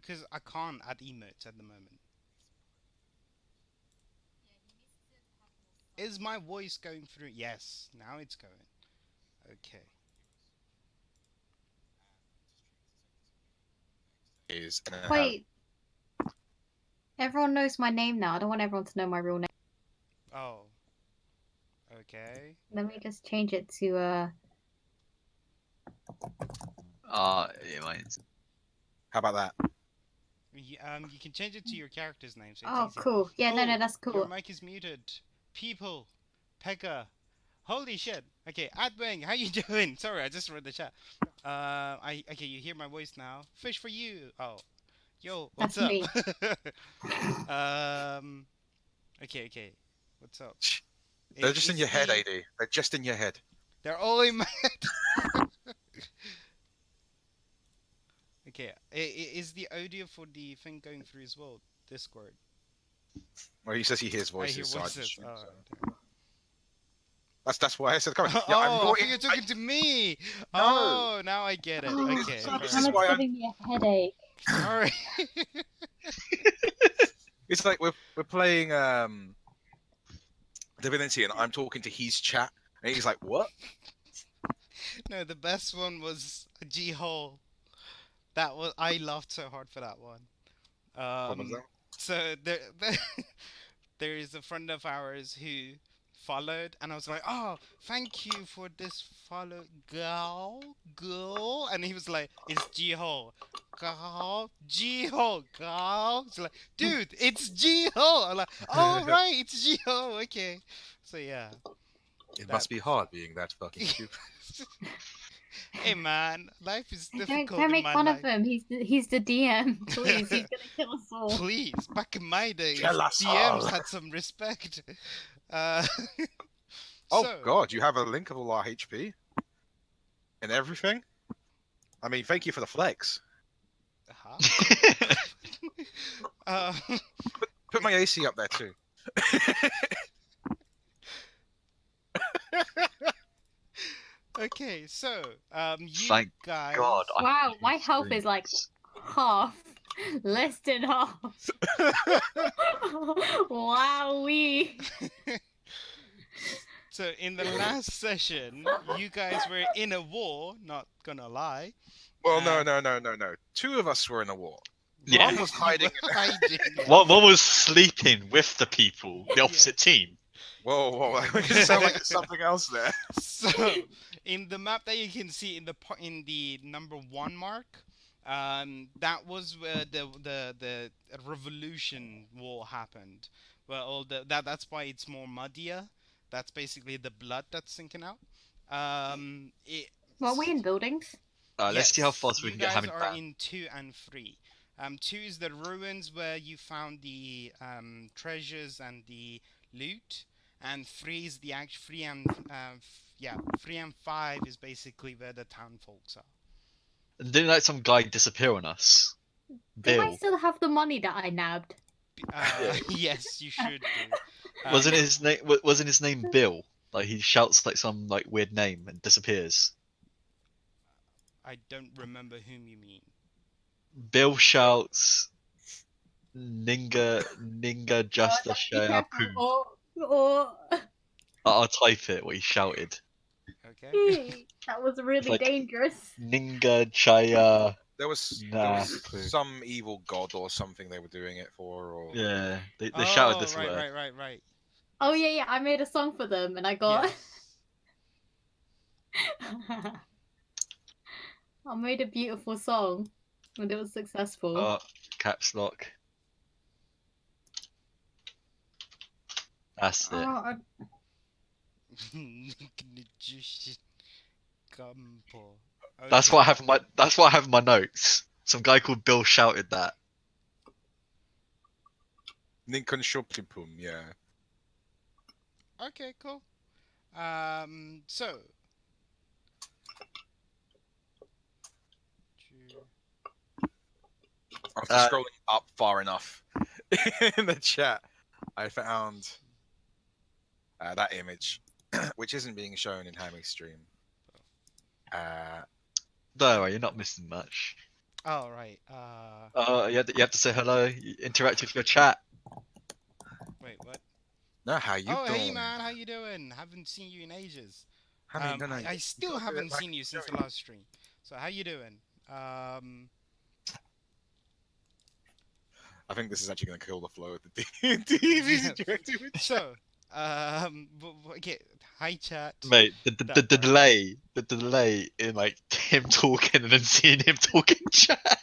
because I can't add emotes at the moment. Is my voice going through? Yes, now it's going. Okay. And then have Wait, everyone knows my name now. I don't want everyone to know my real name. Oh, okay. Let me just change it to Yeah, mine's. how about that? You can change it to your character's name, so it's Oh, easier. cool. Yeah, no, Oh, that's your cool. mic is muted. People, Pekka. Holy shit. Okay, Adwing, how you doing? Sorry, I just read the chat. Okay, you hear my voice now. Fish for you. Oh, yo, what's That's up? me. um, okay. What's up? They're just in Is your head, the AD. They're just in your head. They're all in my head. Okay, is the audio for the thing going through as well? Discord. Well, he says he hears I hear voices, so I voices. assume Oh, so. damn. That's why I said, come on. Yeah, I'm Oh, I not. thought you're talking to me. No. Oh, now I get it. Oh, Okay, my fair This is stomach's why enough. I'm. giving me a headache. Sorry. It's like we're playing Divinity, and I'm talking to his chat, and he's like, "What?" No, the best one was G Hole. That was I laughed so hard for that one. What was Um, that? so there is a friend of ours who followed, and I was like, "Oh, thank you for this follow, girl," and he was like, "It's G Hole, G Hole, girl." It's like, dude, it's G Hole. I'm like, "Oh right, it's G Hole, okay." So yeah, It that. must be hard being that fucking stupid. Hey man, life is Don't difficult don't in make my fun of life. him. He's the DM. Please, he's gonna kill us all. Please, back in my days, Kill us DMs all. had some respect. Uh, Oh so, God, you have a link of all our HP and everything. I mean, thank you for the flex. huh? uh, Put my AC up there too. okay, so you Thank guys. God. I Wow, can my health is like screens. half, less than half. Wowee. So in the last session, you guys were in a war. Not gonna lie. Well, Uh, no. Two of us were in a war. Yeah. One was you hiding. were hiding. One was sleeping with the people, the opposite team. Whoa! It sound like there's something else there. So, in the map that you can see in the number 1 mark, that was where the revolution war happened. Well, all that's why it's more muddier. That's basically the blood that's sinking out. It What, we in buildings? Let's see how Yes, fast we you can get guys Hamid are back. in 2 and 3. 2 is the ruins where you found the treasures and the loot, and 3 is the act 3 and 5 is basically where the town folks are. And didn't like some guy disappear on us? Do I Bill. still have the money that I nabbed? Yeah. Yes, you should do. Wasn't his name Bill? Like he shouts like some like weird name and disappears. I don't remember whom you mean. Bill shouts Ninga just a Be share careful. poo. Or I'll type it what he shouted. Okay. that was It's really like dangerous. Ninga Chaya There was Nah poo. some evil god or something they were doing it for, or Yeah, they shouted Oh, this right, word. right, right, right. Oh yeah, I made a song for them and I got Yes. I made a beautiful song and it was successful. Oh, caps lock. That's it. Oh, Campo. That's what I Okay. have in my. That's what I have in my notes. Some guy called Bill shouted that. Ninkonshoptipum, yeah. Okay, cool. So. After scrolling up far enough in the chat, I found that image, which isn't being shown in Hammy's stream. Don't worry, you're not missing much. Oh right. You have to say hello. You interact with your chat. Wait, what? No, how you Oh hey doing? man, how you doing? Haven't seen you in ages. Honey, no, no, I you still gotta do it haven't like seen you you're since the doing. last stream. So how you doing? I think this is actually gonna kill the flow of the D&D if he's interacting with chat. So okay. Hi chat. Mate, That the delay in like him talking and then seeing him talking chat.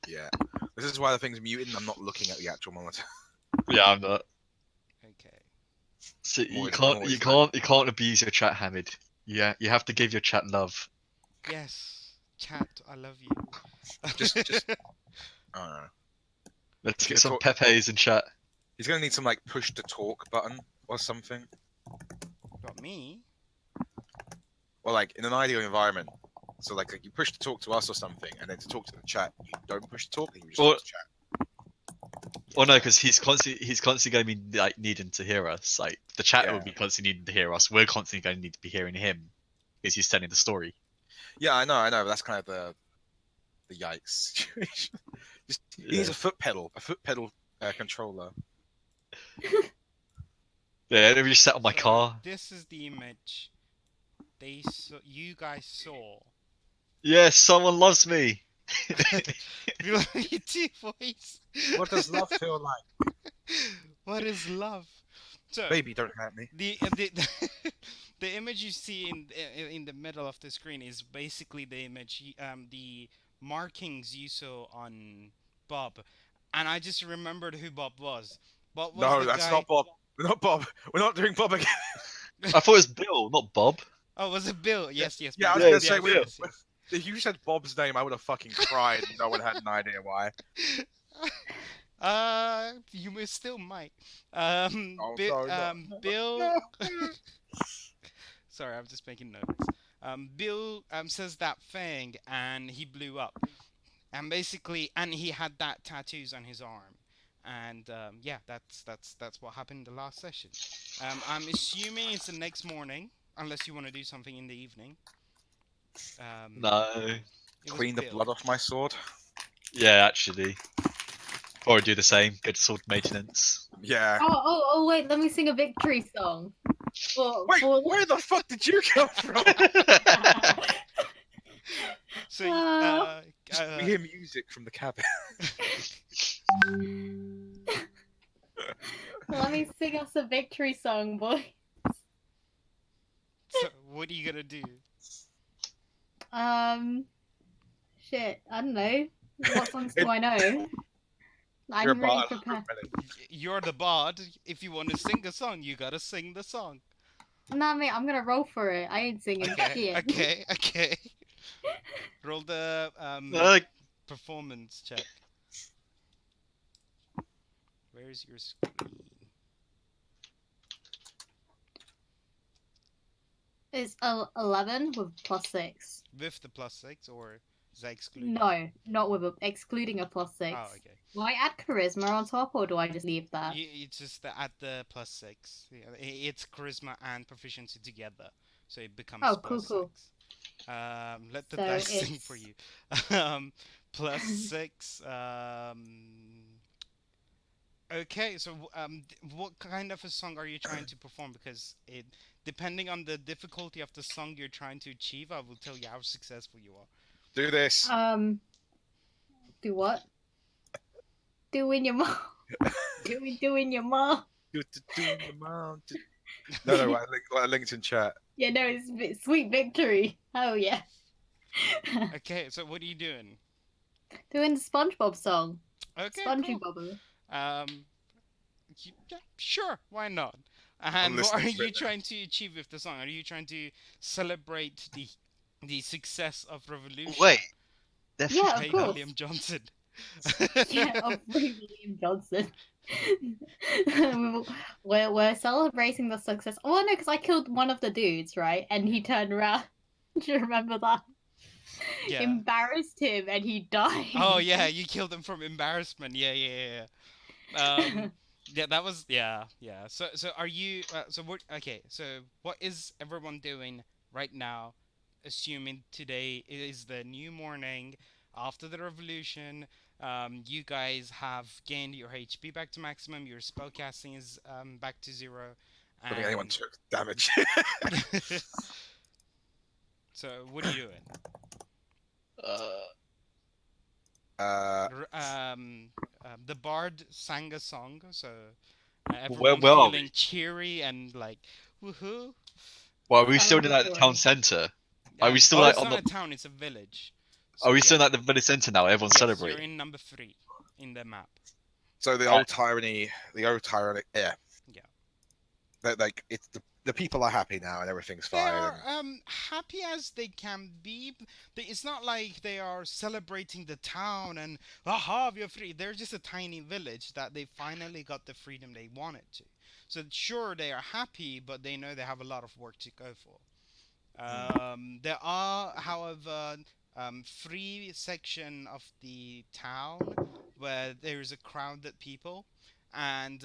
Yeah, this is why the thing's muted and I'm not looking at the actual monitor. Yeah, I'm not. Okay. So I'm always like, you can't abuse your chat, Hamid. Yeah, you have to give your chat love. Yes, chat. I love you. just, I don't know. Let's He's get gonna some talk. Pepe's in chat. He's gonna need some like push to talk button or something. Got me. Or like in an ideal environment. So like you push to talk to us or something, and then to talk to the chat, you don't push to talk, and you just Or talk to chat. Well, no, because he's constantly going to be like needing to hear us. Like the chat will Yeah. be constantly needing to hear us. We're constantly going to need to be hearing him because he's telling the story. Yeah, I know, but that's kind of the yikes situation. Just he needs Yeah, a foot pedal controller. yeah. Let me just sat on my So car. this is the image you guys saw. Yes, someone loves me. Reality voice. What does love feel like? What is love? So Baby, don't hurt me. the the image you see in the middle of the screen is basically the image the markings you saw on Bob, and I just remembered who Bob was. Bob was No, the that's guy. not Bob. We're not Bob. We're not doing Bob again. I thought it was Bill, not Bob. Oh, was it Bill? Yeah, Yes, yes, yeah, I my was bad. Yeah, gonna it's say Yes, Bill. yes, yes. if you said Bob's name, I would have fucking cried. No one had an idea why. You still might. Oh no, no, Bill. no. Sorry, I'm just making notes. Bill says that thing, and he blew up. And basically, and he had that tattoos on his arm. And yeah, that's what happened in the last session. I'm assuming it's the next morning, unless you want to do something in the evening. No. It was Clean the Bill. blood off my sword. Yeah, actually, probably do the same. Good sword maintenance. Yeah. Oh, wait, let me sing a victory song. Wait, For where the fuck did you come from? So, We hear music from the cabin. let me sing us a victory song, boy. so what are you gonna do? Shit, I don't know. What songs It- do I know? You're a I'm really bard. prepared. You're the bard. If you want to sing a song, you gotta sing the song. Nah, mate, I'm gonna roll for it. I ain't singing Okay, shit. okay. Roll the Uh, performance check. Where's your screen? It's 11 with +6. With the +6, or is that excluding? No, not with excluding a +6. Oh, okay. Do I add charisma on top, or do I just leave that? It's just add the +6. Yeah, it's charisma and proficiency together, so it becomes Oh, cool, cool. +6. Let the So dice sing for it's you. +6. Okay, so what kind of a song are you trying to perform? Because it, depending on the difficulty of the song you're trying to achieve, I will tell you how successful you are. Do this. Do what? Doing your mom. doing your mom. Do the mount. No, I linked in chat. Yeah, no, it's sweet victory. Oh yeah. Okay, so what are you doing? Doing the SpongeBob song. Okay, Spongy cool. Bobber. Yeah, sure, why not? I'm And what listening are to you it now. trying to achieve with the song? Are you trying to celebrate the success of Revolution? wait, they're Yeah, of Hey, course. William Johnson. Yeah, of William Johnson. we're celebrating the success. Oh no, because I killed one of the dudes, right? And he turned around. Do you remember that? Yeah. Embarrassed him, and he died. Oh yeah, you killed him from embarrassment. Yeah. Yeah, that was yeah. So are you? So what? Okay. So what is everyone doing right now? Assuming today is the new morning. after the revolution, you guys have gained your HP back to maximum. Your spellcasting is back to 0, I don't think anyone and took damage. so what are you doing? Uh, uh, The bard sang a song, so where everyone's where are feeling we? cheery and like woohoo. Well, are we still in like the town Celebratory. center? Are we still No, oh, like it's on not the? a town; it's a village. Are So we still in yeah, like the village center now? Everyone's yes, you're celebrating. in number 3 in the map. so the old tyranny, yeah. Yeah. Like it's the people are happy now and everything's They fine. are And happy as they can be. It's not like they are celebrating the town and aha, we're free. They're just a tiny village that they finally got the freedom they wanted to. So sure, they are happy, but they know they have a lot of work to go for. There are, however, three section of the town where there is a crowded people, and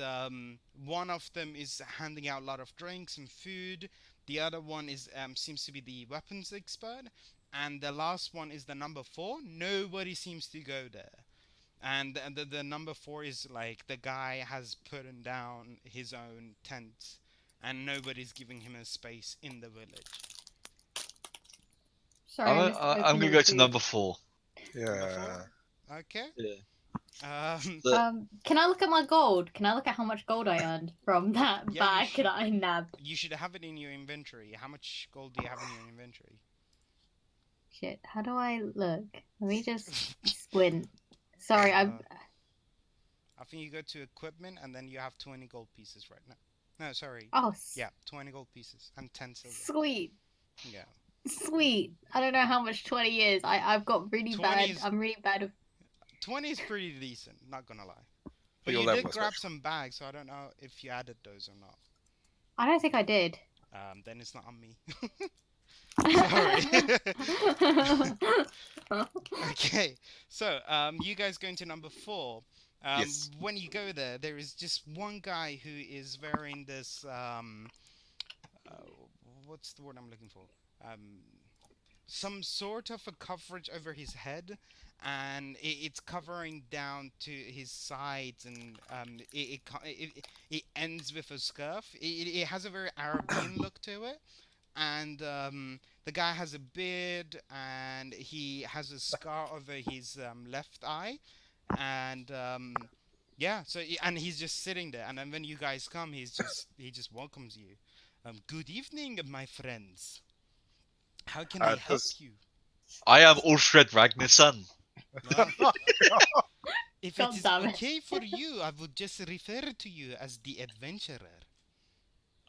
one of them is handing out a lot of drinks and food. The other one is seems to be the weapons expert, and the last one is the number 4. Nobody seems to go there. And the number 4 is like the guy has put down his own tent, and nobody's giving him a space in the village. Sorry, I was I'm gonna opening go to food. number 4. Number yeah, 4. Okay. Yeah. Can I look at my gold? Can I look at how much gold I earned from that Yeah, bag that I nabbed? you should have it in your inventory. How much gold do you have in your inventory? Shit, how do I look? Let me just squint. Sorry, I'm. I think you go to equipment and then you have 20 gold pieces right now. No, sorry. Oh, Yeah, 20 gold pieces and 10 silver. sweet, Yeah. sweet. I don't know how much 20 is. I've got really 20 bad. is- I'm really bad. 20 is pretty decent, not gonna lie. for But your you level did grab especially. some bags, so I don't know if you added those or not. I don't think I did. Then it's not on me. Sorry. Okay, so you guys going to number 4. Yes. When you go there, there is just one guy who is wearing this. Uh, what's the word I'm looking for? Um, some sort of a coverage over his head, and it's covering down to his sides, and it ends with a scarf. It has a very Arabian look to it, and the guy has a beard, and he has a scar over his left eye, and yeah. So and he's just sitting there, and then when you guys come, he just welcomes you. Good evening, my friends. How can I help Does you? I am Ulfred Ragnarsson. Well, if God it is damn it. okay for you, I would just refer to you as the adventurer.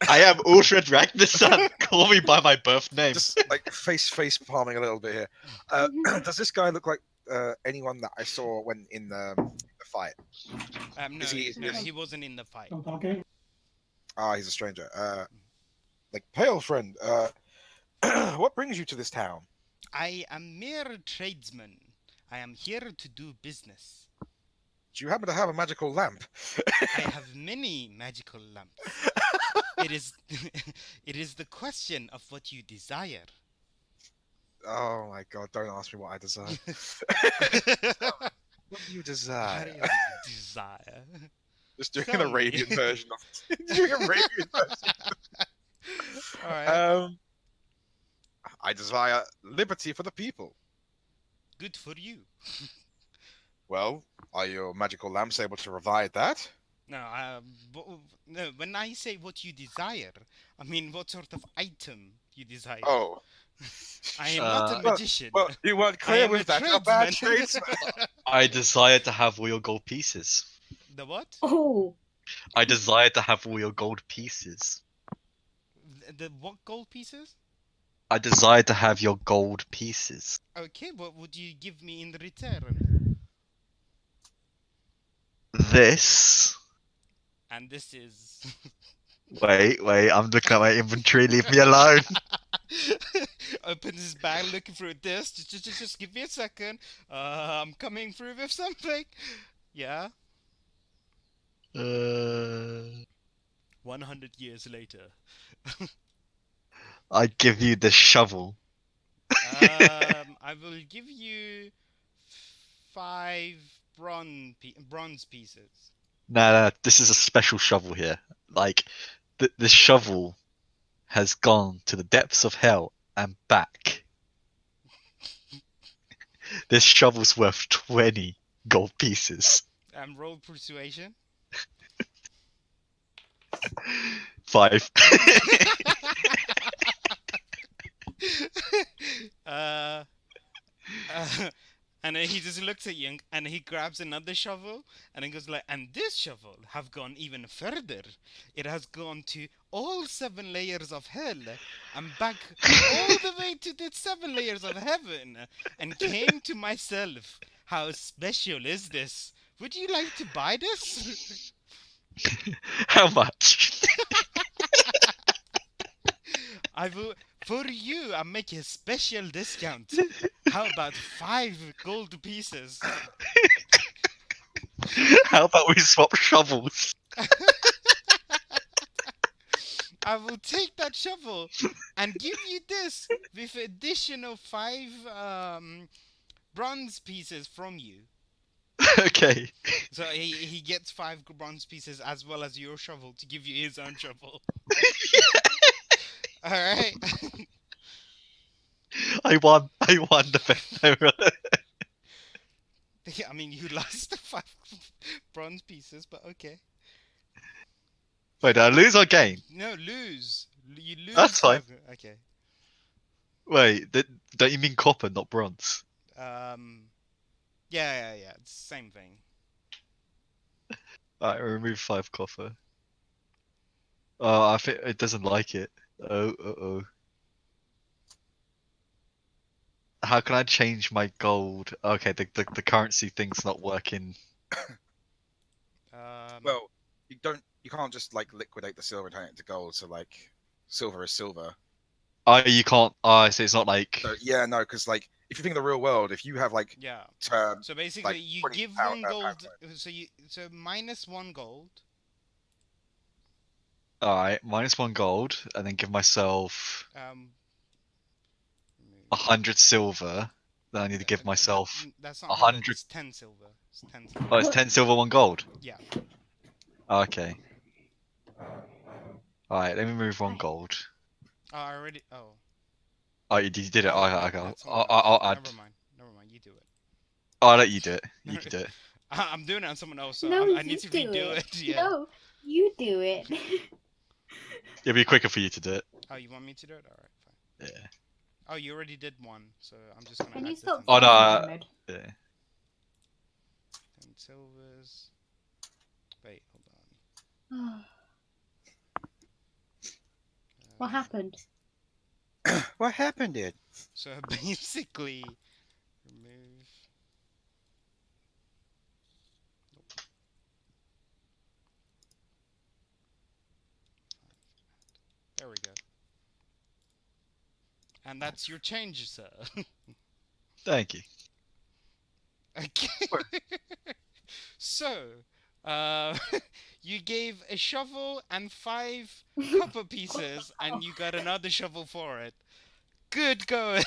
I am Ulfred Ragnarsson. Call me by my birth name. just like face palming a little bit here? Does this guy look like anyone that I saw when in the fight? No, Is he? no, Is, he wasn't in the fight. he's a stranger. Like pale friend. What brings you to this town? I am mere tradesman. I am here to do business. Do you happen to have a magical lamp? I have many magical lamps. It is, it is the question of what you desire. Oh my god! Don't ask me what I desire. What do you What desire? do you desire? Just doing Tell an me. Arabian version of doing a Arabian version. All right. I desire liberty for the people. Good for you. Well, are your magical lamps able to provide that? No, no. When I say what you desire, I mean what sort of item you desire. Oh, I am not a Well- magician. well, you weren't I clear am with a that. You're a bad tradesman. tradesman. I desire to have all your gold pieces. The what? Oh, I desire to have all your gold pieces. The what gold pieces? I desire to have your gold pieces. Okay, what would you give me in return? This. And this is. Wait, I'm looking at my inventory. Leave me alone. Opens his bag, looking through this. Just give me a second. I'm coming through with something. Yeah. 100 years later. I give you the shovel. I will give you 5 bronze pieces. No, this is a special shovel here. Like, this shovel has gone to the depths of hell and back. This shovel's worth 20 gold pieces. Roll persuasion. 5. uh, uh, and then he just looks at you and he grabs another shovel and he goes like, and this shovel have gone even further. It has gone to all 7 layers of hell and back all the way to the 7 layers of heaven and came to myself. How special is this? Would you like to buy this? How much? I will, for you, I'm making a special discount. How about 5 gold pieces? How about we swap shovels? I will take that shovel and give you this with additional 5 bronze pieces from you. Okay. So he gets 5 bronze pieces as well as your shovel to give you his own shovel. All right. I won the bet. I mean, you lost the 5 bronze pieces, but okay. Wait, did I lose or gain? No, lose. You lose. That's fine. 5. Okay. Wait, don't you mean copper, not bronze? Yeah. It's the same thing. Alright, remove 5 copper. Oh, I think it doesn't like it. Oh. How can I change my gold? Okay, the currency thing's not working. Well, you can't just like liquidate the silver and turn it into gold. So like, silver is silver. Oh, you can't. Oh, so it's not like. So, yeah, no, because like if you think of the real world, if you have like Yeah. term, So basically, like, you 20 give pound- 1 gold. pound So minus 1 gold. Alright, minus 1 gold, and then give myself Um. 100 silver. Then I need to give myself. That's not 100. 100. It's 10 silver. It's 10 silver. Oh, it's 10 silver, 1 gold. Yeah. Okay. Alright, let me move 1 gold. Oh, I already. Oh. Oh, you did it. Oh, I no, got. that's someone I'll else. add. Never mind. You do it. I'll let you do it. You can do it. I'm doing it on someone else, so No, I need to you do redo it. it. Yeah. No, you do it. It'll be quicker for you to do it. Oh, you want me to do it? Alright, fine. Yeah. Oh, you already did 1, so I'm just gonna Can add you the stop 10 Oh, no, farting, Leonard? Yeah. 10 silvers. Wait, hold on. What happened? What happened, dude? So basically, remove. Nope. There we go. And that's your change, sir. Thank you. Okay. So, you gave a shovel and 5 copper pieces, and you got another shovel for it. Good going.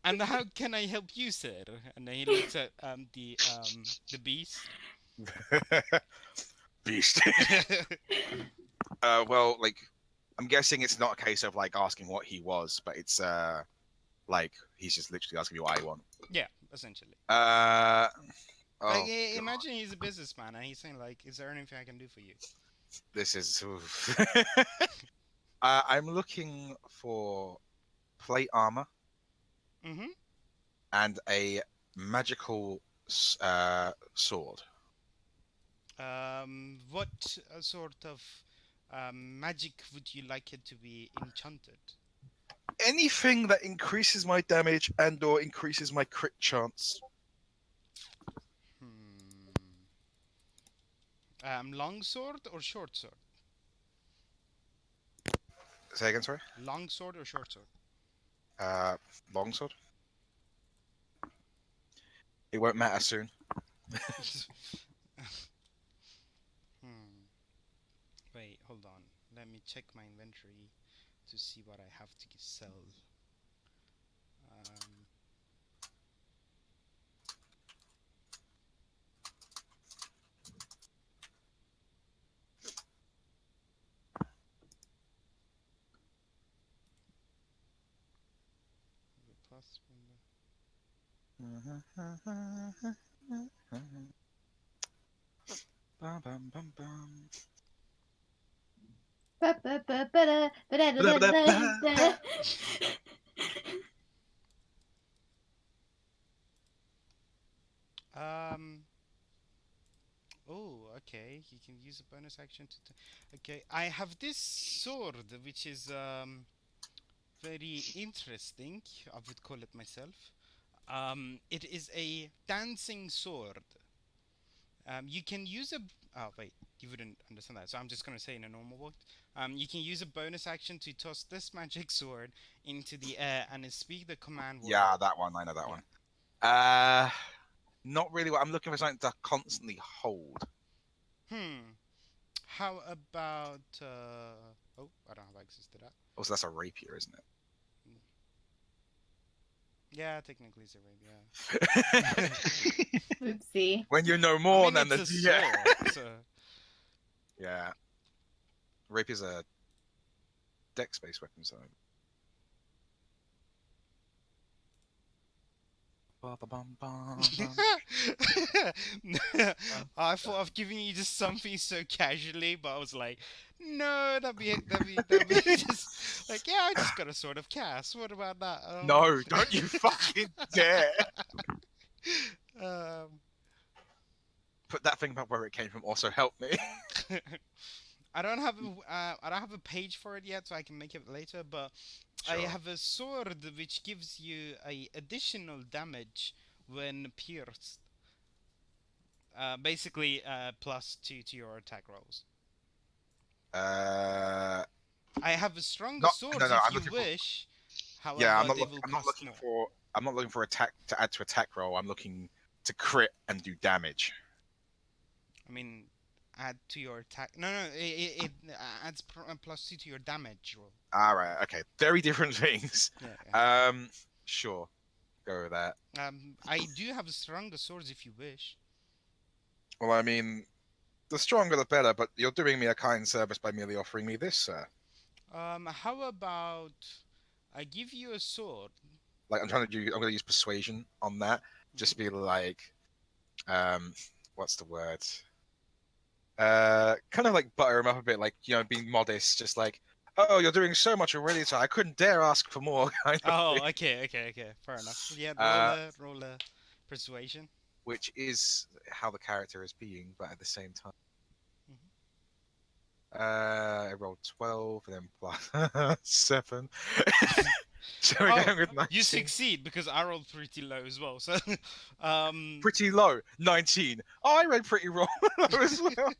And how can I help you, sir? And then he looks at the beast. Beast. Well, like, I'm guessing it's not a case of like asking what he was, but it's like he's just literally asking me what I want. Yeah, essentially. Oh, Like, God. imagine he's a businessman and he's saying like, "Is there anything I can do for you?" This is. I'm looking for plate armor Mm-hmm. and a magical sword. What sort of magic would you like it to be enchanted? Anything that increases my damage and/or increases my crit chance. Long sword or short sword? Say again, sorry. Long sword or short sword? Longsword. It won't matter soon. Wait, hold on. Let me check my inventory to see what I have to sell. Bum, bum, bum, bum. Um. Oh, okay. You can use a bonus action to. Okay, I have this sword, which is very interesting. I would call it myself. It is a dancing sword. You can use a. Oh wait, you wouldn't understand that. So I'm just gonna say in a normal word. You can use a bonus action to toss this magic sword into the air and speak the command word. Yeah, that one. I know that Yeah. one. Not really. What I'm looking for something to constantly hold. How about? Oh, I don't have access to that. Also, that's a rapier, isn't it? Yeah, technically it's a rapier. Yeah. Oopsie. When you know I more mean, than it's the a sword, so. yeah, rapier's a dex-based weapon, so. I thought of giving you just something so casually, but I was like, no, that'd be just like, yeah, I just got a sword of cast. What about that? No, don't you fucking dare Um, put that thing about where it came from. Also, help me. I don't have a page for it yet, so I can make it later. But I Sure. have a sword which gives you a additional damage when pierced. Basically, +2 to your attack rolls. Uh, I have a stronger not swords no. if I'm you looking for. wish. Yeah, However, they will I'm not cost looking more. for. I'm not looking for attack to add to attack roll. I'm looking to crit and do damage. I mean, add to your attack. No, it adds +2 to your damage roll. All right. Okay. Very different things. Yeah. Sure. Go with that. I do have stronger swords if you wish. Well, I mean, the stronger the better. But you're doing me a kind service by merely offering me this, sir. How about I give you a sword? Like I'm trying to do. I'm going to use persuasion on that. Just be like, what's the word? Kind of like butter him up a bit, like being modest. Just like, oh, you're doing so much already, so I couldn't dare ask for more. Kind of Oh, thing. okay. Fair enough. Yeah, Uh, roll a persuasion. which is how the character is being, but at the same time. I rolled 12 and then plus 7. So we're Oh, going with 19. you succeed because I rolled pretty low as well. So, Pretty low, 19. Oh, I read pretty low as well.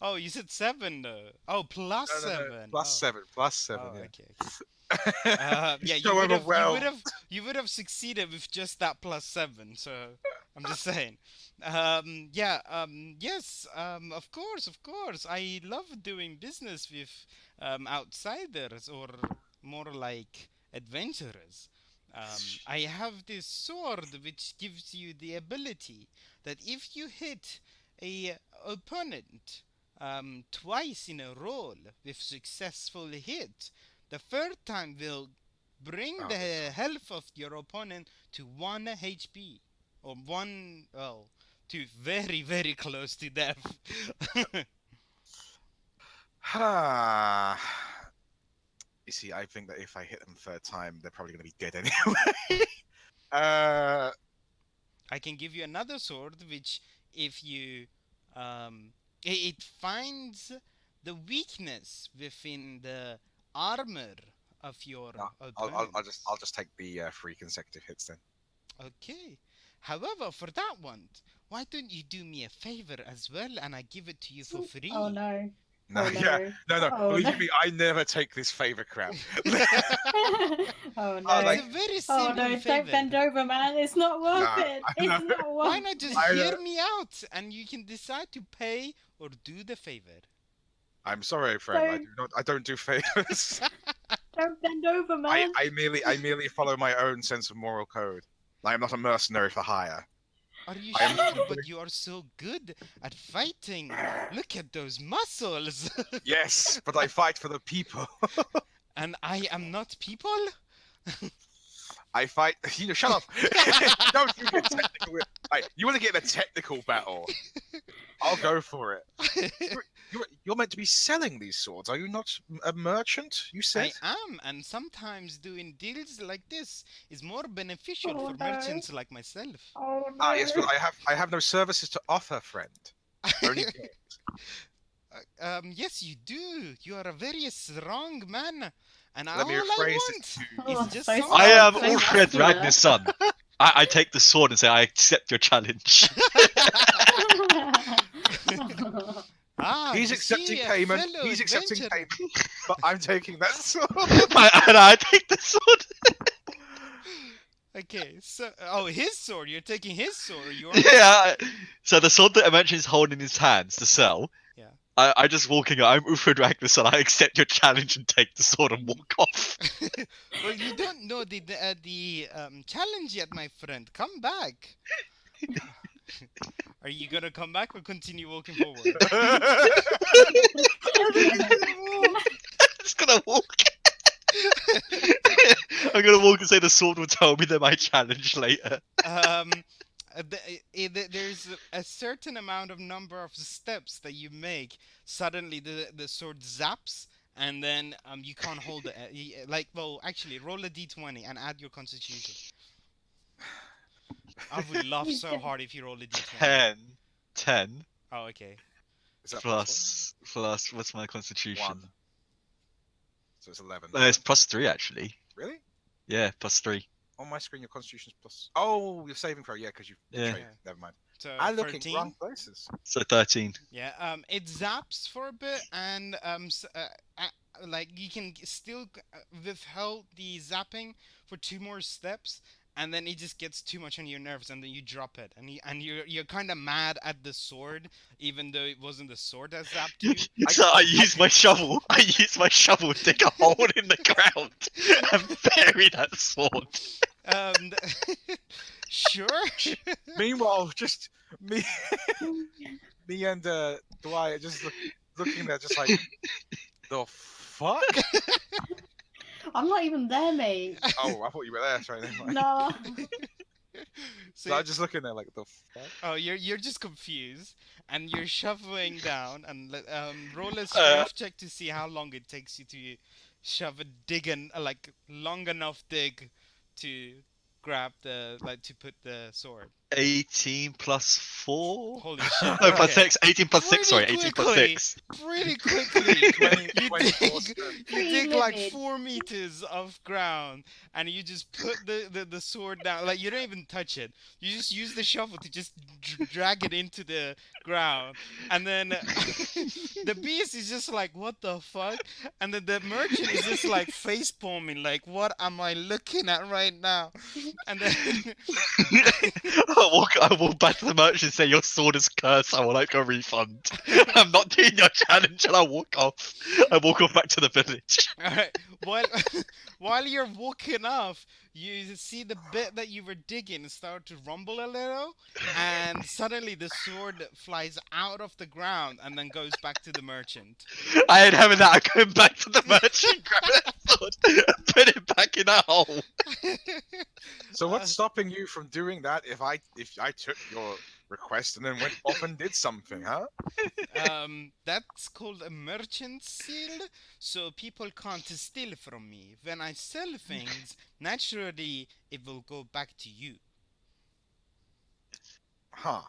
oh, you said 7 though. Oh, plus No, 7. plus Oh. 7, plus 7. Oh, Yeah. okay. Yeah, So overwhelmed. you would have succeeded with just that +7. So I'm just saying. Yes. Of course. I love doing business with outsiders or more like adventurers. I have this sword which gives you the ability that if you hit a opponent twice in a roll with successful hit, the third time will bring Oh, the that's health of your opponent to 1 HP. Or 1, well, to very, very close to death. Ha. You see, I think that if I hit them third time, they're probably going to be dead anyway. I can give you another sword, which if you, it finds the weakness within the armor of your no, opponent. I'll just take the 3 consecutive hits then. Okay. However, for that one, why don't you do me a favor as well, and I give it to you for free? Oh no. No, Oh, yeah, no. Oh, Believe no. me, I never take this favor crap. Oh no. like- It's a very Oh simple no, favor. don't bend over, man. It's not worth Nah, it. I It's know. not worth Why not just I hear know. me out, and you can decide to pay or do the favor? I'm sorry, friend. I don't do favors. Don't bend over, man. I merely follow my own sense of moral code. I am not a mercenary for hire. Are you I am- sure? But you are so good at fighting. Look at those muscles. Yes, but I fight for the people. And I am not people? I fight. Shut up. Don't you get technical. Right, you want to get in a technical battle? I'll go for it. You're meant to be selling these swords, are you not a merchant? You said. I am, and sometimes doing deals like this is more beneficial Oh, for no. merchants like myself. Oh no. Ah, yes, but I have no services to offer, friend. Only games. Yes, you do. You are a very strong man, and Let me all I rephrase want it Oh, is just so some. I am so Ulfred muscular. Ragnar's son. I take the sword and say, I accept your challenge. Ah, He's you accepting see, a payment. fellow He's accepting adventurer. payment. But I'm taking that sword. And I take the sword. Okay, so his sword. You're taking his sword or yours? Yeah. So the sword that I mentioned is holding in his hands to sell. Yeah. I just walking. I'm Ulfred Ragnar's son. I accept your challenge and take the sword and walk off. Well, you don't know the challenge yet, my friend. Come back. Are you gonna come back or continue walking forward? I'm just gonna walk. I'm gonna walk and say the sword will tell me that my challenge later. There's a certain amount of number of steps that you make. Suddenly, the sword zaps, and then you can't hold it. Well, actually, roll a d20 and add your constitution. I would laugh so hard if you roll a d20. 10 Oh, okay. Is that plus what's my constitution? 1? So it's 11. No, it's plus 3 actually. Really? Yeah, plus 3. On my screen, your constitution's plus. Oh, your saving throw. Yeah, because you. Yeah. Traded. Never mind. So I look in 13. wrong places. So 13. Yeah. It zaps for a bit, and like you can still withhold the zapping for 2 more steps, and then it just gets too much on your nerves, and then you drop it, and you're kind of mad at the sword, even though it wasn't the sword that zapped you. So I use my shovel. I use my shovel to dig a hole in the ground and bury that sword. Um, sure. Meanwhile, just me and Dwight just looking there, just like the fuck. I'm not even there, mate. Oh, I thought you were there. Sorry, never mind. No. So I'm just looking there like the fuck. Oh, you're just confused, and you're shoveling down, and roll a strength check to see how long it takes you to shove a like long enough dig to grab to put the sword. 18 plus 4. Holy shit! No, plus okay. 6. 18 plus 6. Sorry, Pretty 18 plus quickly. 6. Pretty quickly, 20, you 24 dig, steps. you dig like Pre-limit. 4 meters of ground, and you just put the sword down. Like you don't even touch it. You just use the shovel to just drag it into the ground, and then the beast is just like, "What the fuck?" And then the merchant is just like face palming, like, "What am I looking at right now?" And then I walk back to the merchant and say, your sword is cursed. I would like a refund. I'm not doing your challenge, and I walk off. I walk off back to the village. Alright, while you're walking off, you see the bit that you were digging start to rumble a little, and suddenly the sword flies out of the ground and then goes back to the merchant. I ain't having that. I'm going back to the merchant, grab that sword, and put it back in that hole. So what's stopping you from doing that if I took your request and then went off and did something, huh? That's called a merchant seal, so people can't steal from me. When I sell things, naturally it will go back to you. Huh.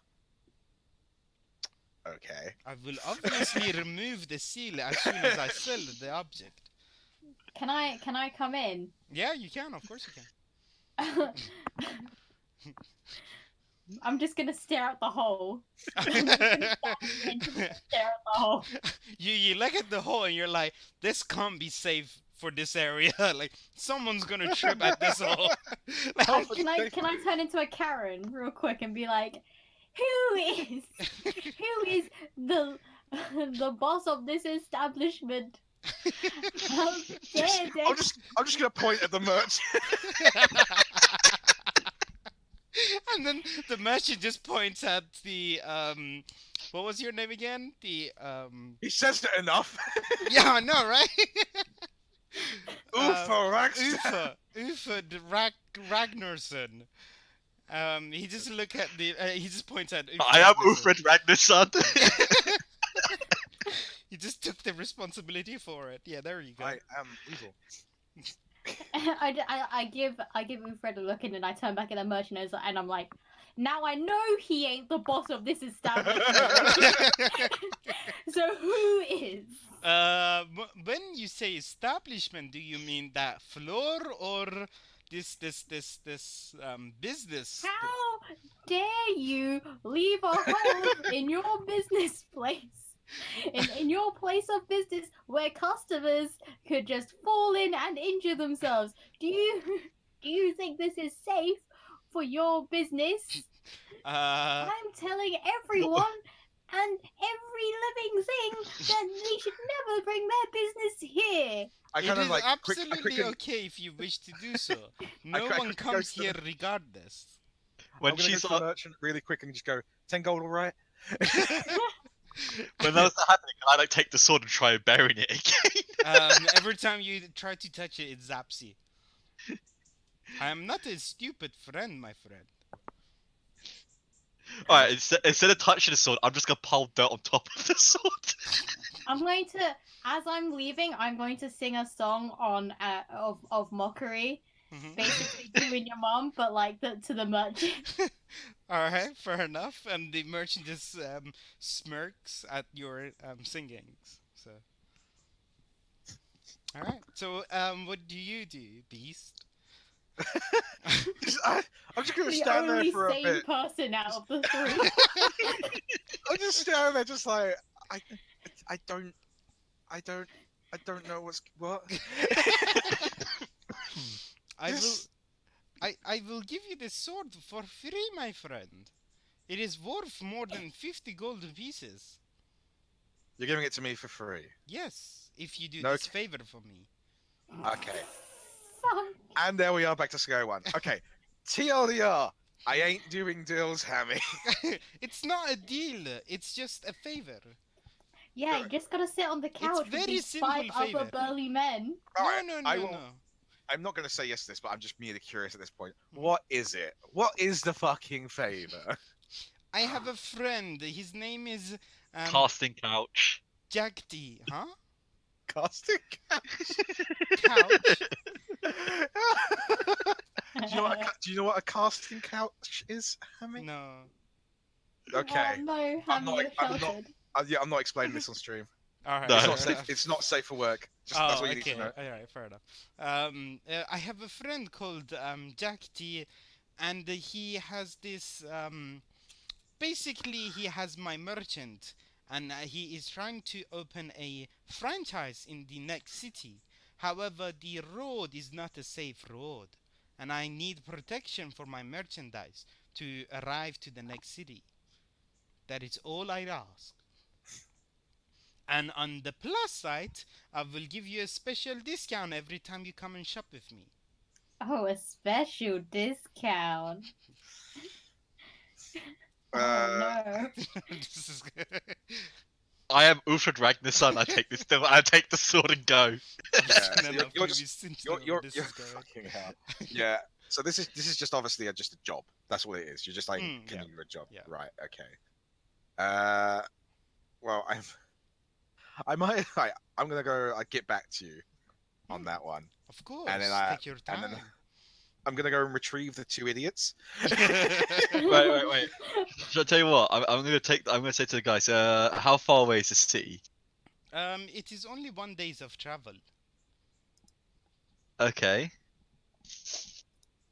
Okay. I will obviously remove the seal as soon as I sell the object. Can I come in? Yeah, you can, of course you can. I'm just gonna stare at the hole. I'm just gonna stare at the hole. You look at the hole and you're like, this can't be safe for this area. Like someone's gonna trip at this hole. Like, Can I turn into a Karen real quick and be like, who is the boss of this establishment? How dare they? I'm just gonna point at the merchant. and then the merchant just points at the what was your name again? The He says it enough. yeah, I know, right? Ufa Ufa Ragnarsson. He just look at the. He just points at Ufa I am Ragnarsson. Ulfred Ragnarsson. He just took the responsibility for it. Yeah, there you go. I am evil. I give Fred a look and then I turn back at the merchant and I'm like, now I know he ain't the boss of this establishment. So who is? When you say establishment, do you mean that floor or this business? How dare you leave a hole in your business place? In your place of business where customers could just fall in and injure themselves. Do you think this is safe for your business? I'm telling everyone and every living thing that they should never bring their business here. I It kind of is like absolutely okay if you wish to do so. No I one quickly go comes to the- here regardless. When I'm gonna go she's to the merchant really quick and just go 10 gold, all right? when that was happening, I like take the sword and try burying it again. Every time you try to touch it, it zaps you. I am not a stupid friend, my friend. Alright, instead of touching the sword, I'm just gonna pile dirt on top of the sword. I'm going to, as I'm leaving, I'm going to sing a song on of mockery, Mhm. basically you and your mom, but like to the merchant. All right, fair enough. And the merchant just smirks at your singings. So, all right. So, what do you do, Beast? I'm just gonna The stand there only for a sane bit. person out of the three. I'm just standing there, just like I, I don't, I don't, I don't know what. I will. Yes. I will give you this sword for free, my friend. It is worth more than 50 golden pieces. You're giving it to me for free. Yes, if you do No, this favor for me. Okay. Fuck. And there we are, back to square one. Okay. TLDR. I ain't doing deals, Hammy. It's not a deal. It's just a favor. Yeah, you just gotta sit on the couch with very these simple 5 other favor. burly men. Alright, No, I no, will. no. I'm not gonna say yes to this, but I'm just merely curious at this point. Mhm. What is it? What is the fucking favor? I have a friend. His name is Casting couch. Jagti. Huh? Casting Couch? do you know what a casting couch is, Hammy? No. Okay. Oh no, I'm Hammy, not- you're I'm not- sheltered. Yeah, I'm not explaining this on stream. All right. No. It's fair not safe. enough. It's not safe for work. Just, Oh, that's what you need okay. to know. All right, fair enough. I have a friend called Jack T, and he has this. Basically, he has my merchant, and he is trying to open a franchise in the next city. However, the road is not a safe road, and I need protection for my merchandise to arrive to the next city. That is all I ask. And on the plus side, I will give you a special discount every time you come and shop with me. Oh, a special discount. Uh, Oh no. This is I am Ulfred Ragnarsson. I take the sword and go. Yeah, so no, you're- no, you're please, just- since you're no, you're, this you're is going. fucking hell. Yeah. So this is just obviously just a job. That's what it is. You're just like Mm, giving yeah, you a job. yeah. Right. Okay. Well, I might. I'm gonna go. I get back to you on Hmm. that one, Of course, and then take your and time. then I'm gonna go and retrieve the two idiots. Wait. Shall I tell you what? I'm gonna say to the guys, how far away is the city? It is only 1 days of travel. Okay.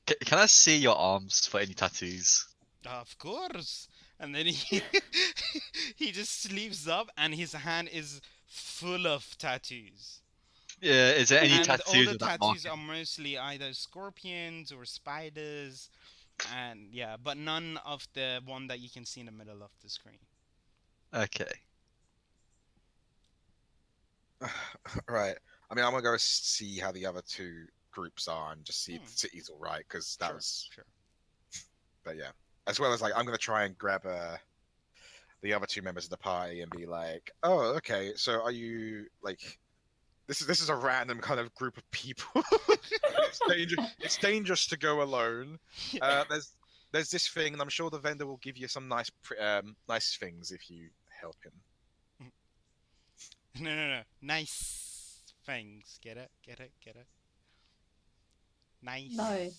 Can I see your arms for any tattoos? Of course. And then he he just sleeves up, and his hand is full of tattoos. Yeah, is there any And all tattoos the with that tattoos marking? are mostly either scorpions or spiders, and yeah, but none of the one that you can see in the middle of the screen. Okay. Right. I mean, I'm gonna go see how the other two groups are and just see if Hmm. the city's all right because that Sure, was. sure. But yeah, as well as like I'm gonna try and grab the other two members of the party and be like, oh, okay, so are you like this is a random kind of group of people. It's dangerous to go alone. There's this thing, and I'm sure the vendor will give you some nice things if you help him. No. Nice things. Get it? Get it? Get it? Nice. No.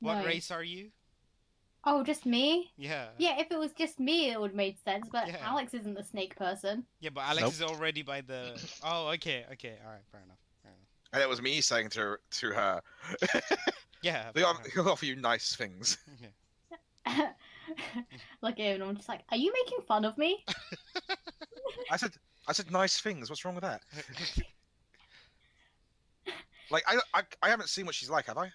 What No. race are you? Oh, just me? Yeah. Yeah, if it was just me, it would make sense. But Yeah. Alex isn't the snake person. Yeah, but Alex Nope. is already by the. Oh, okay. All right, fair enough. And it was me saying to her, Yeah. he'll offer you nice things. Look at him, and I'm just like, are you making fun of me? I said nice things. What's wrong with that? Like I haven't seen what she's like, have I?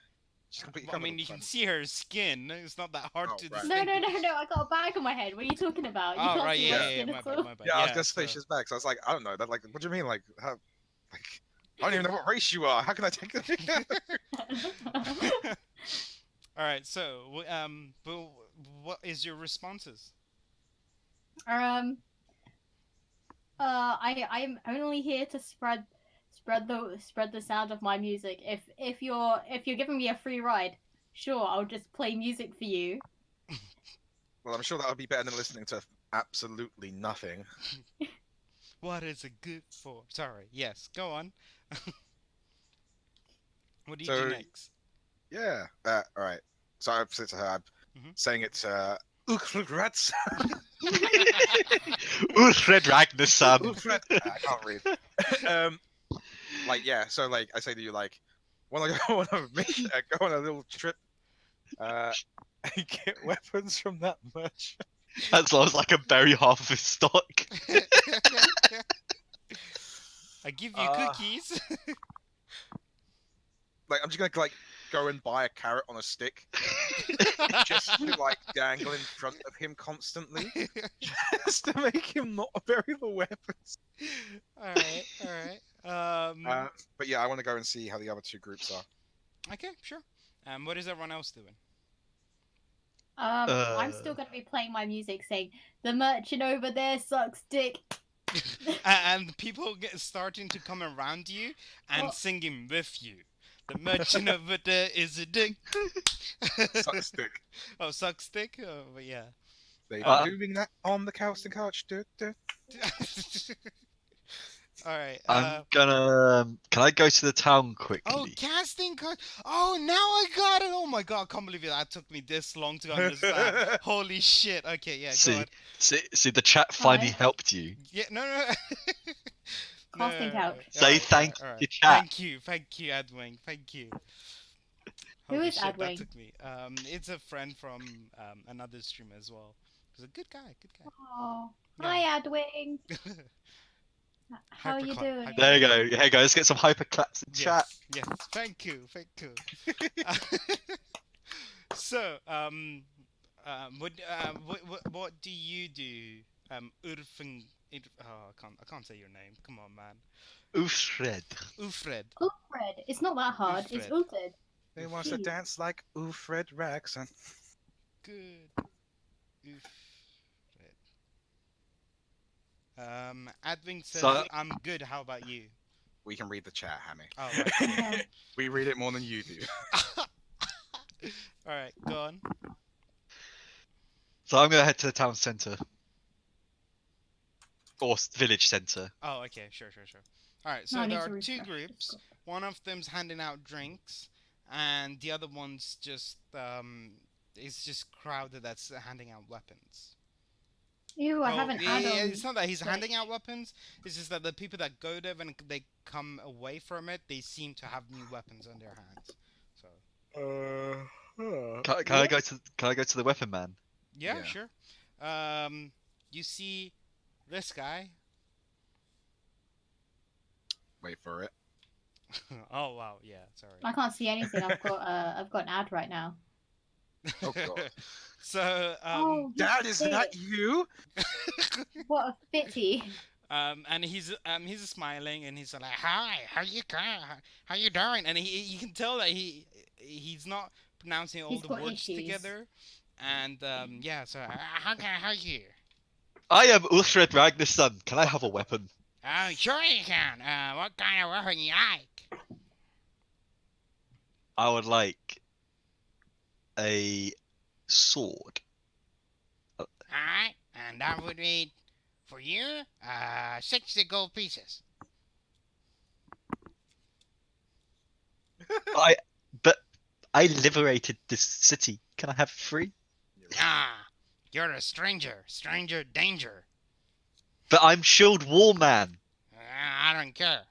She's completely Well, I covered mean, in you can fun. see her skin. It's not that hard Oh, to right. distinguish. No. I got a bag on my head. What are you talking about? You Oh, can't right, see yeah, my yeah, skin my at bad, all. my bad. Yeah, I was gonna say so- she's back. So I was like, I don't know. That like, what do you mean? Like, how? Like, I don't even know what race you are. How can I take the All right, so but what is your responses? I'm only here to spread the sound of my music. If you're giving me a free ride, sure, I'll just play music for you. Well, I'm sure that would be better than listening to absolutely nothing. What is it good for? Sorry. Yes, go on. What do you do So- next? Yeah. All right. So I've said to her, I'm Mhm. saying it. Ulfreds. Ulfred Ragnarsson. Ulfred. I can't read. Like yeah. So like I say to you, like, want to go on a mission, go on a little trip, and get weapons from that merchant. As long as I can bury half of his stock. I give you Uh, cookies. Like I'm just gonna like go and buy a carrot on a stick, just to like dangle in front of him constantly, just to make him not bury the weapons. All right. But yeah, I want to go and see how the other two groups are. Okay, sure. What is everyone else doing? I'm still gonna be playing my music, saying the merchant over there sucks dick. And people get starting to come around you and Oh. singing with you. The merchant over there is a dick. Suck a stick. Oh, suck stick? Oh, but yeah. They Uh, are doing that on the couch and couch. Alright. I'm gonna. Can I go to the town quickly? Oh, casting card. Oh, now I got it. Oh my god, I can't believe it. That took me this long to understand. Holy shit. Okay, yeah, go see, on. see, the chat finally Alright. helped you. Yeah, no. Casting couch. Say thank you, chat. Thank you, Adwing. Thank you. Who Holy is shit, Adwing? That took me. It's a friend from another streamer as well. He's a good guy. Oh, Yeah. hi, Adwing. How are you Hypercla- doing? hyper- There you go. Hey guys, get some hyper claps in chat. Yes. Thank you. So, what do you do, Urfing? Oh, I can't say your name. Come on, man. Ufred. Ufred. Ulfred. It's not that hard. It's Ulfred. Ulfred. They want to Jeez. dance like Ulfred Ragson. Good. Ufred. Adwing says So- I'm good. How about you? We can read the chat, Hammy. Oh, right. Yeah. We read it more than you do. All right, go on. So I'm gonna head to the town centre. Or village centre. Oh, okay, sure. All right, No, so I need there to are two refresh. groups. One of them's handing out drinks, and the other one's just is just crowded that's handing out weapons. Ew, I Oh, have an yeah, add-on. it's not that he's like- handing out weapons. It's just that the people that go there when they come away from it, they seem to have new weapons on their hands. So Can I go to the weapon man? yeah, Yeah. sure. You see this guy. Wait for it. Oh wow, yeah, sorry. I can't see anything. I've got an ad right now. Oh, God. So Oh, Dad, is that you? what a pity. and he's smiling and he's like, "Hi, how you doing?" And you can tell that he's not pronouncing all He's the got words issues. together. And yeah, so how can I help you? I am Ulfred Ragnarsson. Can I have a weapon? Oh, sure you can. What kind of weapon you like? I would like a sword. Alright, and that would be, for you, 60 gold pieces. I but I liberated this city. Can I have it free? Ah, you're a stranger. Stranger danger. But I'm Shield War Man. I don't care.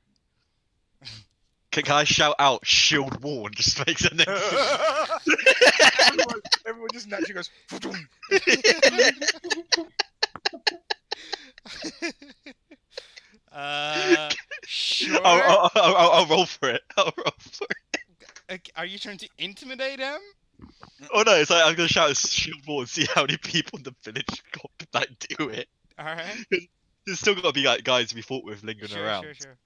Can I shout out Shield War and just make an everyone just naturally goes. Sure. I'll roll for it. I'll roll for it. Are you trying to intimidate him? Oh no, it's like I'm gonna shout Shield War and see how many people in the village do it. Alright. There's still gotta be like guys we fought with lingering Sure, around. sure.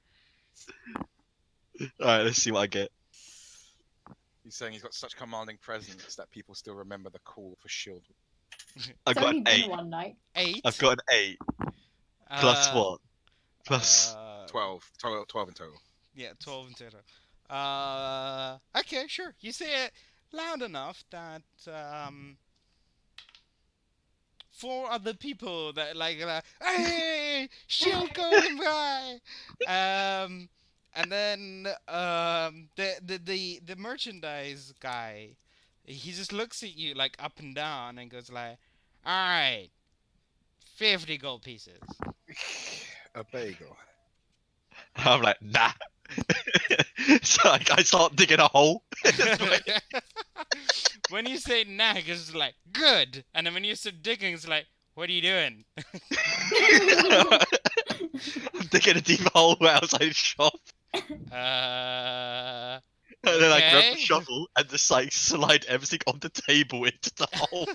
Alright, let's see what I get. He's saying he's got such commanding presence that people still remember the call for shield. I've It's got only an been 8. one night. 8. I've got an 8. Plus what? Plus 12 in total. Yeah, 12 in total. Okay, sure. You say it loud enough that 4 other people that like hey, shield going by. And then the merchandise guy, he just looks at you like up and down and goes like, all right, 50 gold pieces. A bagel. I'm like, nah. So I start digging a hole. When you say nah, it's like good, and then when you start digging, it's like, what are you doing? I'm digging a deep hole outside the shop. And then I grab Okay. the shovel and just like slide everything on the table into the hole.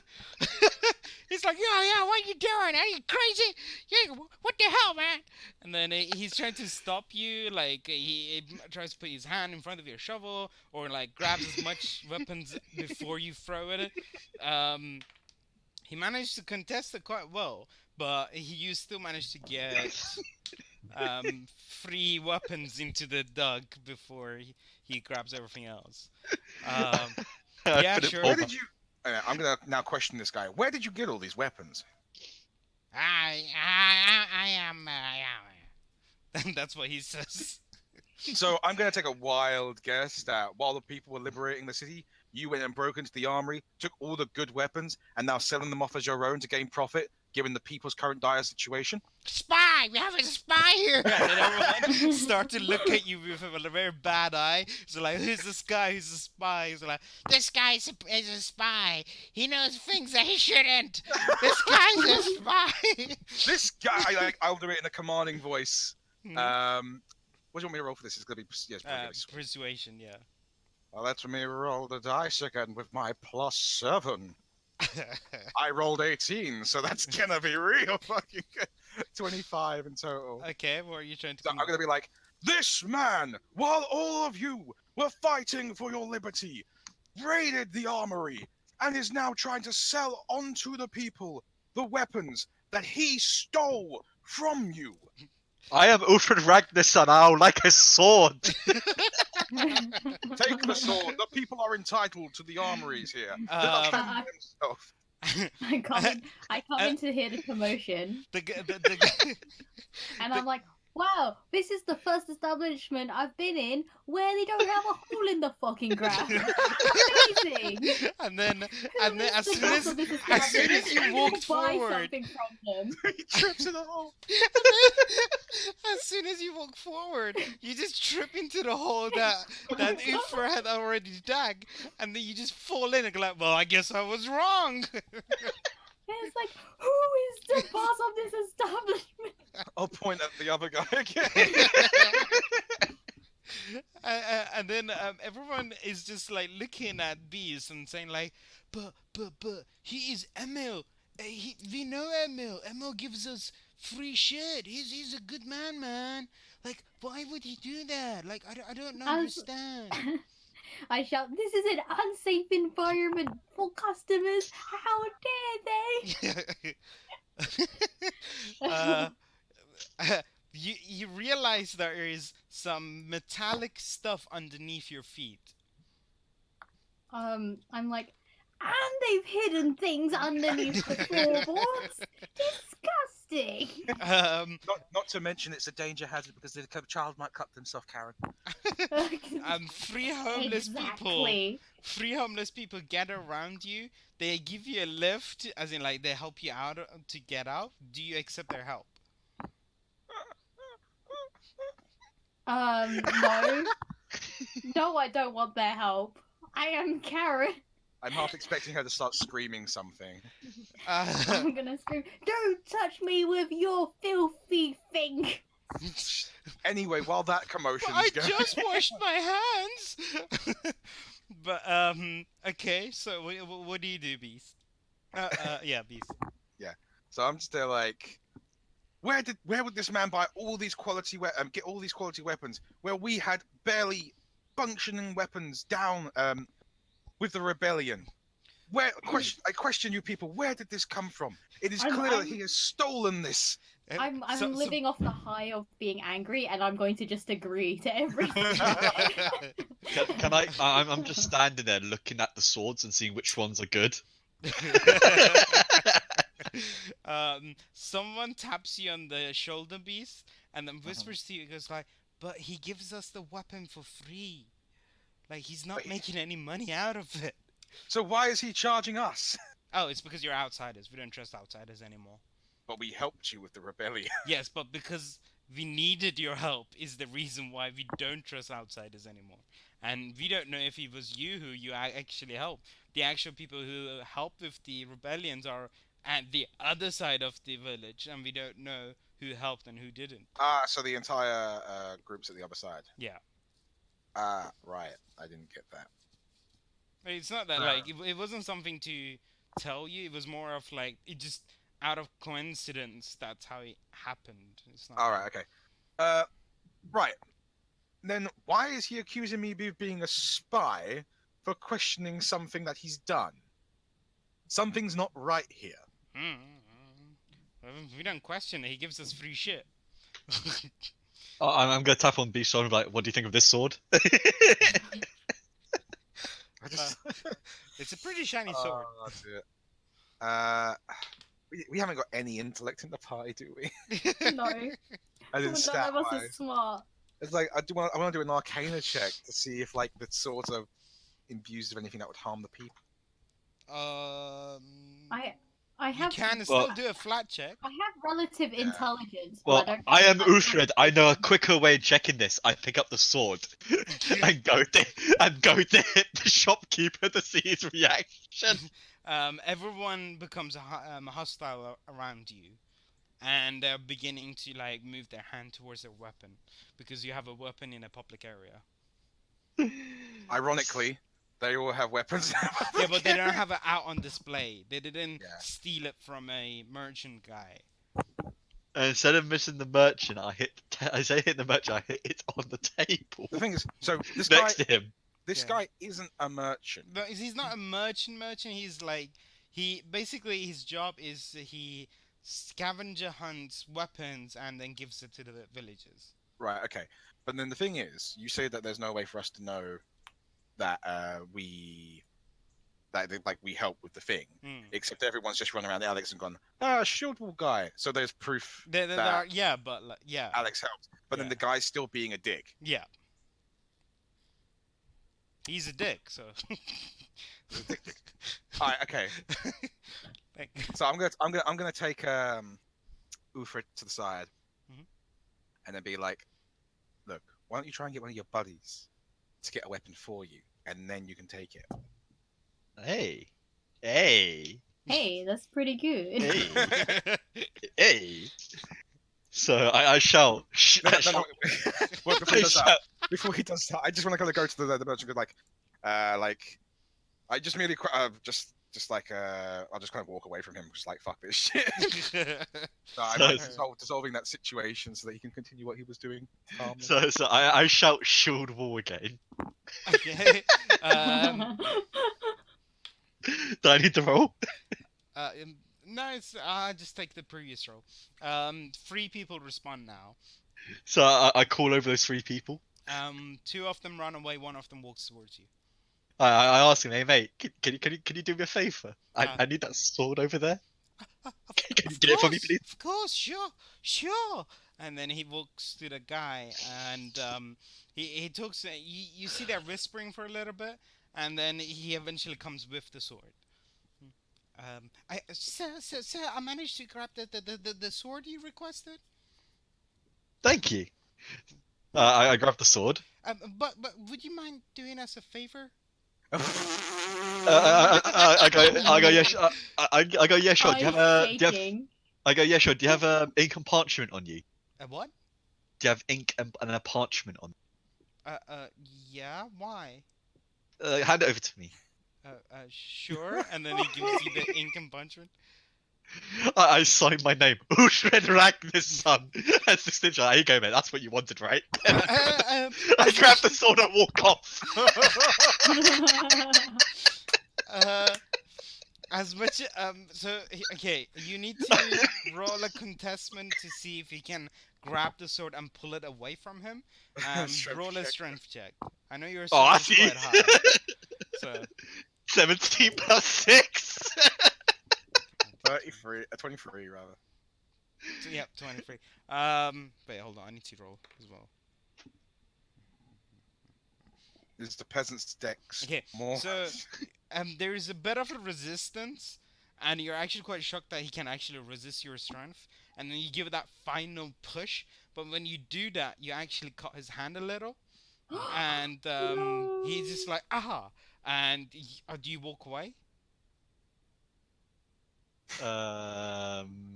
He's like, yeah, what are you doing? Are you crazy? Yeah, what the hell, man? And then he's trying to stop you. Like he tries to put his hand in front of your shovel, or like grabs as much weapons before you throw it. He managed to contest it quite well, but you still managed to get 3 weapons into the dug before he grabs everything else. Yeah, Put it sure. Where over. did you? I'm gonna now question this guy. Where did you get all these weapons? I am. That's what he says. So I'm gonna take a wild guess that while the people were liberating the city, you went and broke into the armory, took all the good weapons, and now selling them off as your own to gain profit, given the people's current dire situation. Spy! We have a spy here! And then everyone start to look at you with a very bad eye. So like, who's this guy? Who's a spy? He's like, this guy is a spy. He knows things that he shouldn't. This guy's a spy. This guy, I'll do it in a commanding voice. Hmm. What do you want me to roll for this? It's gonna be probably gonna be sweet. Persuasion, yeah. Well, let me roll the dice again with my +7. I rolled 18, so that's gonna be real fucking good. 25 in total. Okay, what are you trying to So I'm gonna be like, this man, while all of you were fighting for your liberty, raided the armory and is now trying to sell onto the people the weapons that he stole from you. I am Ulfred Ragnarsson. I'll like a sword. Take the sword. The people are entitled to the armories here. They're not trying to themselves. I come in to hear the commotion, the and I'm like, wow, this is the first establishment I've been in where they don't have a hole in the fucking ground. Amazing. and then Who is as the soon boss as of this as soon as establishment? you I walked need to buy forward, something from them. He trips in a hole. as soon as you walk forward, you just trip into the hole that Ufra had already dug, and then you just fall in and go like, well, I guess I was wrong. And it's like, who is the boss of this establishment? I'll point at the other guy again. And then everyone is just like looking at Beast and saying like, but he is Emil. We know Emil. Emil gives us free shit. He's a good man. Like, why would he do that? Like, I don't understand. I shout, this is an unsafe environment for customers. How dare they? You realize there is some metallic stuff underneath your feet. I'm like, and they've hidden things underneath the floorboards. Disgusting. Not to mention it's a danger hazard because the child might cut themselves, Karen. Three homeless people. Exactly. Three homeless people gather around you. They give you a lift, as in like they help you out to get out. Do you accept their help? No. No, I don't want their help. I am Karen. I'm half expecting her to start screaming something. I'm gonna scream, don't touch me with your filthy thing. Anyway, while that commotion I is going, just washed my hands. But okay. So what do you do, Beast? Yeah, Beast. so I'm just there like, where would this man buy all these get all these quality weapons where we had barely functioning weapons down with the rebellion? I question you people. Where did this come from? It is clear that he has stolen this. I'm So- living off the high of being angry, and I'm going to just agree to everything. Can I? I'm just standing there looking at the swords and seeing which ones are good. Someone taps you on the shoulder, Beast, and then whispers to you, goes like, "But he gives us the weapon for free. Like he's not But he- making any money out of it." So why is he charging us? Oh, it's because you're outsiders. We don't trust outsiders anymore. But we helped you with the rebellion. Yes, but because we needed your help is the reason why we don't trust outsiders anymore. And we don't know if it was you who you actually helped. The actual people who helped with the rebellions are at the other side of the village, and we don't know who helped and who didn't. So the entire group's at the other side. Yeah. Right. I didn't get that. It's not that, No. like, it wasn't something to tell you, it was more of, like, it just, out of coincidence, that's how it happened. It's not. All right. Okay. Right. Then why is he accusing me of being a spy for questioning something that he's done? Something's not right here. We don't question it, he gives us free shit. I'm gonna tap on Beast's shoulder and be like, what do you think of this sword? I just. It's a pretty shiny sword. Oh, dear. We haven't got any intellect in the party, do we? No. As in None stat of us wise. is smart. It's like I want to do an Arcana check to see if like the swords are imbued with anything that would harm the people. I You have can Well- still do a flat check. I have relative intelligence. But Well, I don't I have am Uthred. I know a quicker way of checking this. I pick up the sword and go to hit the shopkeeper to see his reaction. Everyone becomes hostile around you, and they're beginning to like move their hand towards their weapon because you have a weapon in a public area. Ironically, they all have weapons. Yeah, but they don't have it out on display. They didn't Yeah. steal it from a merchant guy. And instead of missing the merchant, I say hit the merchant. I hit it on the table The thing is, so this next guy, to him. this Yeah. guy isn't a merchant. No, he's not a merchant. He's like basically his job is he scavenger hunts weapons and then gives it to the villagers. Right. Okay. But then the thing is, you say that there's no way for us to know that we help with the thing, Mm. except everyone's just run around Alex and gone, shield wall guy. So there's proof There that are, yeah, but like, yeah, Alex helped. But then Yeah. the guy's still being a dick. yeah. He's a dick, so. All right. Okay. Like- So I'm gonna take Ufrit to the side, Mhm. and then be like, look, why don't you try and get one of your buddies to get a weapon for you, and then you can take it. Hey. Hey, that's pretty good. Hey. So I shout. No, I no, shout. Well, before I he does that, shout. I just want to kind of go to the merchant and be like, I just merely I'll just kind of walk away from him, just like fuck this shit. So I'm like dissolving that situation so that he can continue what he was doing. calmly. So I shout shield wall again. Okay. Do I need to roll? No, it's just take the previous roll. 3 people respond now. So I call over those 3 people. Two of them run away. One of them walks towards you. I ask him, hey mate, can you do me a favour? Uh, I need that sword over there. of, Can you of get it for me, course, please? of course, sure, sure. And then he walks to the guy, and he talks. You see they're whispering for a little bit, and then he eventually comes with the sword. Sir, I managed to grab the sword you requested. Thank you. I grab the sword. But would you mind doing us a favor? I go, yeah, I go, yeah, sure. Do you have Eyes a, shaking. I go, yeah, sure. Do you have ink and parchment on you? A what? Do you have ink and a parchment on? Yeah. Why? Hand it over to me. Sure. And then he gives you the ink and punishment. I sign my name. Ushred Ragnar's son. That's the stitch. Here you go, mate. That's what you wanted, right? I As grab much, the sword and walk off. uh, as much. Okay. You need to roll a contestment to see if you can grab the sword and pull it away from him. Strength Roll a check. strength check. I know your Oh, strength is quite high. So 17 plus 6. 33, 23 rather. yeah, 23. Wait, hold on. I need to roll as well. Is the peasant's dex Okay, more? so there is a bit of a resistance, and you're actually quite shocked that he can actually resist your strength. And then you give it that final push, but when you do that, you actually cut his hand a little, and he's just like aha. And do you walk away? Um,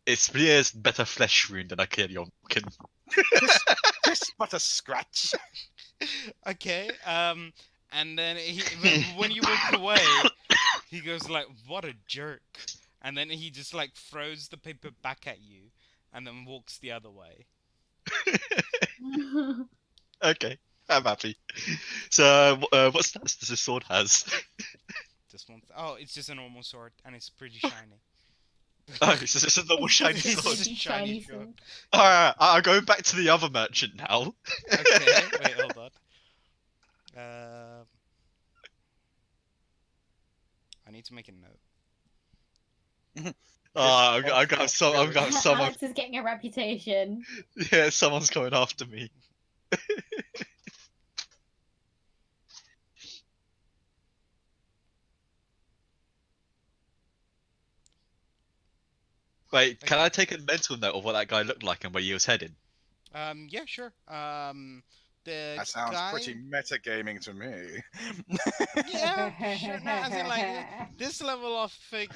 it spears better flesh wound than I kill your can. Just but a scratch. Okay. And then when you walk away, he goes like, "What a jerk!" And then he just like throws the paper back at you, and then walks the other way. Okay, I'm happy. So, what stats does this sword has? Just one. Oh, it's just a normal sword, and it's pretty shiny. Oh, so this is a normal shiny It's sword. just shiny sword. Alright, I'm going back to the other merchant now. Okay, wait, hold on. I need to make a note. I'm gonna have someone. Alex is getting a reputation. Yeah, someone's coming after me. Wait, can Okay. I take a mental note of what that guy looked like and where he was heading? Yeah, sure. The That sounds guy. pretty metagaming to me. Yeah, sure. No, as in like this level of thing,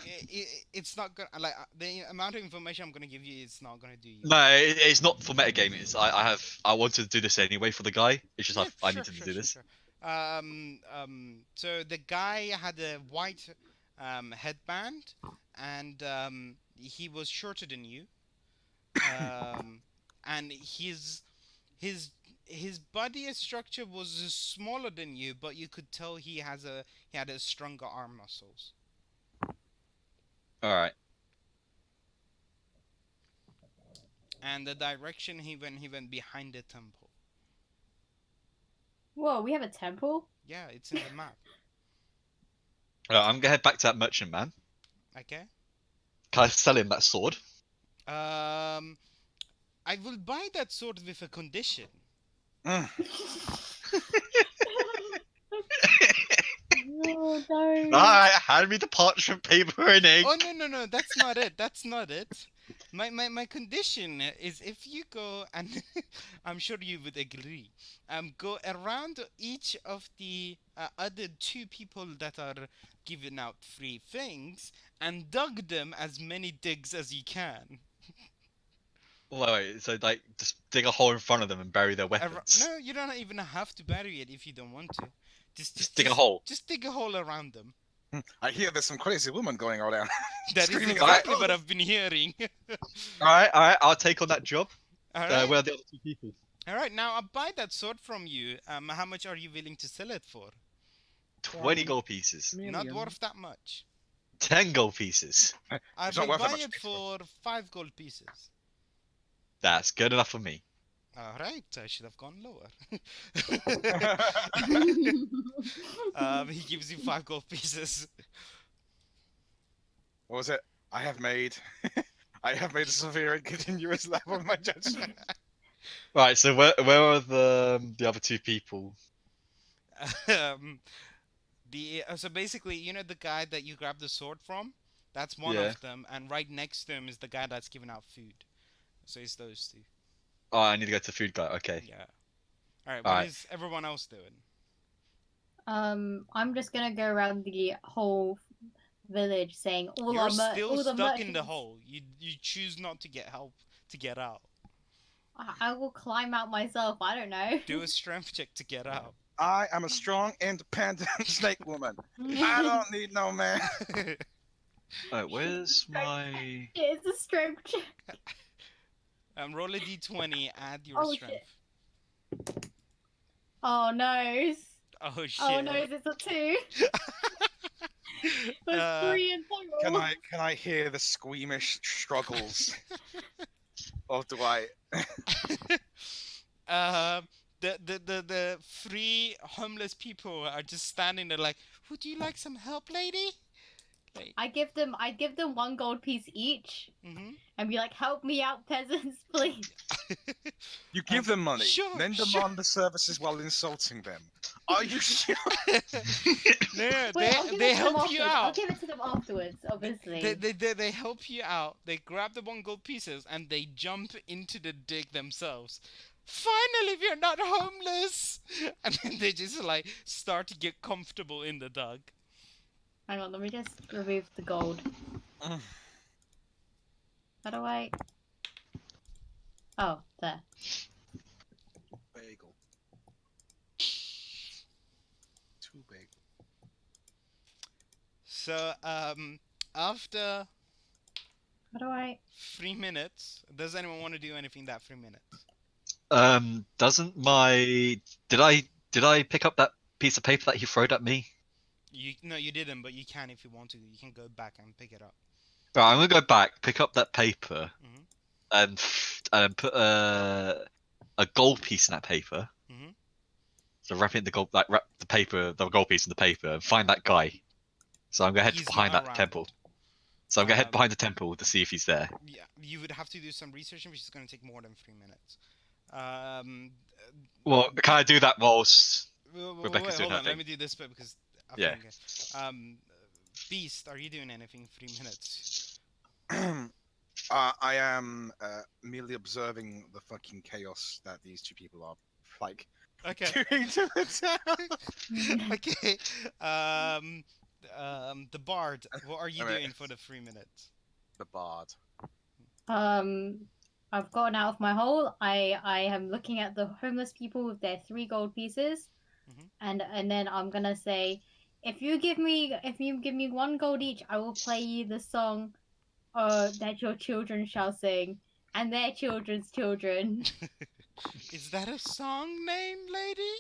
it's not gonna like the amount of information I'm gonna give you is not gonna do you. No, it's not for metagaming. I wanted to do this anyway for the guy. It's just Yeah, I sure, needed to sure, do sure, this. sure. So the guy had a white headband, and he was shorter than you. And his his body structure was smaller than you, but you could tell he had a stronger arm muscles. All right. And the direction he went behind the temple. Whoa, we have a temple? Yeah, it's in the map. I'm gonna head back to that merchant man. Okay. Can I sell him that sword? Um, I will buy that sword with a condition. Mm. No, don't. Alright, hand me the parchment paper and ink. Oh no, that's not it. That's not it. My condition is if you go and I'm sure you would agree. Go around each of the other two people that are giving out free things and dug them as many digs as you can. Wait, so like just dig a hole in front of them and bury their Ar- weapons. no, you don't even have to bury it if you don't want to. Just dig a hole. Just dig a hole around them. I hear there's some crazy woman going around. That is Screaming exactly about- what I've been hearing. Alright, I'll take on that job. All right. Where are the other two people? All right. Now I'll buy that sword from you. How much are you willing to sell it for? 20 gold pieces. Not worth that much. 10 gold pieces. I It's not will worth that buy much it extra. for 5 gold pieces. That's good enough for me. Alright, I should have gone lower. What He gives you 5 gold pieces. was it? I have made a severe and continuous level of my judgment. Right. So where are the other two people? um, so basically, you know the guy that you grabbed the sword from? That's one Yeah. of them, and right next to him is the guy that's giving out food. So it's those two. Oh, I need to go to the food guy. Okay. Yeah. All right. All What right. is everyone else doing? I'm just gonna go around the whole village saying You're still all the stuck in the merchants. hole. You choose not to get help to get out. I will climb out myself. I don't know. Do a strength check to get out. I am a strong, independent snake woman. I don't need no man. Where's my? It's a strength check. Roll a d20. Add your Oh, strength. Oh no. Oh shit. Oh no, it's a 2. There's Uh, 3 in total. Can I hear the squeamish struggles of Dwight? The 3 homeless people are just standing there like, would you like some help, lady? Like, I give them 1 gold piece each mm-hmm. and be like, help me out, peasants, please. You give them money, sure, then sure. demand the services while insulting them. Are you sure? No, Wait, I'll give they it to them help you afterwards. I'll out. give it to them afterwards, obviously. They help you out. They grab the 1 gold pieces and they jump into the dig themselves. Finally, we're not homeless! And then they just like start to get comfortable in the dug. Hang on, let me just remove the gold. Mm. How do I? Oh, there. Bagel. 2 bagel. So, after How do I? 3 minutes, does anyone want to do anything that 3 minutes? Doesn't my? Did I pick up that piece of paper that he throwed at me? No, you didn't, but you can if you want to. You can go back and pick it up. Right, I'm gonna go back, pick up that paper, Mhm. and put a gold piece in that paper. Mhm. So wrap it in the gold, like wrap the gold piece in the paper, and find that guy. So I'm gonna head He's behind not that around. temple. So I'm gonna head Um, behind the temple to see if he's there. Yeah, you would have to do some research, which is going to take more than 3 minutes. Well, can I do that whilst Wait, Rebecca's doing hold her on. Let thing? me do this bit because I Yeah. think. Beast, are you doing anything in 3 minutes? I am merely observing the fucking chaos that these two people are like Okay. doing to the town. Okay. The bard. What are you Alright. doing for the 3 minutes? The bard. I've gotten out of my hole. I am looking at the homeless people with their 3 gold pieces, Mhm. and then I'm gonna say, if you give me 1 gold each, I will play you the song, that your children shall sing, and their children's children. Is that a song name, lady?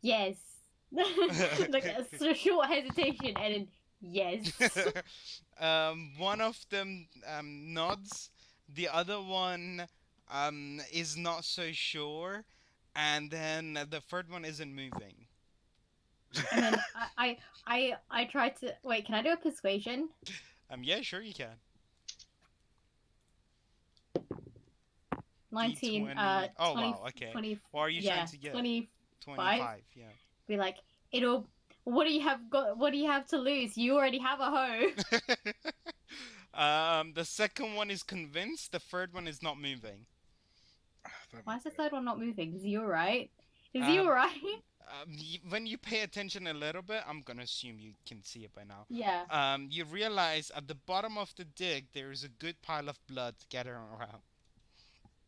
Yes. Like a short hesitation and then yes. One of them nods. The other one is not so sure, and then the third one isn't moving. And then I try to wait. Can I do a persuasion? Yeah, sure you can. 19. D20. Oh 20, wow. Okay. 20. What are you Yeah, trying to get? 25. 25. Yeah. Be like, it'll. What do you have got? What do you have to lose? You already have a hoe. The second one is convinced. The third one is not moving. Why is the third one not moving? Is he alright? Is he Um, alright? When you pay attention a little bit, I'm gonna assume you can see it by now. Yeah. You realize at the bottom of the dig there is a good pile of blood gathering around.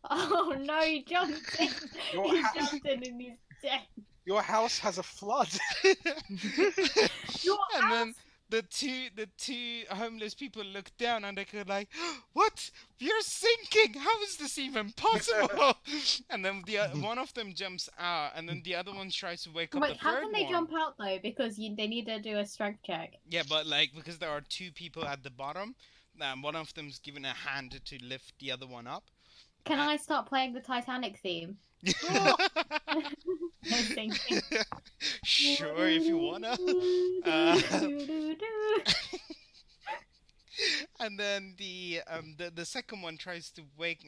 Oh no, he jumped in. Your He house- jumped in and he's dead. Your house has a flood. Your And then house- the two homeless people look down and they go like, "What? We're sinking! How is this even possible?" And then one of them jumps out, and then the other one tries to wake up Wait, the how third can they one. jump out though? Because they need to do a strength check. Yeah, but like because there are two people at the bottom, one of them's given a hand to lift the other one up. Can I start playing the Titanic theme? No singing. Sure, if you wanna. Uh, and then the second one tries to wake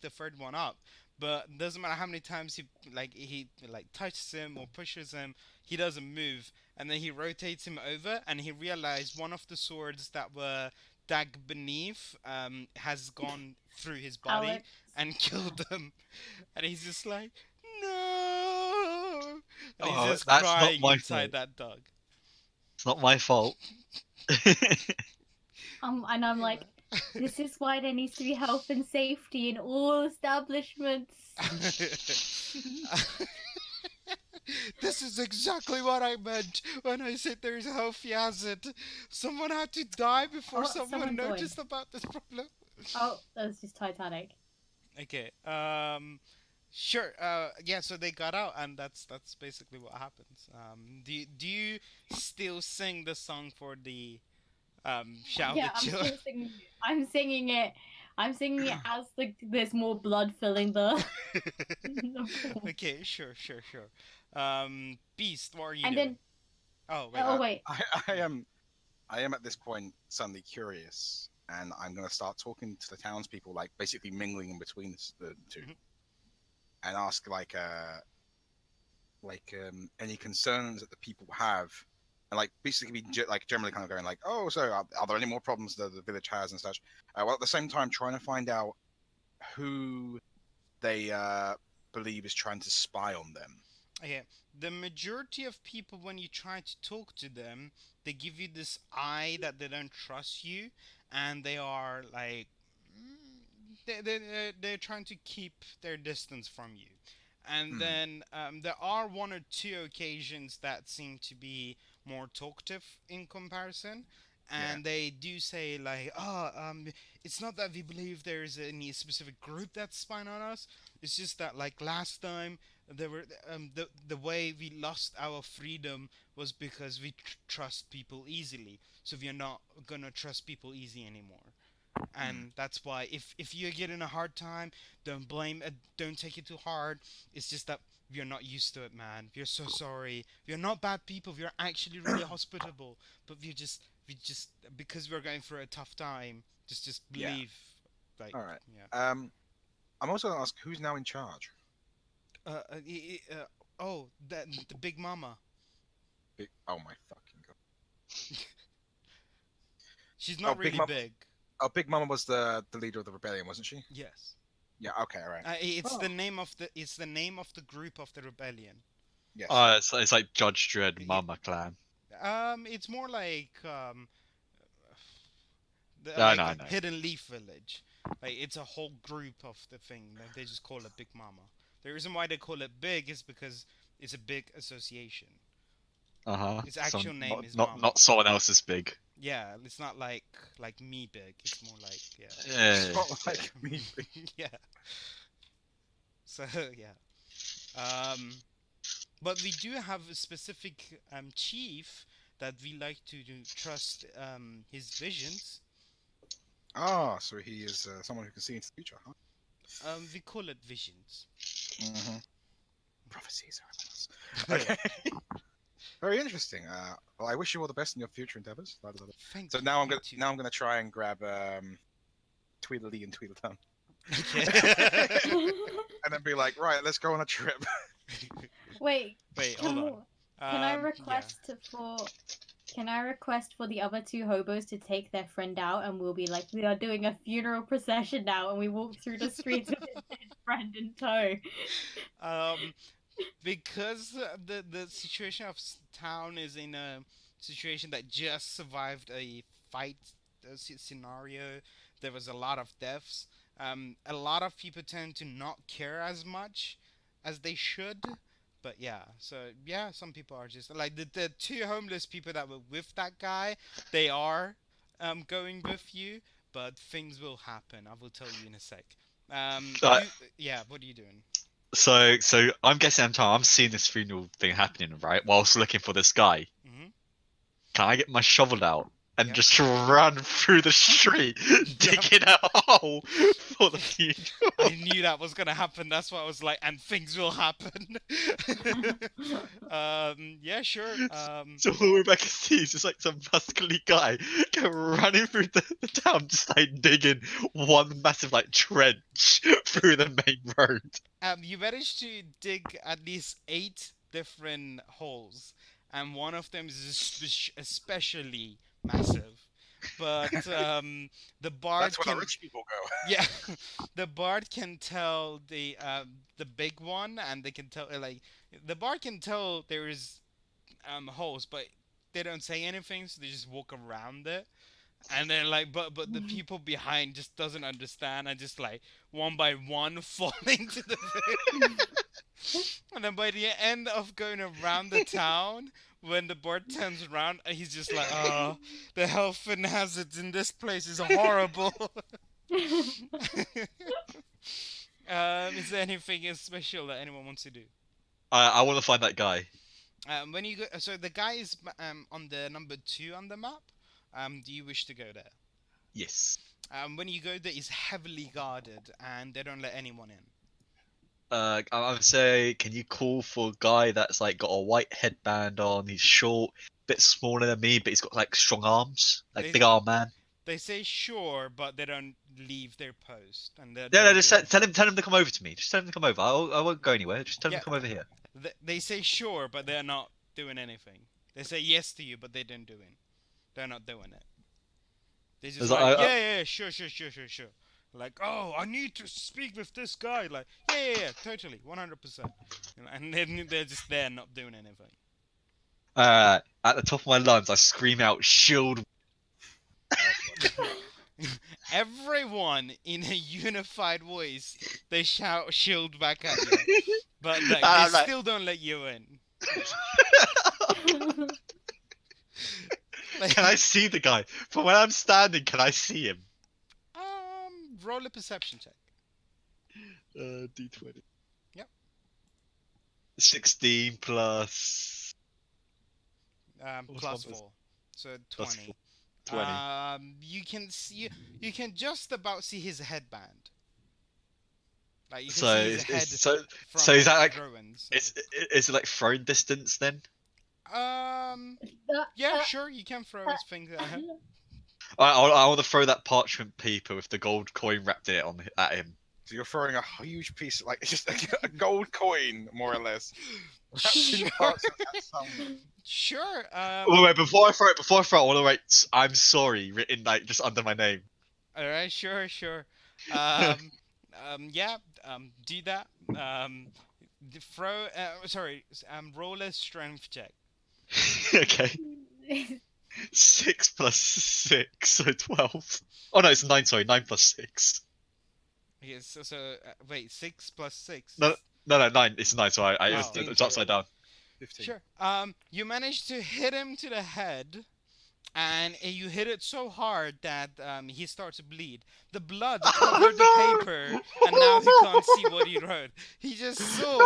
the third one up, but doesn't matter how many times he touches him or pushes him, he doesn't move. And then he rotates him over, and he realized one of the swords that were dug beneath has gone through his body Alex. and killed them. And he's just like, no, and he's Oh, just that's not crying my inside fault. that dog. It's not my fault. And I'm like, this is why there needs to be health and safety in all establishments. This is exactly what I meant when I said there's a healthy hazard. Someone had to die before Oh, someone someone joined. noticed about this problem. Oh, that was just Titanic. Okay. Sure. Yeah. So they got out, and that's basically what happens. Do you still sing the song for the Shao Yeah, the I'm Chiller? still singing it. I'm singing it. I'm singing it as there's more blood filling the, the pool. Okay. Sure. Sure. Sure. Beast, what are you And doing? then Oh wait. oh wait, I am at this point suddenly curious, and I'm going to start talking to the townspeople, like basically mingling in between the 2 Mhm. and ask any concerns that the people have, and like basically be like generally kind of going like, oh, so are there any more problems that the village has and such? While at the same time trying to find out who they believe is trying to spy on them. Okay, the majority of people, when you try to talk to them, they give you this eye that they don't trust you, and they are like, they're trying to keep their distance from you. And Hmm. then there are one or two occasions that seem to be more talkative in comparison. Yeah. And they do say like, oh, it's not that we believe there's any specific group that's spying on us. It's just that like last time there were the way we lost our freedom was because we trust people easily. So we are not gonna trust people easy anymore. Hmm. And that's why if you get in a hard time, don't blame it, don't take it too hard. It's just that we're not used to it, man. We're so sorry. We're not bad people. We're actually really hospitable, but we just because we're going through a tough time, just Yeah. believe, like, All right. yeah. I'm also going to ask who's now in charge. uh, uh, i- i- uh oh, the big mama. Oh my fucking god. She's Oh, not really big. Big Mama was the leader of the rebellion, wasn't she? Yes. Yeah. Okay. All right. It's Oh. the name of the group of the rebellion. Yes. It's like Judge Dredd, Yeah. Mama Clan. It's more like No, like no, a no. hidden leaf village. Like it's a whole group of the thing. Like they just call it Big Mama. The reason why they call it big is because it's a big association. Uh-huh. Its So actual name is not Mama. someone else's big. Yeah, it's not like me big. It's more like Yeah. Not like me. yeah. So yeah. Um, but we do have a specific chief that we like to trust his visions. Ah, so he is someone who can see into the future, huh? We call it visions. Mm-hmm. Prophecies are okay. Very interesting. Well, I wish you all the best in your future endeavors. Thank So you. now You too. I'm gonna try and grab Tweedledee and Tweedledum, Okay. and then be like, right, let's go on a trip. wait. Wait, hold on. Can I Yeah. request for? Can I request for the other 2 hobos to take their friend out, and we'll be like, we are doing a funeral procession now, and we walk through the streets with his dead friend in tow. Um, because the situation of town is in a situation that just survived a fight scenario. There was a lot of deaths. A lot of people tend to not care as much as they should. But yeah, so yeah, some people are just like the 2 homeless people that were with that guy. They are going with you, but things will happen. I will tell you in a sec. Uh, Yeah, what are you doing? so I'm guessing I'm seeing this funeral thing happening, right? Whilst looking for this guy. Hmm. Can I get my shovel out and Yep. just run through the street, digging a hole for the funeral. I knew that was gonna happen. That's why I was like, and things will happen. Yeah, sure. So all Rebecca sees is like some muscly guy go running through the town, just like digging one massive like trench through the main road. You managed to dig at least 8 different holes, and one of them is especially massive. But the bard That's where the can, rich people go. yeah, the bard can tell the big one, and they can tell like the bard can tell there is holes, but they don't say anything, so they just walk around it. And then like, but the people behind just doesn't understand, and just like one by one fall into the pit. And then by the end of going around the town, when the board turns around, he's just like, "Oh, the health and hazards in this place is horrible." Is there anything special that anyone wants to do? I want to find that guy. When you go, so the guy is on the number 2 on the map. Do you wish to go there? Yes. When you go there, it's heavily guarded, and they don't let anyone in. I would say, can you call for a guy that's like got a white headband on? He's short, bit smaller than me, but he's got like strong arms, like They- big arm man. They say sure, but they don't leave their post, and they No, don't no, do just tell him to come over to me. Just tell him to come over. I won't go anywhere. Just tell him Yeah. to come over here. They say sure, but they're not doing anything. They say yes to you, but they don't do it. They're not doing it. They just It's like, like, yeah, sure. Like, oh, I need to speak with this guy. Like, yeah, totally, 100%. And then they're just there, not doing anything. at the top of my lungs, I scream out, "Shield!" Everyone in a unified voice, they shout shield back at you, but like, And I'm they like- still don't let you in. Like, Can I see the guy from where I'm standing? Can I see him? roll a perception check. D20. Yep. 16 plus What's Plus one plus- 4, so plus 20. 20. You can see, you can just about see his headband. Like, you can So, see his head from so is that like ruins. is it like throwing distance then? Yeah, sure, you can throw his things at him. I want to throw that parchment paper with the gold coin wrapped in it at him. So you're throwing a huge piece, like it's just a gold coin, more or less. wrapped in Sure. parts of that someone. Sure. Wait, before I throw it, I want to write "I'm sorry" written like just under my name. All right. Sure. Yeah. Do that. Throw. Sorry. Roll a strength check. Okay. 6 plus 6, so 12. Oh no, it's 9. Sorry, 9 plus 6. Yes. So wait. 6 plus 6. No, 9. It's 9. So Oh. it's upside down. 15. Sure. You managed to hit him to the head, and you hit it so hard that he starts to bleed. The blood covered the paper, and now he can't see what he wrote. He just saw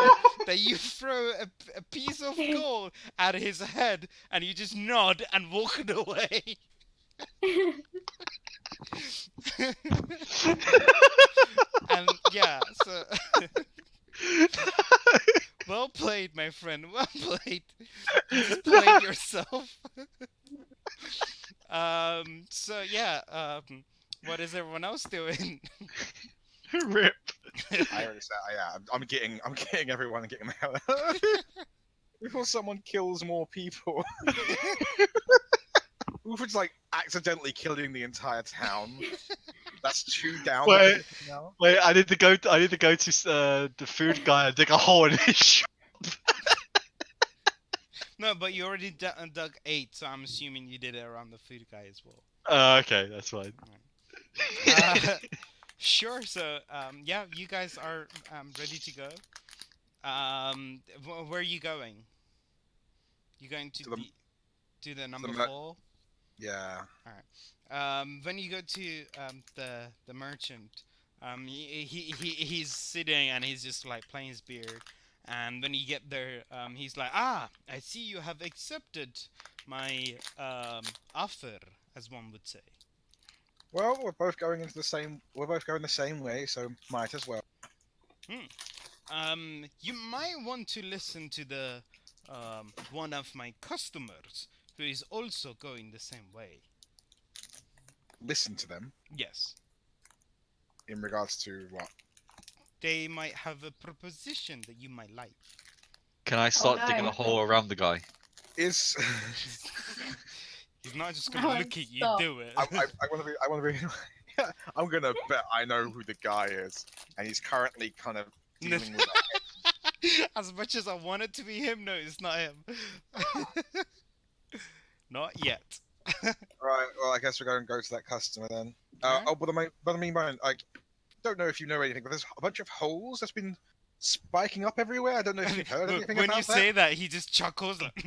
that you throw a piece of gold at his head, and you just nod and walk it away. And yeah, so well played, my friend. Well played. You just played yourself. So yeah. What is everyone else doing? Rip. I already said, yeah, I'm getting everyone and getting the hell out. Before someone kills more people. Wolford's like accidentally killing the entire town. That's 2 down. Wait. Now. Wait, I need to go. I need to go to the food guy and dig a hole in his shop. No, but you already dug 8, so I'm assuming you did it around the food guy as well. Okay, that's fine. Sure. So yeah, you guys are ready to go. Where are you going? You going to the number 4? Yeah. When you go to the merchant, he's sitting and he's just like playing his beer. And when you get there, he's like, "Ah, I see you have accepted my offer as one would say. Well, we're both going into the same. We're both going the same way, so might as well. You might want to listen to the one of my customers who is also going the same way. Listen to them Yes, in regards to what. they might have a proposition that you might like. Can I start digging no. a hole around the guy? Is He's not just I gonna won't look at you stop. do it. I want to be. I want to be. I'm gonna bet I know who the guy is, and he's currently kind of dealing with. As much as I want it to be him, no, it's not him. Not yet. Right. Well, I guess we're going to go to that customer then. Alright. Oh, but I mean, Brian, I don't know if you know anything, but there's a bunch of holes that's been spiking up everywhere. I don't know if you've heard anything When about you that. say that, he just chuckles like,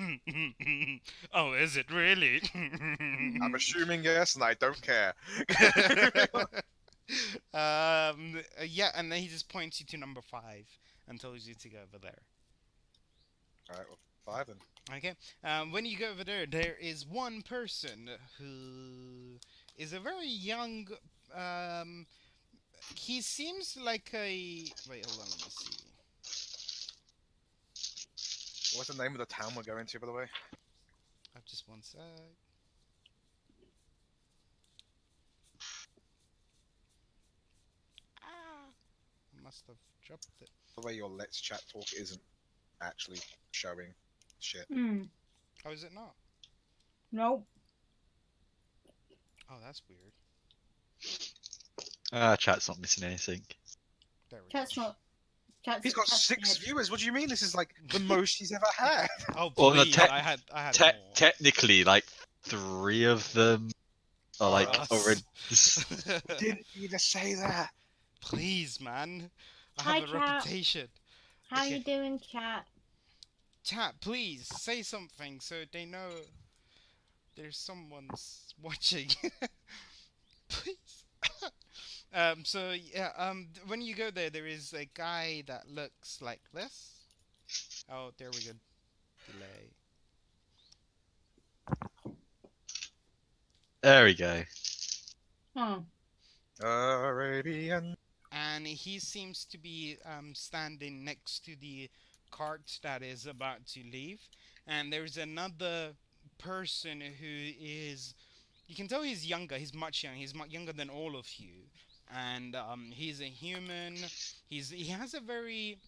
"Oh, is it really?" I'm assuming yes, and I don't care. Yeah, and then he just points you to number 5 and tells you to go over there. All right, well, 5 then. Okay. When you go over there, there is one person who is a very young. He seems like a. Wait, hold on. Let me see. What's the name of the town we're going to, by the way? Just one sec. I must have dropped it. The way your Let's Chat talk isn't actually showing shit. Oh, is it not? Nope. Oh, that's weird. Chat's not missing anything. There we Chat's go. not. Chat's, He's got chat's 6 dead. viewers. What do you mean? This is like the most he's ever had. Oh, Well, no, please! I had more. Technically, like 3 of them are Oh, like Us. already. Didn't you just say that? Please, man. I Hi, have a chat. reputation. How Okay. you doing, chat? Chat, please say something so they know there's someone's watching. Please. So yeah, when you go there, there is a guy that looks like this. Oh, there we go. Delay. There we go. Hmm. Arabian. And he seems to be standing next to the cart that is about to leave. And there's another person who is. You can tell he's younger. He's much younger. He's much younger than all of you. And he's a human. He has a very.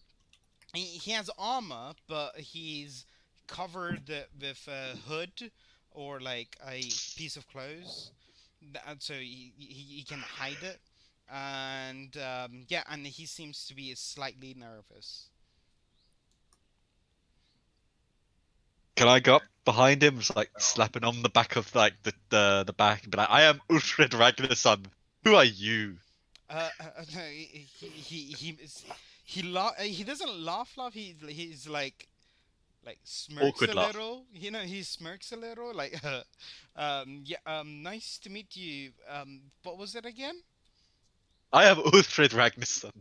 He has armor, but he's covered with a hood or like a piece of clothes, so he can hide it. And yeah, and he seems to be slightly nervous. Can I go up behind him, just like slapping on the back of like the back, and be like, "I am Uhtred Ragnarsson. Who are you?" No, he doesn't laugh. He's like smirks Awkward a laugh. little. You know, he smirks a little. Like, yeah. Nice to meet you. What was it again? I am Uhtred Ragnarsson.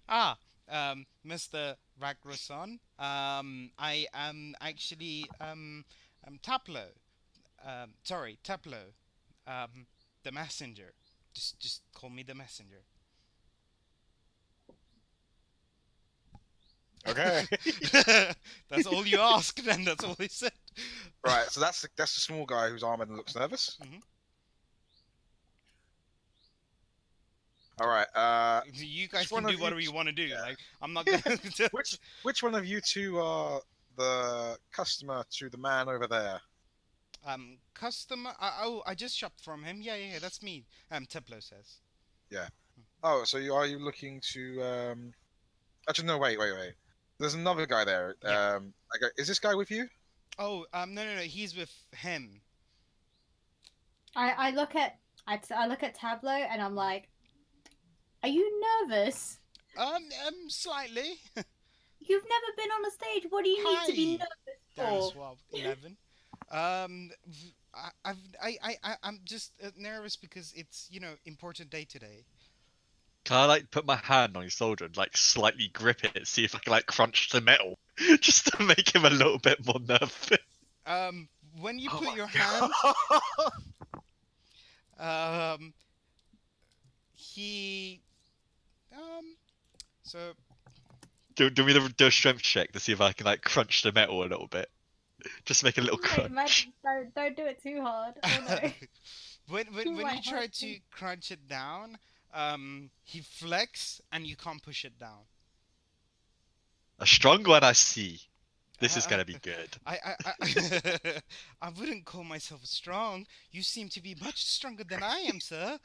Ah, Mr. Ragrason. I am actually Taplo. Sorry, Taplo. The messenger. Just call me the messenger. Okay. That's all you asked, then. That's all he said. Right. So that's the small guy who's armored and looks nervous. Mhm. All right. You guys Which one can do of whatever you- you want to do. yeah. Like, I'm not gonna. Which one of you two are the customer to the man over there? Customer. I just shopped from him. Yeah. That's me. Taplo says. Oh, so are you looking to? Actually, no. Wait. There's another guy there. Yeah. Okay, is this guy with you? Oh, no. He's with him. I look at I look at Tableau and I'm like, are you nervous? Slightly. You've never been on a stage. What do you need to be Hi. nervous for? Swab 11. I'm just nervous because it's important day today. Can I like put my hand on his shoulder and like slightly grip it, see if I can like crunch the metal, just to make him a little bit more nervous? when you Oh put my your God. hands, um, he, um, so Do me do a strength check to see if I can like crunch the metal a little bit. Just make a little Wait, man, crunch. don't do it too hard. Oh no. You when you might try hurt to me. crunch it down, he flex and you can't push it down. A strong one, I see. This is Uh, gonna be good. I wouldn't call myself strong. You seem to be much stronger than I am, sir.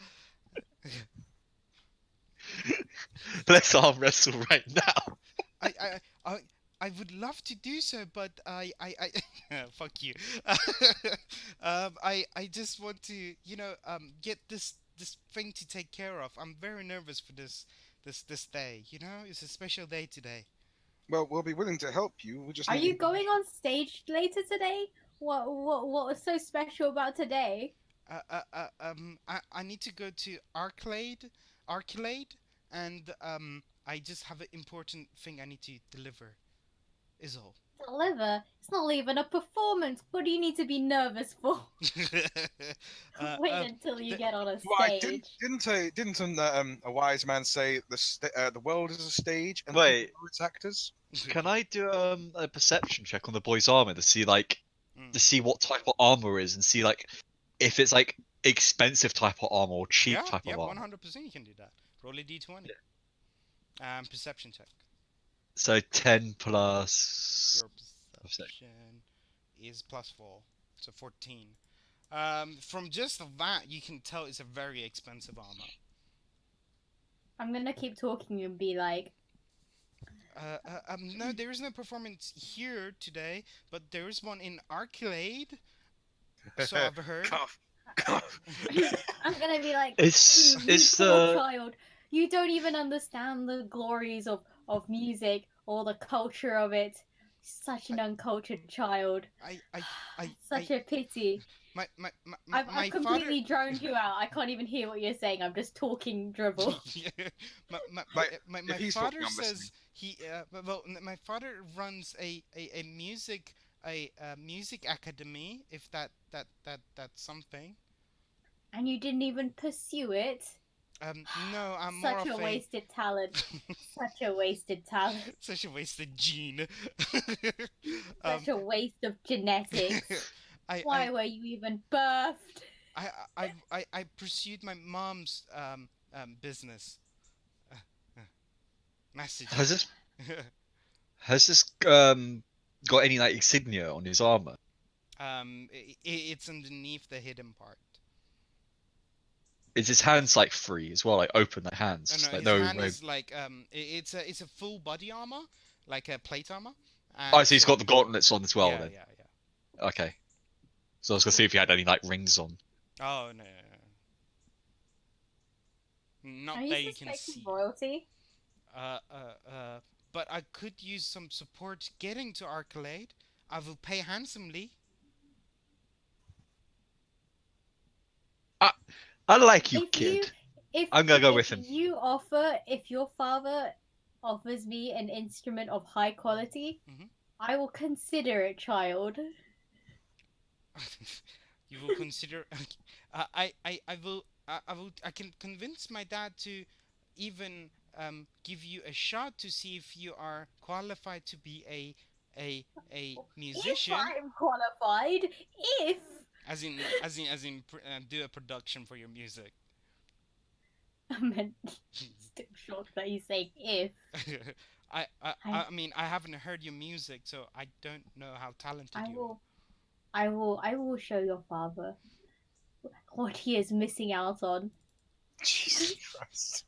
Let's arm wrestle right now. I, I, I, I would love to do so, but fuck you. I just want to, get this thing to take care of. I'm very nervous for this day. It's a special day today. Well, we'll be willing to help you. We just Are need you going on stage later today? What was so special about today? I need to go to Arkilaid, and I just have an important thing I need to deliver. Is all. Deliver. It's not even a performance. What do you need to be nervous for? uh, Wait uh, until you the, get on a Why didn't stage. a wise man say the world is a stage and Wait, people are its actors? can I do a perception check on the boy's armor to see like Mm. to see what type of armor is and see like if it's like expensive type of armor or cheap Yeah, type yeah, of armor? 100% you can do that. Roll a d20. Perception check. So 10 plus. Your perception is +4, so 14. From just that, you can tell it's a very expensive armor. I'm gonna keep talking and be like, No, there is no performance here today, but there is one in Arkilaid. So I've heard. Cough, cough. I'm gonna be like, It's you it's poor the child. You don't even understand the glories of music or the culture of it. Such an uncultured child. I, I, I, Such a pity. my I've father. completely droned you out. I can't even hear what you're saying. I'm just talking dribble. My If he's father talking, I'm says my father runs a music academy. If that's something. And you didn't even pursue it. No, I'm more Such of a a wasted talent. Such a wasted talent. such a wasted gene. Such a waste of genetics. I, Why I, were you even birthed? I pursued my mom's business. Uh, uh, has Messages. this has this got any like insignia on his armor? It's underneath the hidden part. Is his hands like free as well, like open like hands, Oh no, just like his hand no. is like it's a full body armor, like a plate armor. Oh, And so he's so got the gauntlets on as well yeah, then. yeah, yeah. Okay, so I was gonna see if he had any like rings on. Oh no, no, no. Are Not you that you can suspecting see. royalty? Uh, uh, uh. But I could use some support getting to Arkilaid. I will pay handsomely. I like you, If you kid. if I'm gonna go if with him. if your father offers me an instrument of high quality, Mhm. I will consider it, child. You will consider. I will. I can convince my dad to even give you a shot to see if you are qualified to be a If musician, I'm qualified, if as in do a production for your music. I'm still shocked that you say if. I I mean I haven't heard your music, so I don't know how talented I you will I will show your father what he is missing out on. Jesus Christ.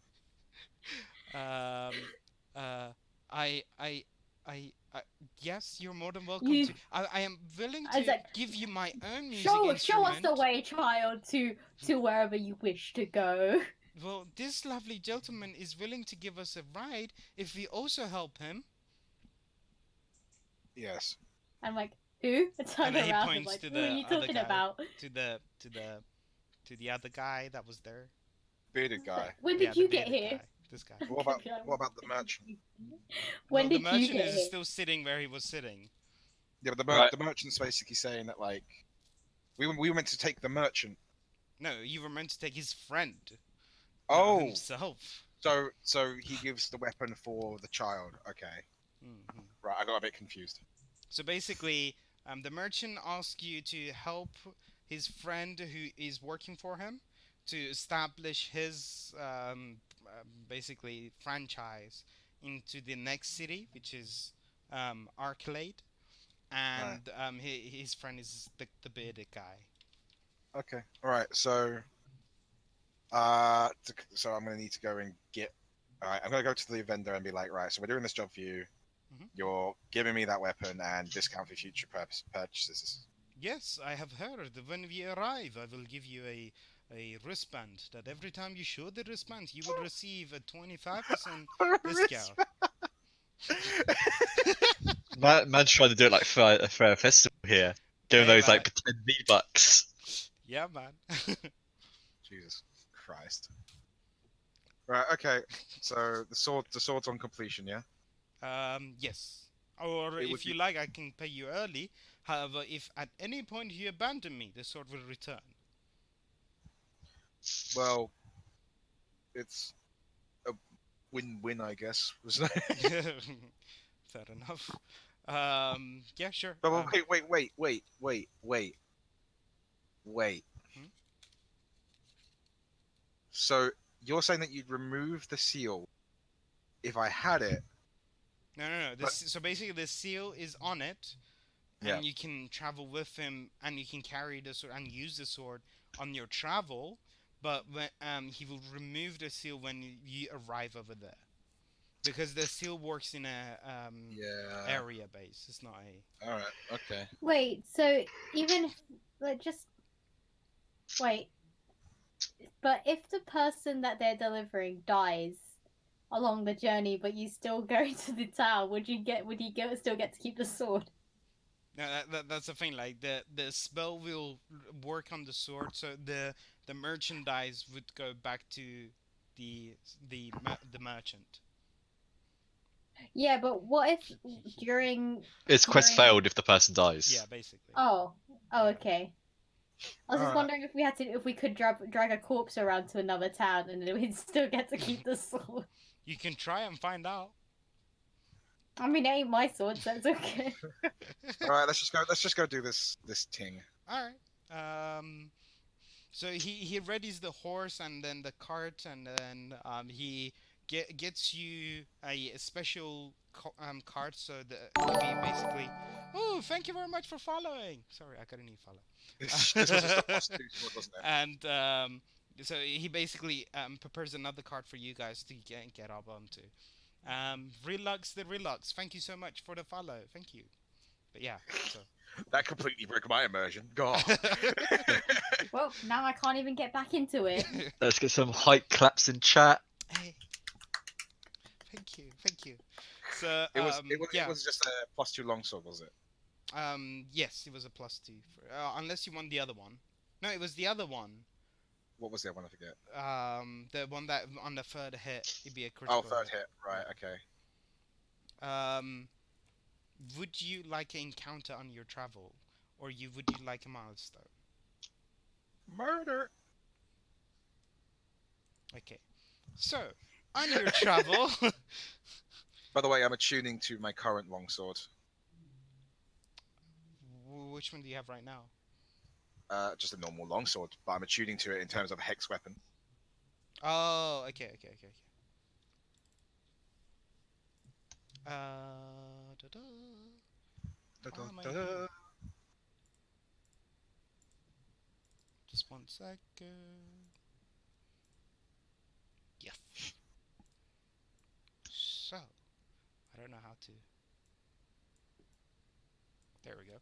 are. Uh, I, I, I, yes, you're more than welcome You to. I am willing I was to like, give you my own music show us instrument. the way, child, to wherever you wish to go. Well, this lovely gentleman is willing to give us a ride if we also help him. Yes. I'm like, who? I turn And then he around and points like, to who are the you other talking guy, about? to the other guy that was there. Bearded guy. When Yeah, did the you get bearded here? guy. This guy. What about the merchant? When Well, the did you merchant get is here? still sitting where he was sitting. Yeah, but Right. the merchant's basically saying that like We were meant to take the merchant. No, you were meant to take his friend, not Oh, himself. so he gives the weapon for the child. Okay, Hmm. right. I got a bit confused. So basically, the merchant asks you to help his friend who is working for him to establish his basically franchise into the next city, which is Arkilaid, Right. and his friend is the bearded guy. Okay. All right. So I'm gonna need to go and get. All right. I'm gonna go to the vendor and be like, right. So we're doing this job for you. Mhm. You're giving me that weapon and discount for future purchases. Yes, I have heard that when we arrive, I will give you a wristband. That every time you show the wristband, you will receive a 25% discount. Man's trying to do it like for a festival here. Give him Hey, those man. like pretend V-Bucks. Yeah, man. Jesus Christ. Right. Okay. So the sword's on completion. Yeah. Yes. Or It would if you be like, I can pay you early. However, if at any point you abandon me, the sword will return. well. It's a win-win, I guess. Wasn't it? Fair enough. Yeah, sure. But wait. Hmm? So you're saying that you'd remove the seal if I had it, No, no, no. but So basically, the seal is on it, yeah. and you can travel with him, and you can carry the sword and use the sword on your travel. But when he will remove the seal when you arrive over there, because the seal works in a Yeah. area base. It's not a. All right. Okay. Wait, so even if, like, just wait, but if the person that they're delivering dies along the journey, but you still go to the town, would you still get to keep the sword? No, that's the thing. Like the spell will work on the sword, so the merchandise would go back to the the merchant. Yeah, but what if during It's quest during failed if the person Yeah, dies. basically. oh, Yeah. okay. I was All just right. wondering if we could drag a corpse around to another town and then we'd still get to keep the sword. You can try and find out. I mean, it ain't my sword, so it's okay. All right. Let's just go do this ting. All right. So he readies the horse and then the cart, and then he gets you a special cart, so that he basically. Oh, thank you very much for following. Sorry, I got a new This was just a follow. plus two sword, wasn't it? And so he basically prepares another cart for you guys to get up onto. Relux the Relux. Thank you so much for the follow. Thank you. But yeah, so. That completely broke my immersion. God. Well, now I can't even get back into it. Let's get some hype claps in chat. Hey, thank you, thank you. So It yeah, was just a plus two longsword, was it? yes, it was a +2 for, unless you want the other one. No, it was the other one. What was the other one? I forget. The one that on the third hit, it'd be a Oh, critical third hit. hit. Right. Okay. Um, would you like an encounter on your travel, or would you like a milestone? Murder. Okay, so on your travel, By the way, I'm attuning to my current longsword. which one do you have right now? Just a normal longsword, but I'm attuning to it in terms of a hex weapon. Oh, okay, okay, okay, okay. Da-da. Why am I here? Da-da-da. Just 1 second. Yes. So, I don't know how to. There we go.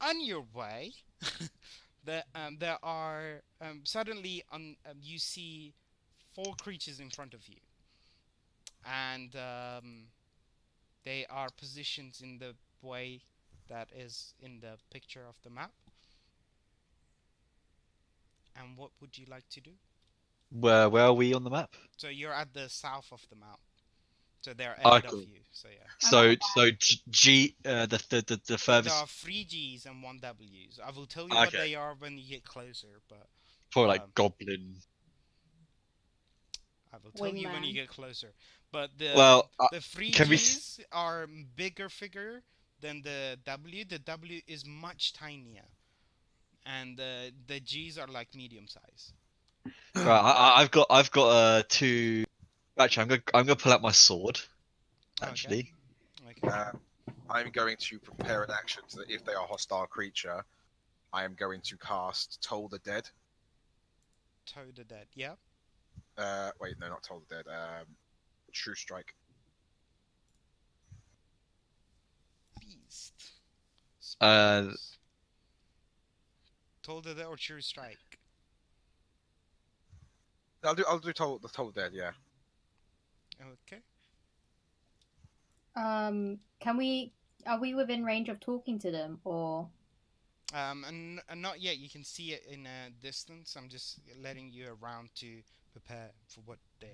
On your way, there are suddenly you see 4 creatures in front of you, and they are positioned in the way that is in the picture of the map. And what would you like to do? Where are we on the map? So you're at the south of the map. So they're Oh, ahead of cool. you. So yeah. So G, the There furthest. are three G's and one W's. I will tell you what Okay, they are when you get closer, but probably like um, goblin. I will tell you when you Wingman. get closer. But Well, the three can we? G's are bigger figure than the W. The W is much tinier, and the G's are like medium size. Right, I've got two. Actually, I'm gonna pull out my sword. Okay. Actually, Okay. Uh, I'm going to prepare an action so that if they are a hostile creature, I am going to cast Toll the Dead. Toe the dead. Yeah. Wait, no, not Toll the Dead. True Strike. Beast. uh, Spells. Told the dead or true strike. I'll do Toll the Dead. Yeah. Okay. Can we? Are we within range of talking to them, or? And not yet. You can see it in a distance. I'm just letting you around to prepare for what they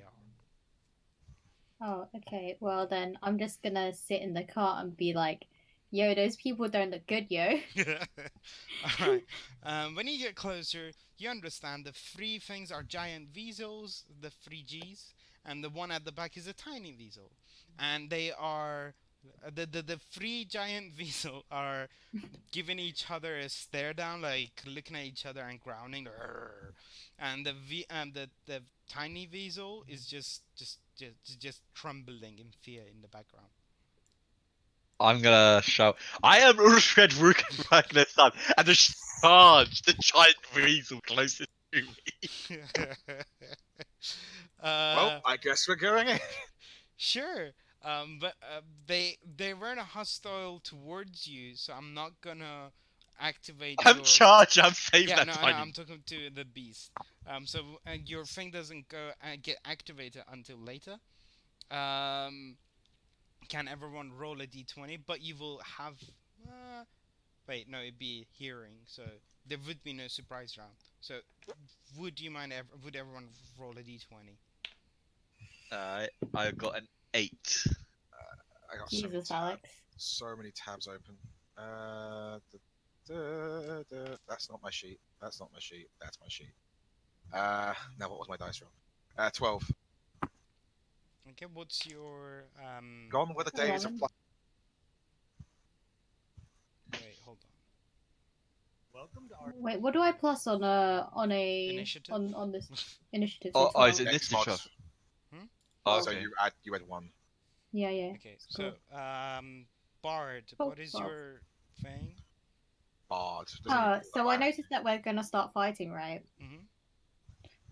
Oh, okay. Well then, I'm just gonna sit in the car and be like, "Yo, those people don't look good, yo." are. All right. When you get closer, you understand the three things are giant weasels, the three G's, and the one at the back is a tiny weasel, and they are. The three giant weasel are giving each other a stare down, like looking at each other and growling. "Arr." And the tiny weasel is just trembling in fear in the background. I'm gonna shout. I am Ulfred Rukenragnar son, and just charge the giant weasel closest to me. Well, uh, I guess we're going in. sure. But they weren't hostile towards you, so I'm not gonna activate I'm your. charged. I'm saving Yeah, that no, no, tiny. I'm talking to the beast. So your thing doesn't go get activated until later. Um, can everyone roll a d20? But you will have. Uh, wait, no, it'd be hearing, so there would be no surprise round. So, would everyone roll a d20? I got an 8. I got Jesus, Alex. so many tabs open. That's not my sheet. That's not my sheet. That's my sheet. Now what was my dice roll? 12. Okay, what's your Gone were the days of 11. plus. Wait, hold on. Wait, what do I plus on Initiative. on this initiative? So Oh, is 12. it X initiative? mod. Hmm? Oh, So okay. you had 1. Yeah, yeah. Okay, It's so cool. Bard, Oh, what is 12. your thing? Bard. Doesn't even look So I like that. noticed that we're gonna start fighting, right? Mm-hmm.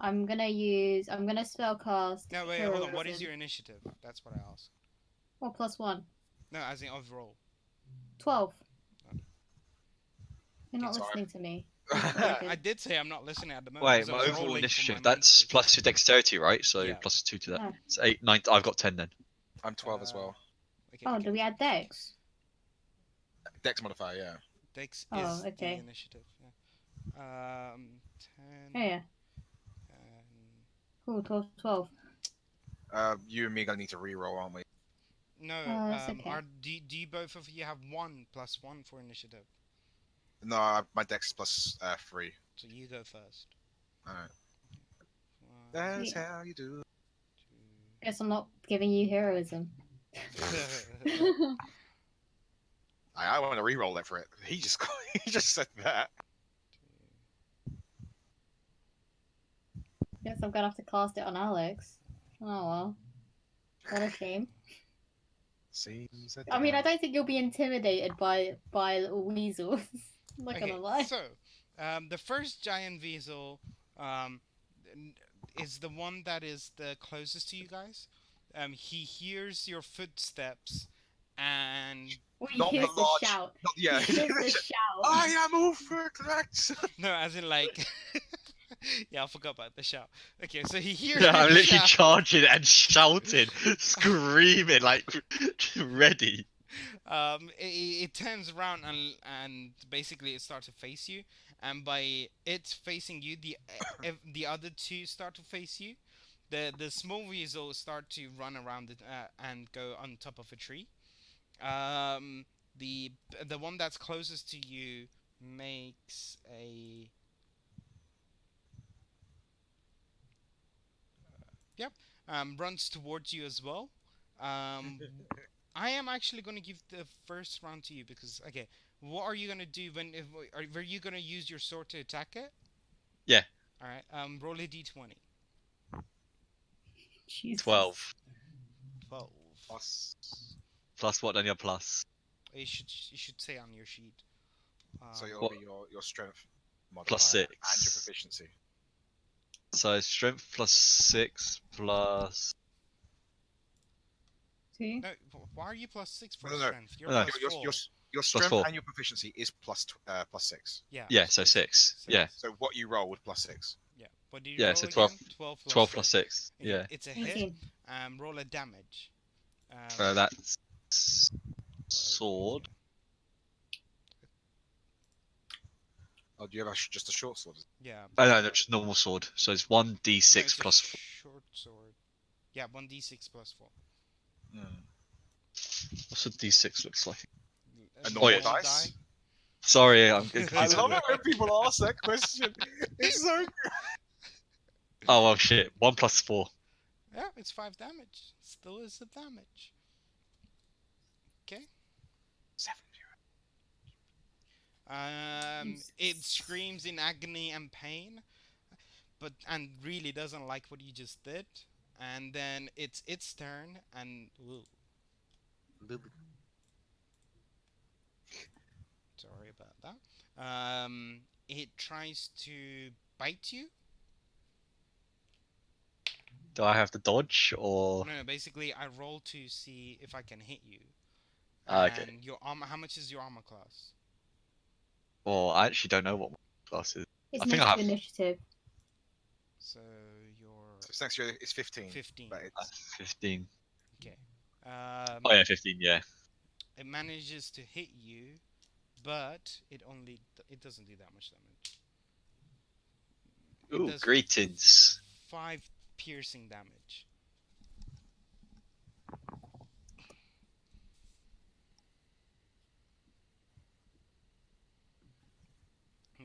I'm gonna spellcast No, wait, hold on. What is heroism. your initiative? That's what I asked. Oh, +1. No, as in overall. 12. Oh. You're not Sorry. listening to me. I did say I'm not listening at the moment Wait, because I my was overall rolling for my initiative. That's monsters. plus 2 dexterity, right? So Yeah. plus 2 to that. Oh. It's 8, 9. I've got 10 then. I'm 12 as well. Okay, Oh, okay. do we add dex? Dex modifier, yeah. Dex Oh, is the okay. initiative. Yeah. 10. Oh, yeah. And... Cool, 12, 12. You and me gonna need to re-roll, aren't we? No, That's okay. do you both of you have 1+1 for initiative? No, my dex is plus 3. So you go first. Alright. One, That's Sweet. how you do it. Guess I'm not giving you heroism. two. I want to re-roll that for it. He just he just said that. Guess I'm gonna have to cast it on Alex. Oh well. What a shame. Seems a I mean, I damn- don't think you'll be intimidated by little weasels. I'm not Okay, gonna lie. so the first giant weasel n- is the one that is the closest to you guys. He hears your footsteps and Well, he Not the hears the large. shout. Not yeah. He hears the shout. I am overcorrect. no, as in like yeah, I forgot about the shout. Okay, so he hears Yeah, your I'm literally shout. charging and shouting, screaming, like ready. It turns around and basically it starts to face you, and by it facing you, the other two start to face you, The small weasel start to run around and go on top of a tree. Um, the one that's closest to you makes a yep runs towards you as well. Um, I am actually going to give the first round to you because okay, what are you going to do were you going to use your sword to attack it? Yeah. All right. Roll a d20. Jesus. 12 12. Plus. plus what on your plus? You should say on your sheet. So it'll What? be your strength Plus modifier and your 6. proficiency. So strength plus 6 plus. See? No, why are you plus 6 for No, no, no. strength? You're Oh, no. plus Your 4. strength 4. and your proficiency is plus 6. Yeah. Yeah, so basic 6. 6. Yeah. So what you roll with plus 6. Yeah. What do you Yeah, roll so again? 12. 12 plus 12 6. plus 6. Okay, Yeah. it's a hit. 18. Roll a damage. That's Right sword. here. Oh, do you have just a short sword? Yeah. Oh, no, just normal sword. So it's 1d6 No, it's a plus 4. short sword. Yeah, 1d6 plus 4. Hmm. What's a d6 looks like? A Oh, normal yeah. dice? Sorry, I'm getting I confused. love it when people ask that question. It's so good. Oh, well, shit. 1 plus 4. Yeah, it's 5 damage. Still is a damage. Okay. 7. It screams in agony and pain, and really doesn't like what you just did. And then it's its turn, and ooh, sorry about that. It tries to bite you. Do I have to dodge or? No, no, basically, I roll to see if I can hit you. Okay. And your armor, how much is your armor class? Well, I actually don't know what my class is. It's I think I next have to initiative. So you're So it's next year it's 15. 15. But it's 15. Okay. Oh, yeah, 15, yeah. It manages to hit you, but it doesn't do that much damage. It Ooh, does greetings. 5 piercing damage.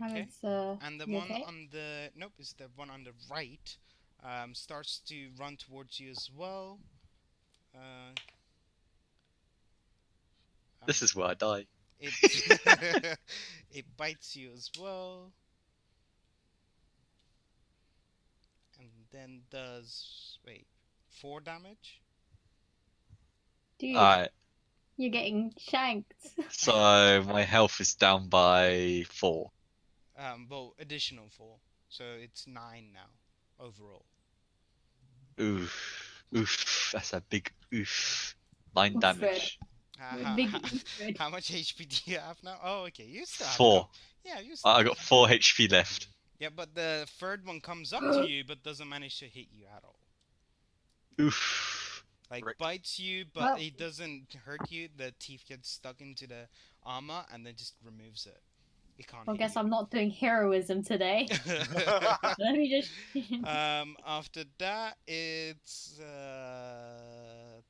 Okay. And the You one okay? on the nope, is the one on the right. Starts to run towards you as well. Uh, This um, is where I die. it it bites you as well, and then does 4 damage. Dude, Alright, you're getting shanked. so my health is down by 4. Well, additional 4, so it's 9 now overall. Oof. Oof. That's a big oof. 9 Oof, Red. damage. How, Big oof, Red. how much HP do you have now? Oh, okay, you still have 4. yeah, you still I have got 4 HP left. yeah, but the third one comes up to you but doesn't manage to hit you at all. Oof. Like Rick. bites you, but Well- it doesn't hurt you. The teeth get stuck into the armor and then just removes it. It can't I hit guess you. I'm not doing heroism today. Let me just. After that, it's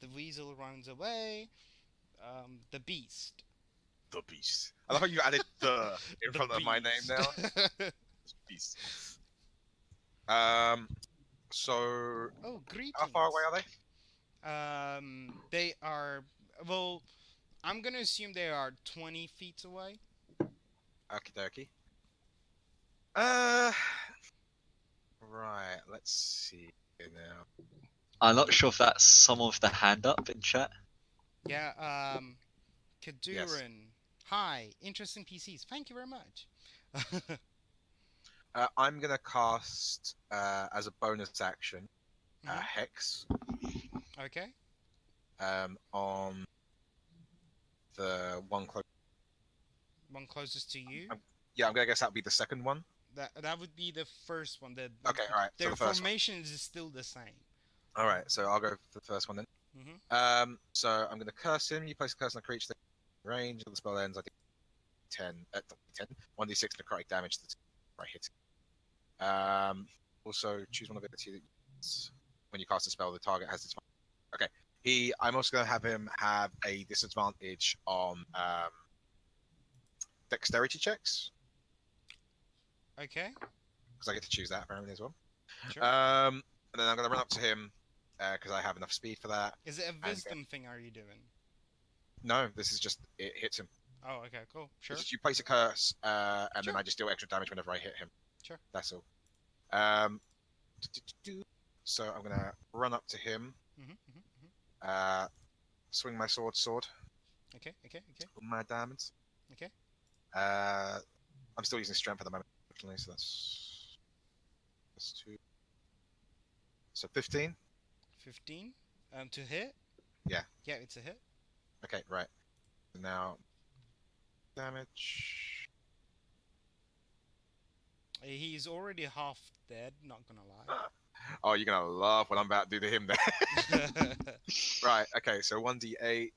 the weasel runs away. The beast. the beast. I love how you added the in The front of my name beast. now. Beast. So Oh, greetings. how far away are they? They are. Well, I'm gonna assume they are 20 feet away. Okie dokie. Uh, right. Let's see here now. I'm not sure if that's someone with the hand up in chat. Yeah. Kaduran. Hi. Interesting PCs. Thank you very much. I'm gonna cast as a bonus action Mhm. hex Okay. on the one close. One closest to you. Yeah, I'm gonna guess that'd be the second one. That would be the first one. Okay, all right. So Their the first one. formation is still the same. All right, so I'll go for the first one then. Mhm. So I'm gonna curse him. You place a curse on a creature that range until the spell ends. I think 10, 1d6 necrotic damage. That's right hit. Also choose one ability that when you cast a spell, the target has disadvantage. Okay. I'm also going to have him have a disadvantage on dexterity checks Okay. because I get to choose that apparently as well. Sure. And then I'm going to run up to him because I have enough speed for that. Is it a wisdom thing? Are you doing? No, this is just it hits him. Oh, okay, cool. Sure. You place a curse, and Sure. then I just deal extra damage whenever I hit him. Sure. That's all. So I'm gonna run up to him, swing my sword. Okay. My diamonds. Okay. I'm still using strength at the moment, unfortunately, so that's 2. So 15. 15. To hit. Yeah. Yeah, it's a hit. Okay, right. Now, damage. He's already half dead. Not gonna lie. Oh, you're gonna love what I'm about to do to him then. Right. Okay. So 1d8.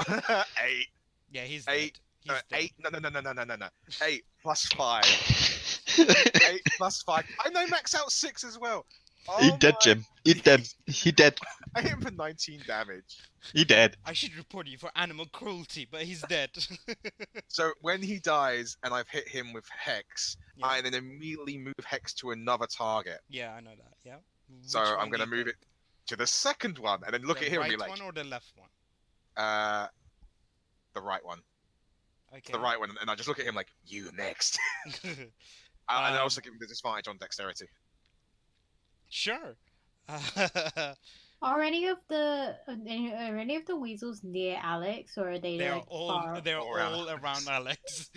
8. Yeah, he's 8. dead. He's dead. 8. No. 8 plus 5. 8 plus 5. I know max out 6 as well. He Oh dead, my- Jim. He dead. He dead. I hit him for 19 damage. He dead. I should report you for animal cruelty, but he's dead. So when he dies and I've hit him with Hex, Yeah. I then immediately move Hex to another target. Yeah, I know that. Yeah. So Which I'm one going to do you move pick? it to the second one and then look The at him right and be like, one or the left one? The right one. Okay. The right one. And I just look at him like, you next. And I also give him the disadvantage on dexterity. Sure. Are any of the weasels near Alex, or are they They're like all far? all around Alex.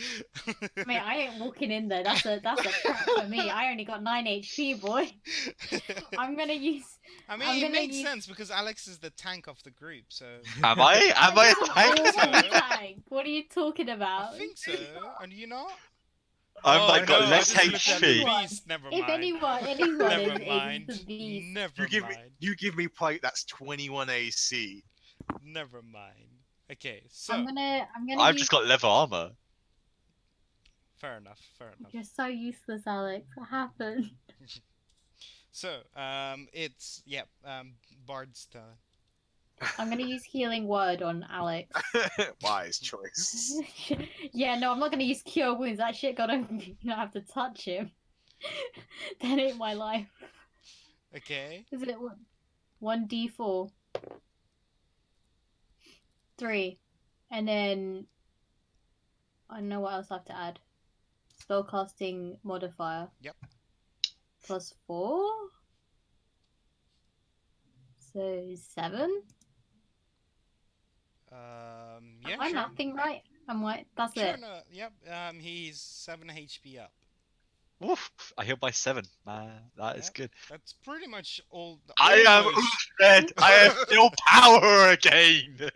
I mean, I ain't walking in there. That's a trap for me. I only got 9 HP, boy. I'm gonna use. I mean, I'm it gonna makes use- sense because Alex is the tank of the group, so Am I? Am That I? doesn't I- always tank. What are you talking about? I think so. And you not? I'm Oh, like got no, I less just looked at the HP. beast. Never If mind. anyone Never is mind. the beast. Never mind. You give me plate that's 21 AC. Never mind. Okay, so I'm gonna I've use. just got leather armor. fair enough. Fair enough. You're so useless, Alex. What happened? So, it's Bard's turn. I'm gonna use healing word on Alex. Wise choice. Yeah, no, I'm not gonna use cure wounds. That shit gotta you don't have to touch him. That ain't my life. Okay. Is it 1d4? 3. And then I don't know what else I have to add. Spellcasting modifier. Yep. Plus 4. So 7. Yeah, I'm sure. nothing right. I'm right. That's Sure, it. no, yep. He's 7 HP up. Woof! I healed by 7. Man, that is Yep. good. That's pretty much all. I am almost- dead. I have still power again.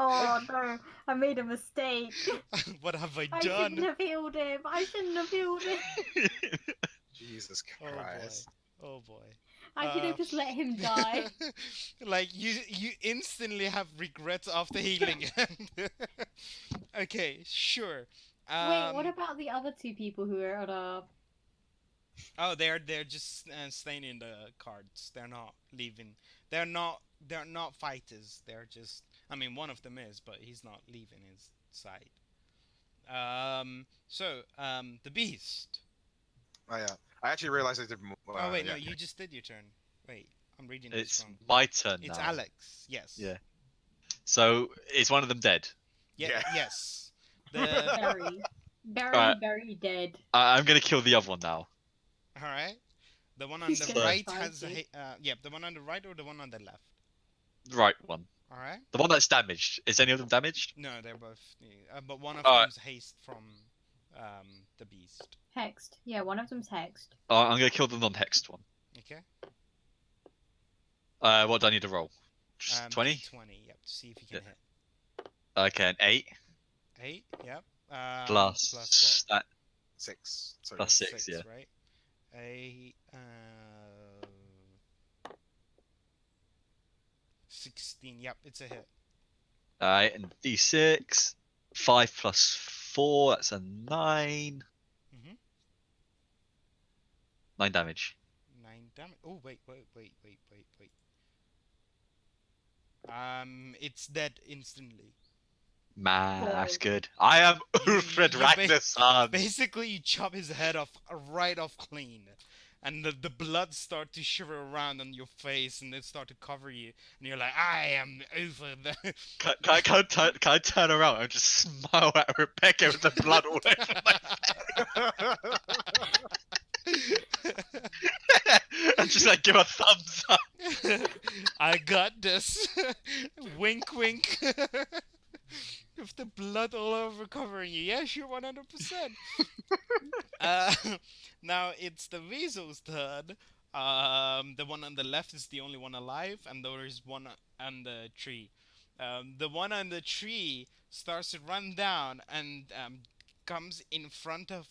Oh no, I made a mistake. What have I I done? shouldn't have healed him. I shouldn't have healed him. Jesus Oh boy. Christ. Oh boy. I should have just let him die. Like you instantly have regrets after healing him. Okay, sure. Wait, what about the other 2 people who are on our... Oh, they're just staying in the cards. They're not leaving. They're not fighters. They're just. I mean, one of them is, but he's not leaving his side. So the beast. Oh, yeah. I actually realized I did more. Oh wait, yeah. no, you just did your turn. Wait, I'm reading this It's wrong. my turn It's now. Alex. Yes. Yeah. So is one of them dead? Yeah. Yeah. Yes. The. Very, Alright. very dead. I'm gonna kill the other one now. All right. The one on He's the gonna right try has to. the one on the right or the one on the left. The right one. All right. The one that's damaged. Is any of them damaged? No, they're both. But one of Alright. them's haste from the beast. Hexed. Yeah, one of them's hexed. I'm gonna kill the non-hexed one. Okay. What do I need to roll? Just 20? 20. Yep. To see if you can Yeah. hit. Okay, an 8 8. Yep. plus that 6. Sorry. plus 6, yeah. Right. 8. 16. Yep. It's a hit. Alright, and d6. 5 plus 4, that's a 9. Mhm. 9 damage. 9 damage. Oh wait. It's dead instantly. Man, that's Boy. good. I am Ulfred You Ragnarsson. basically you chop his head off right off clean, and the blood start to shiver around on your face, and they start to cover you, and you're like, I am over the. Can I turn around and just smile at Rebecca with the blood all over my and just like give a thumbs up. I got this. Wink, wink. With the blood all over covering you. Yes, you're 100%. Uh, now it's the weasel's turn. The one on the left is the only one alive, and there is one on the tree. The one on the tree starts to run down and comes in front of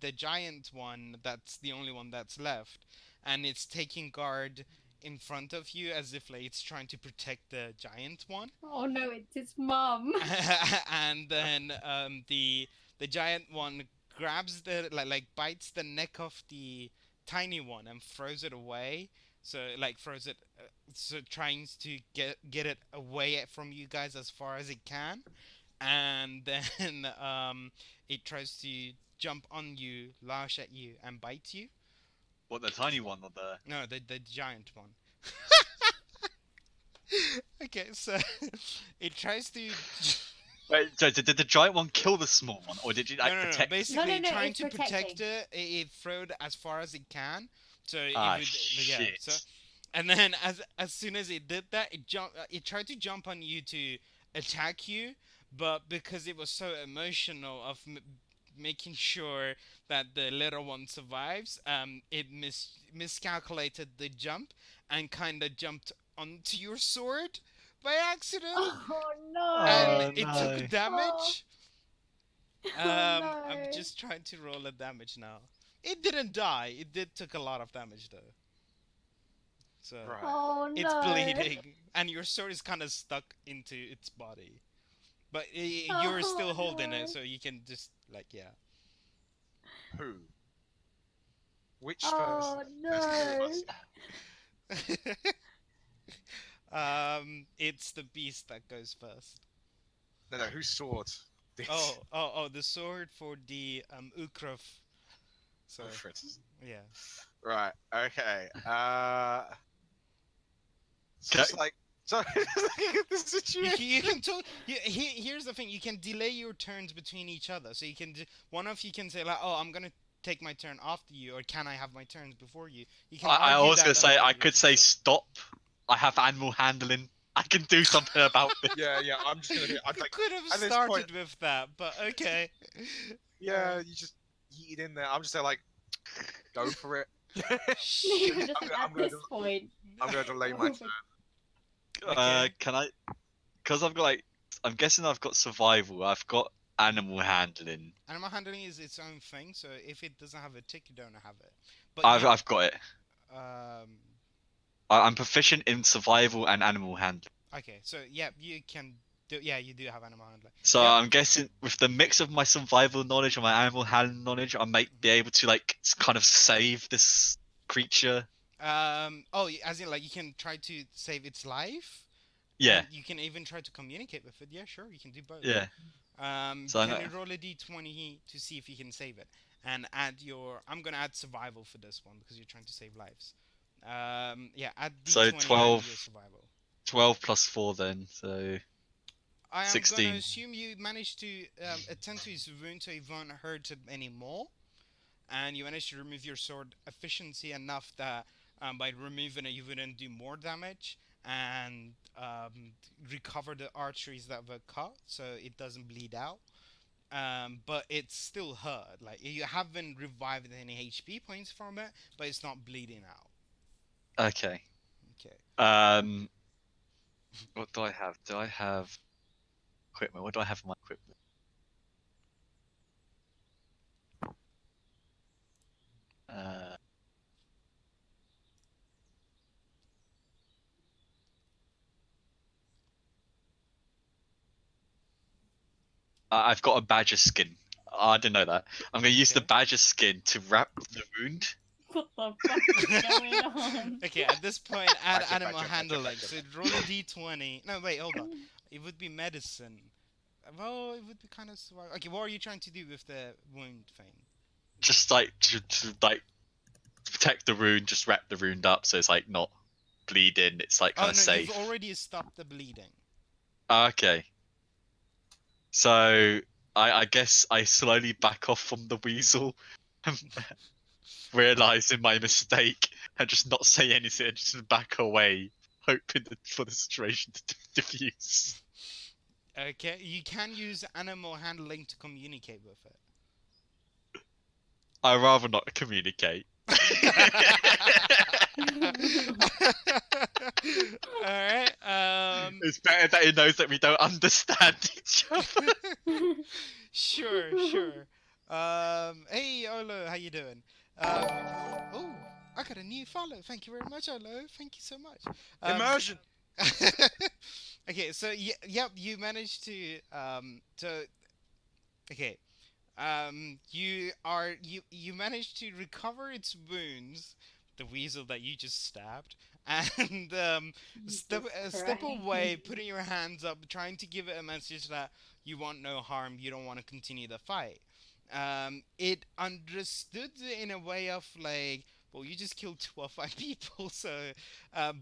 the giant one. That's the only one that's left, and it's taking guard in front of you as if like it's trying to protect the giant one. Oh no, it's his mum. And then the giant one grabs the like bites the neck of the tiny one and throws it away. So like throws it, so trying to get it away from you guys as far as it can, and then it tries to jump on you, lash at you, and bite you. What, the tiny one or the? No, the giant one. Okay, so it tries to. Wait, so did the giant one kill the small one, or did you like No. protect? Basically, No, trying it's to protect protecting. it throw it as far as it can. So Ah, it would, yeah. shit. So, and then as soon as it did that, it jumped. It tried to jump on you to attack you, but because it was so emotional of making sure that the little one survives, it miscalculated the jump and kind of jumped onto your sword by accident, Oh no. and Oh, it no. took damage. Oh I'm no. just trying to roll a damage now. It didn't die. It did took a lot of damage though. So Right. Oh it's no. bleeding, and your sword is kind of stuck into its body, but you're still Oh, holding no. it, so you can just like yeah. Who? Which Oh person? no. It's the beast that goes first. No, whose sword? Did The sword for the Ukrov. So Alfred. yeah. Right. Okay. It's Okay. just like so. This situation. You can talk. Here's the thing: you can delay your turns between each other. So you can one of you can say like, "Oh, I'm gonna take my turn after you," or "Can I have my turns before you?" You can I argue was gonna that say among I could say yourself. stop. I have animal handling. I can do something about this. Yeah. I'm just gonna do. I'm You like, could have at this started point- with that, but okay. yeah. You just yeet it in there. I'm just there like, go for it. You're just I'm like, gonna- at I'm gonna this do- point. I'm gonna delay my Oh, turn. Okay. Can I? Because I've got like, I'm guessing I've got survival. I've got animal handling. Animal handling is its own thing, so if it doesn't have a tick, you don't have it. But I've got it. um. I'm proficient in survival and animal handling. Okay, so yeah, you can do. Yeah, you do have animal handling. So Yep. I'm guessing with the mix of my survival knowledge and my animal handling knowledge, I might be able to like kind of save this creature. Oh, as in like you can try to save its life. Yeah, And you can even try to communicate with it. Yeah, sure, you can do both. yeah. So I Can know. you roll a d20 to see if you can save it? And add your. I'm gonna add survival for this one because you're trying to save lives. Yeah, add d20 So and 12. your survival. 12 plus 4 then, so I am 16. gonna assume you managed to attend to his wound so he won't hurt him anymore, and you managed to remove your sword efficiency enough that by removing it you wouldn't do more damage, and recover the arteries that were cut so it doesn't bleed out. But it's still hurt. Like you haven't revived any HP points from it, but it's not bleeding out. Okay. Okay. What do I have? Do I have equipment? What do I have in my equipment? I've got a badger skin. Oh, I didn't know that. I'm gonna use the Okay. badger skin to wrap the wound What the fuck is going on? Okay, at this point, add Badger, animal badger, badger, handling. badger. So roll a d20. No, wait, hold on. It would be medicine. Well, it would be kind of survival. Okay, what are you trying to do with the wound thing? Just like to like protect the wound, just wrap the wound up so it's like not bleeding. It's like kind Oh of no, you've safe. already stopped the bleeding. Okay. So I guess I slowly back off from the weasel, realizing my mistake, and just not say anything, just back away, hoping for the situation to diffuse. Okay, you can use animal handling to communicate with it. I rather not communicate. Alright, It's better that he knows that we don't understand each other. sure. Hey Olo, how you doing? Oh, I got a new follow. Thank you very much, Olo. Thank you so much. Immersion. Okay, so yep, you managed to okay. You managed to recover its wounds, the weasel that you just stabbed, and step away, putting your hands up, trying to give it a message that you want no harm, you don't want to continue the fight. It understood in a way of like, well, you just killed 12 people, so,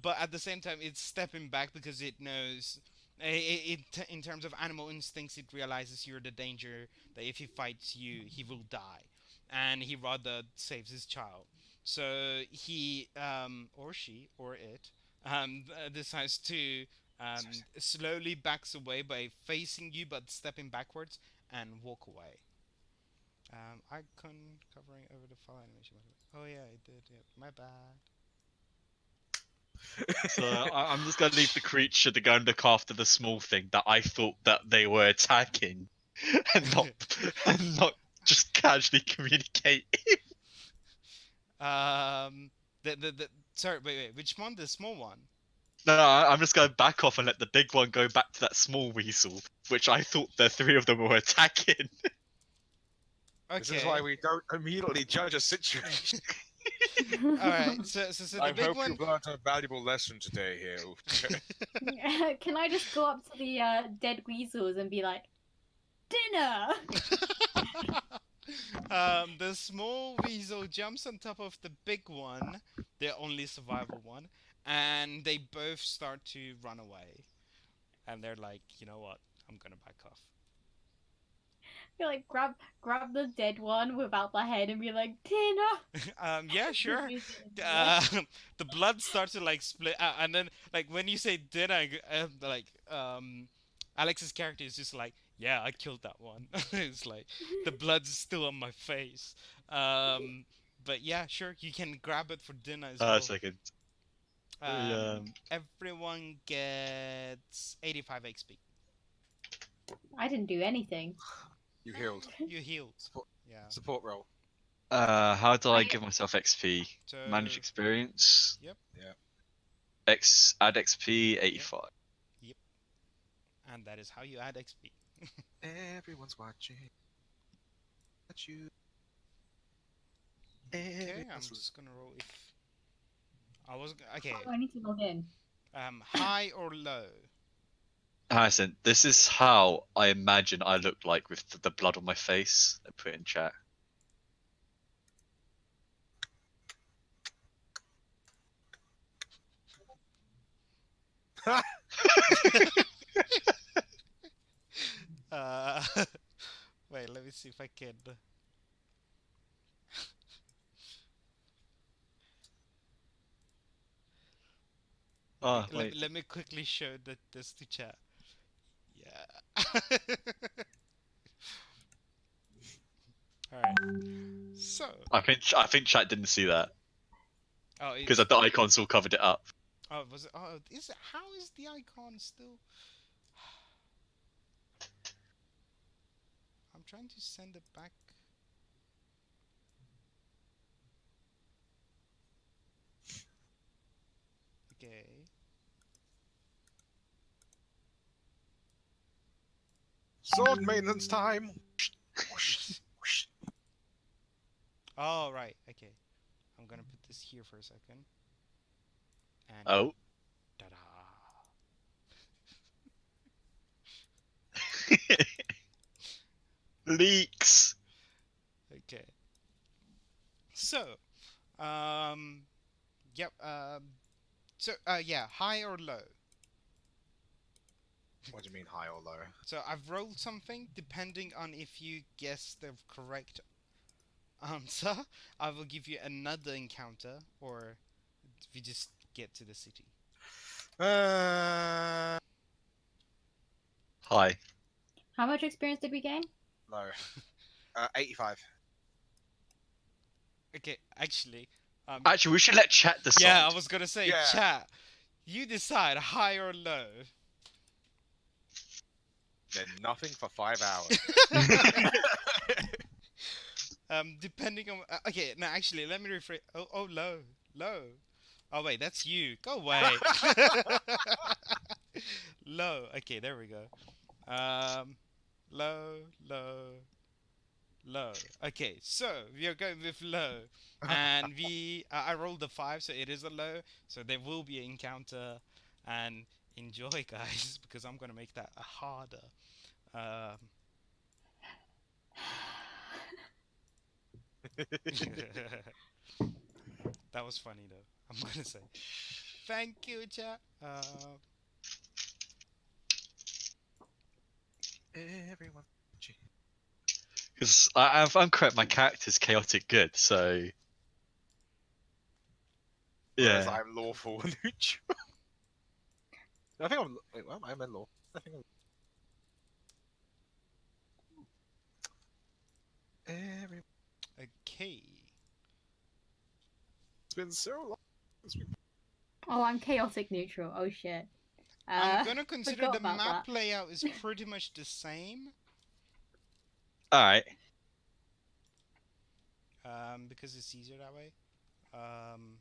but at the same time, it's stepping back because it knows. In terms of animal instincts, it realizes you're the danger that if he fights you, he will die, and he rather saves his child. So he, or she, or it, decides to slowly backs away by facing you but stepping backwards and walk away. Icon covering over the file animation. Oh yeah, it did. Yeah, my bad. So I'm just gonna leave the creature to go and look after the small thing that I thought that they were attacking, and not and not just casually communicate. The sorry, wait. Which one? The small one. No, I'm just going to back off and let the big one go back to that small weasel, which I thought the three of them were attacking. Okay. This is why we don't immediately judge a situation. All right. So the I big hope one. you've learned a valuable lesson today here. Can I just go up to the dead weasels and be like, dinner? The small weasel jumps on top of the big one, the only survival one, and they both start to run away. And they're like, you know what? I'm gonna back off. Be like, grab the dead one without the head and be like, dinner. Yeah, sure. The blood starts to like split out, and then like when you say dinner, Alex's character is just like, yeah, I killed that one. It's like the blood's still on my face. But yeah, sure, you can grab it for dinner as well. A second. Everyone gets 85 XP. I didn't do anything. You healed. You healed. Support, Yeah. support roll. How do I I- give myself XP? So Manage experience. Yep. Yeah. Add XP 85. And that is how you add XP. Everyone's watching. That's you. Okay, I'm Everyone's just gonna roll if okay. Oh, I need to log in. High or low? Listen, this is how I imagine I look like with the blood on my face. I put it in chat. Uh, wait, let me see if I can. Oh, Let me quickly show this to chat. Yeah. All right. So. I think chat didn't see that Oh, because it's, the icons all covered it up. oh, was it? Oh, is it? How is the icon still? I'm trying to send it back. Okay. Sword maintenance time. Oh, right. Okay. I'm I'm gonna put this here for a second. And Oh. ta-da! Leaks. Okay. So, um, yep. Yeah, high or low. What do you mean, high or low? So I've rolled something. Depending on if you guess the correct answer, I will give you another encounter, or we just get to the city. Uh, Hi. How much experience did we gain? low. 85. Okay, actually, Actually, we should let chat decide. yeah, I was gonna say, Yeah. chat. You decide, high or low. Then nothing for 5 hours. Depending on. Okay, no, actually, let me rephrase. Oh, low, low. Oh wait, that's you. Go away. Low. Okay, there we go. Low, low, low. Okay, so we are going with low, and I rolled a 5, so it is a low. So there will be an encounter, and enjoy, guys, because I'm gonna make that harder. Um, that was funny though. I'm gonna say thank you, chat. Everyone. Because if I'm correct, my character's chaotic good, so Whereas yeah. I'm lawful neutral. I think I'm. Wait, what? I'm in law. I think I'm. Everyone. Okay. It's been so long. Since we... Oh, I'm chaotic neutral. Oh shit. I'm gonna consider Forgot the about map that. layout is pretty much the same. All right. Because it's easier that way. Um,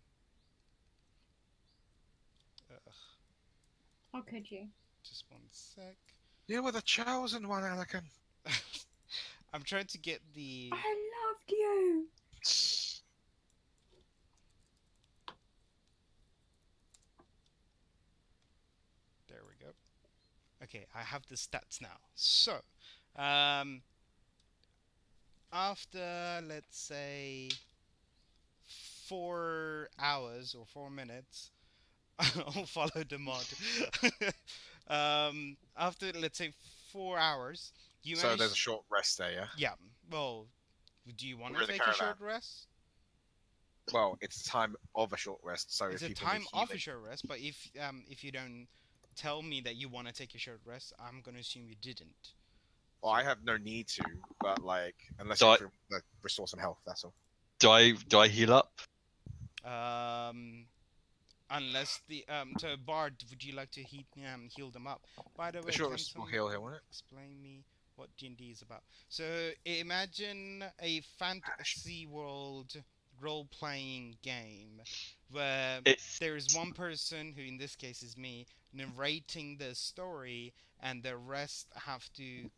ugh, How could you? just one sec. You were the chosen one, Anakin. I'm trying to get the. I loved you. There we go. Okay, I have the stats now. So, um, after let's say 4 hours or 4 minutes, I'll follow the mod. After let's say 4 hours, you So there's a manage. short rest there, yeah? Yeah. Well, do you want We're to in the take a caravan. short rest? Well, it's time of a short rest, so It's if a people need time off a healing. short rest, but if you don't tell me that you want to take a short rest, I'm gonna assume you didn't. Well, I have no need to, but like, unless Do you I- can like, restore some health, that's all. Do I heal up? Um, unless the so Bard, would you like to heal them up? By the The way, short can rest will someone heal him, won't it? explain me what D&D is about? So imagine a fantasy world role-playing game where It's there is one person who, in this case, is me, narrating the story, and the rest have to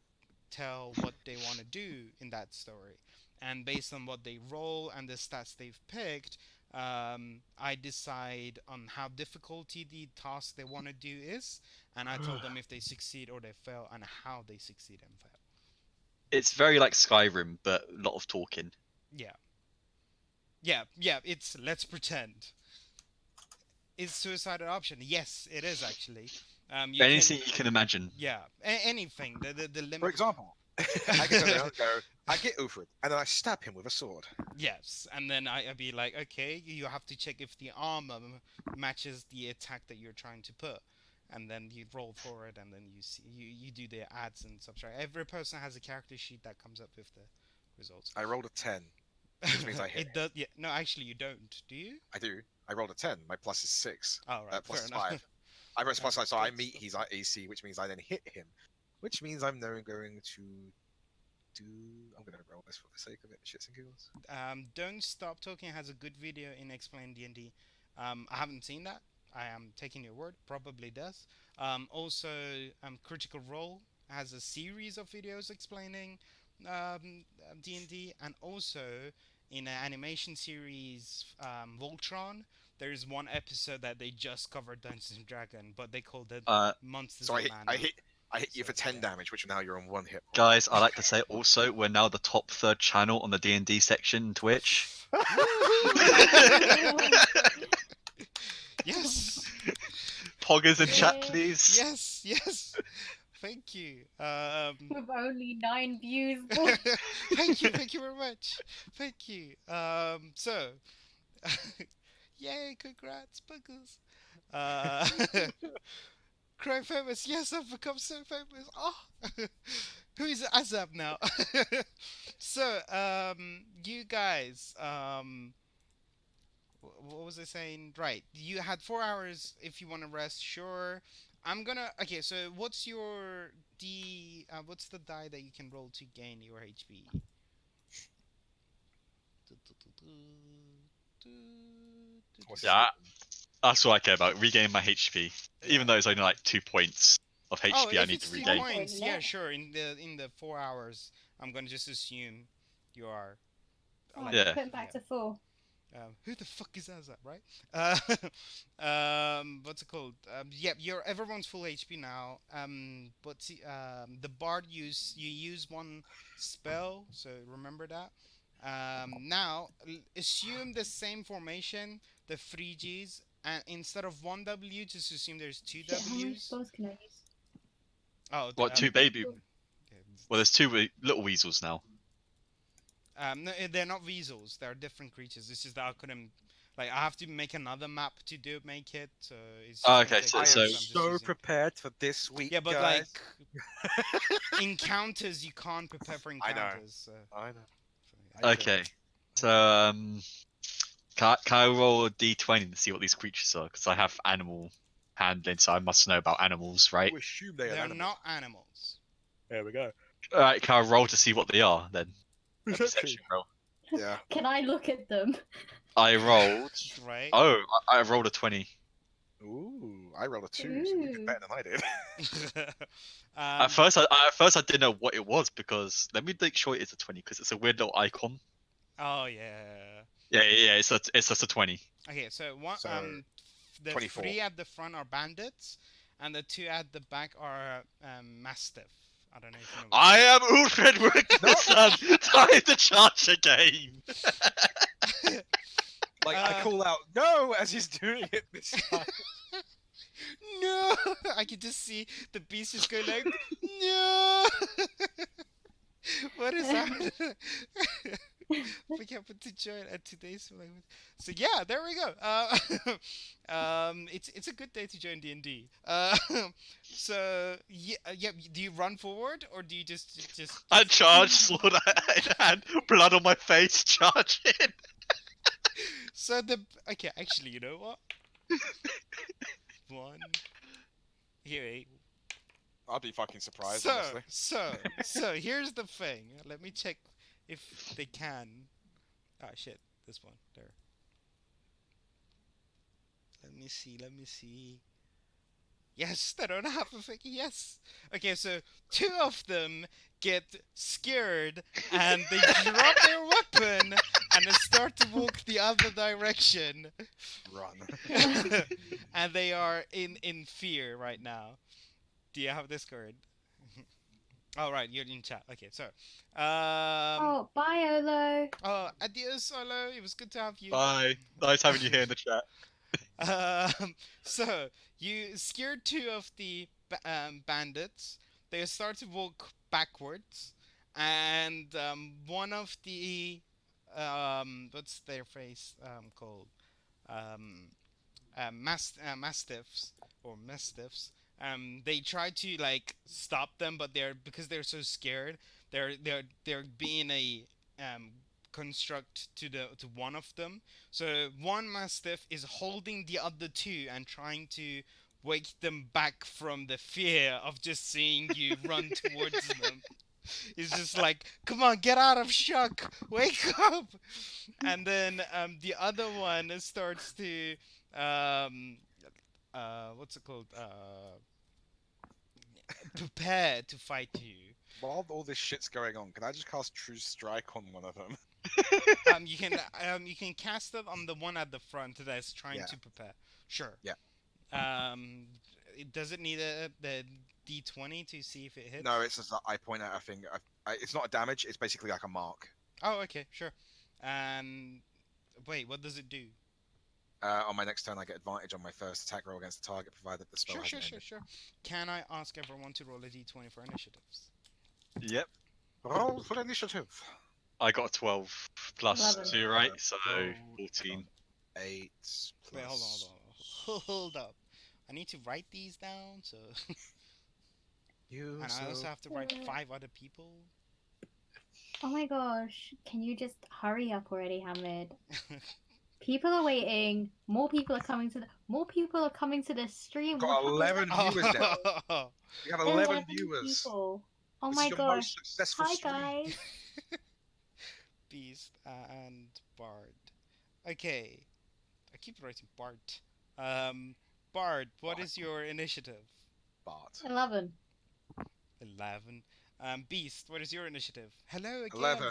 tell what they want to do in that story. And based on what they roll and the stats they've picked, I decide on how difficulty the task they want to do is, and I tell them if they succeed or they fail, and how they succeed and fail. it's very like Skyrim, but a lot of talking. Yeah, yeah. It's let's pretend. Is suicide an option? Yes, it is actually. You Anything can, you can imagine. yeah, anything. The For limit. example, I can turn around and go, I get Ufrid, and then I stab him with a sword. Yes, and then I'd be like, okay, you have to check if the armor matches the attack that you're trying to put, and then you roll for it, and then you see you do the adds and subtract. Every person has a character sheet that comes up with the results. I rolled a 10, which means I hit. It does. Yeah. No, actually, you don't. Do you? I do. I rolled a 10. My plus is 6. Oh, right. Plus Fair is enough. 5. I press plus 5, so I Good meet stuff. his AC, which means I then hit him. Which means I'm now going to do. I'm going to roll this for the sake of it. Shits and giggles. Don't Stop Talking has a good video in Explain D&D. I haven't seen that. I am taking your word. Probably does. Also, Critical Role has a series of videos explaining D&D, and also in an animation series, Voltron. There's one episode that they just covered Dungeons and Dragon, but they called it Monsters So of I hit, I Mana. hit, I hit you So for 10 yeah. damage, which now you're on 1 hit point. Guys, I like to say also we're now the top third channel on the D&D section Twitch. Woohoo! Yes, Poggers in chat, Yeah. please. yes, yes. Thank you. With only 9 views. Thank you very much. Thank you. So, yay, congrats, Buggles. Uh, Crow famous. Yes, I've become so famous. Oh, who is Azab now? So, you guys, what was I saying? Right, you had 4 hours if you want to rest. Sure, I'm gonna. Okay, so what's your D? What's the die that you can roll to gain your HP? What's his Yeah, name? that's what I care about. Regain my HP. Even Yeah. though it's only like 2 points of Oh, HP I if need to it's two One regain. point, points, isn't yeah, it? sure. In the 4 hours, I'm gonna just assume you are Alright, like Yeah. put him back yeah. to 4. Who the fuck is Azap, right? What's it called? Yeah, everyone's full HP now. But see, the bard you use one spell, so remember that. Now assume the same formation, the three Gs, and instead of one W, just assume there's two Shit, how many Ws. spells can I use? Oh, What, two baby? yeah, Well, there's two little weasels now. No, they're not weasels. They're different creatures. It's just that I couldn't, like, I have to make another map to make it. So it's Oh, just gonna okay, take so- I time. am so- I'm just so using. prepared for this week, Yeah, but guys. like encounters, you can't prepare for I know. encounters. So, I know. so, yeah. Okay. So, can I roll a d20 to see what these creatures are? Because I have animal handling, so I must know about animals, right? You assume they are They're animals. not animals. There we go. Alright, can I roll to see what they are then? A Exactly. perception roll. Yeah. Can I look at them? I rolled. Right? Oh, I rolled a 20. Ooh, I rolled a 2, so you did Ooh. better than I did. At first, I didn't know what it was because let me make sure it is a 20 because it's a weird little icon. Oh yeah. Yeah. It's just a 20. Okay, so one So, the 24. 3 at the front are bandits, and the 2 at the back are mastiff. I don't know if you know. I am Ulfred Wilkinson. Time to charge again. Like, I call out, no, as he's doing it this time. No, I can just see the beast just go like, no. What is that? We happened to join at today's language. So yeah, there we go. It's a good day to join D&D. So yeah, yeah. Do you run forward or do you just? I charge, sword in hand, blood on my face, charge in. So the okay, actually, you know what? One. Here, wait. I'd be fucking surprised, honestly. So here's the thing. Let me check if they can. Ah, shit. This one there. Let me see. Yes, they don't have a thing. Yes. Okay, so 2 of them get scared and they drop their weapon and they start to walk the other direction. Run. And they are in fear right now. Do you have Discord? Oh right, you're in chat. Okay, so Oh, bye, Olo. adios, Solo. It was good to have you. Bye. Nice having you here in the chat. So you scared 2 of the bandits. They start to walk backwards, and one of the what's their face called? Um, mastiffs or mastiffs. They try to like stop them, but because they're so scared, they're being a um, construct to one of them. So one mastiff is holding the other 2 and trying to wake them back from the fear of just seeing you run towards them. He's just like, come on, get out of shock, wake up. And then the other one starts to um, what's it called? Prepare to fight you. While all this shit's going on, can I just cast True Strike on one of them? You can cast it on the one at the front that's trying Yeah. to prepare. Sure. Yeah. Does it need the D20 to see if it hits? No, it's just that I point out a finger. It's not a damage. It's basically like a mark. Oh, okay, sure. And wait, what does it do? On my next turn, I get advantage on my first attack roll against the target, provided the spell hasn't ended. Sure. Can I ask everyone to roll a D20 for initiatives? Yep. Roll for initiative. I got a 12 plus 11. 2, right? So Roll. 14. 8 Wait, plus. hold up. I need to write these down, so You and I also have to write 5 other people. Oh my gosh, can you just hurry up already, Hamid? People are waiting. More people are coming to the stream. Got What happened? 11 viewers now. We have 11 viewers. people. Oh This my is your gosh. most successful Hi stream. guys. Beast and Bard. Okay. I keep writing Bard. Bard, what is your initiative? Bart. 11. 11. Beast, what is your initiative? Hello again. 11.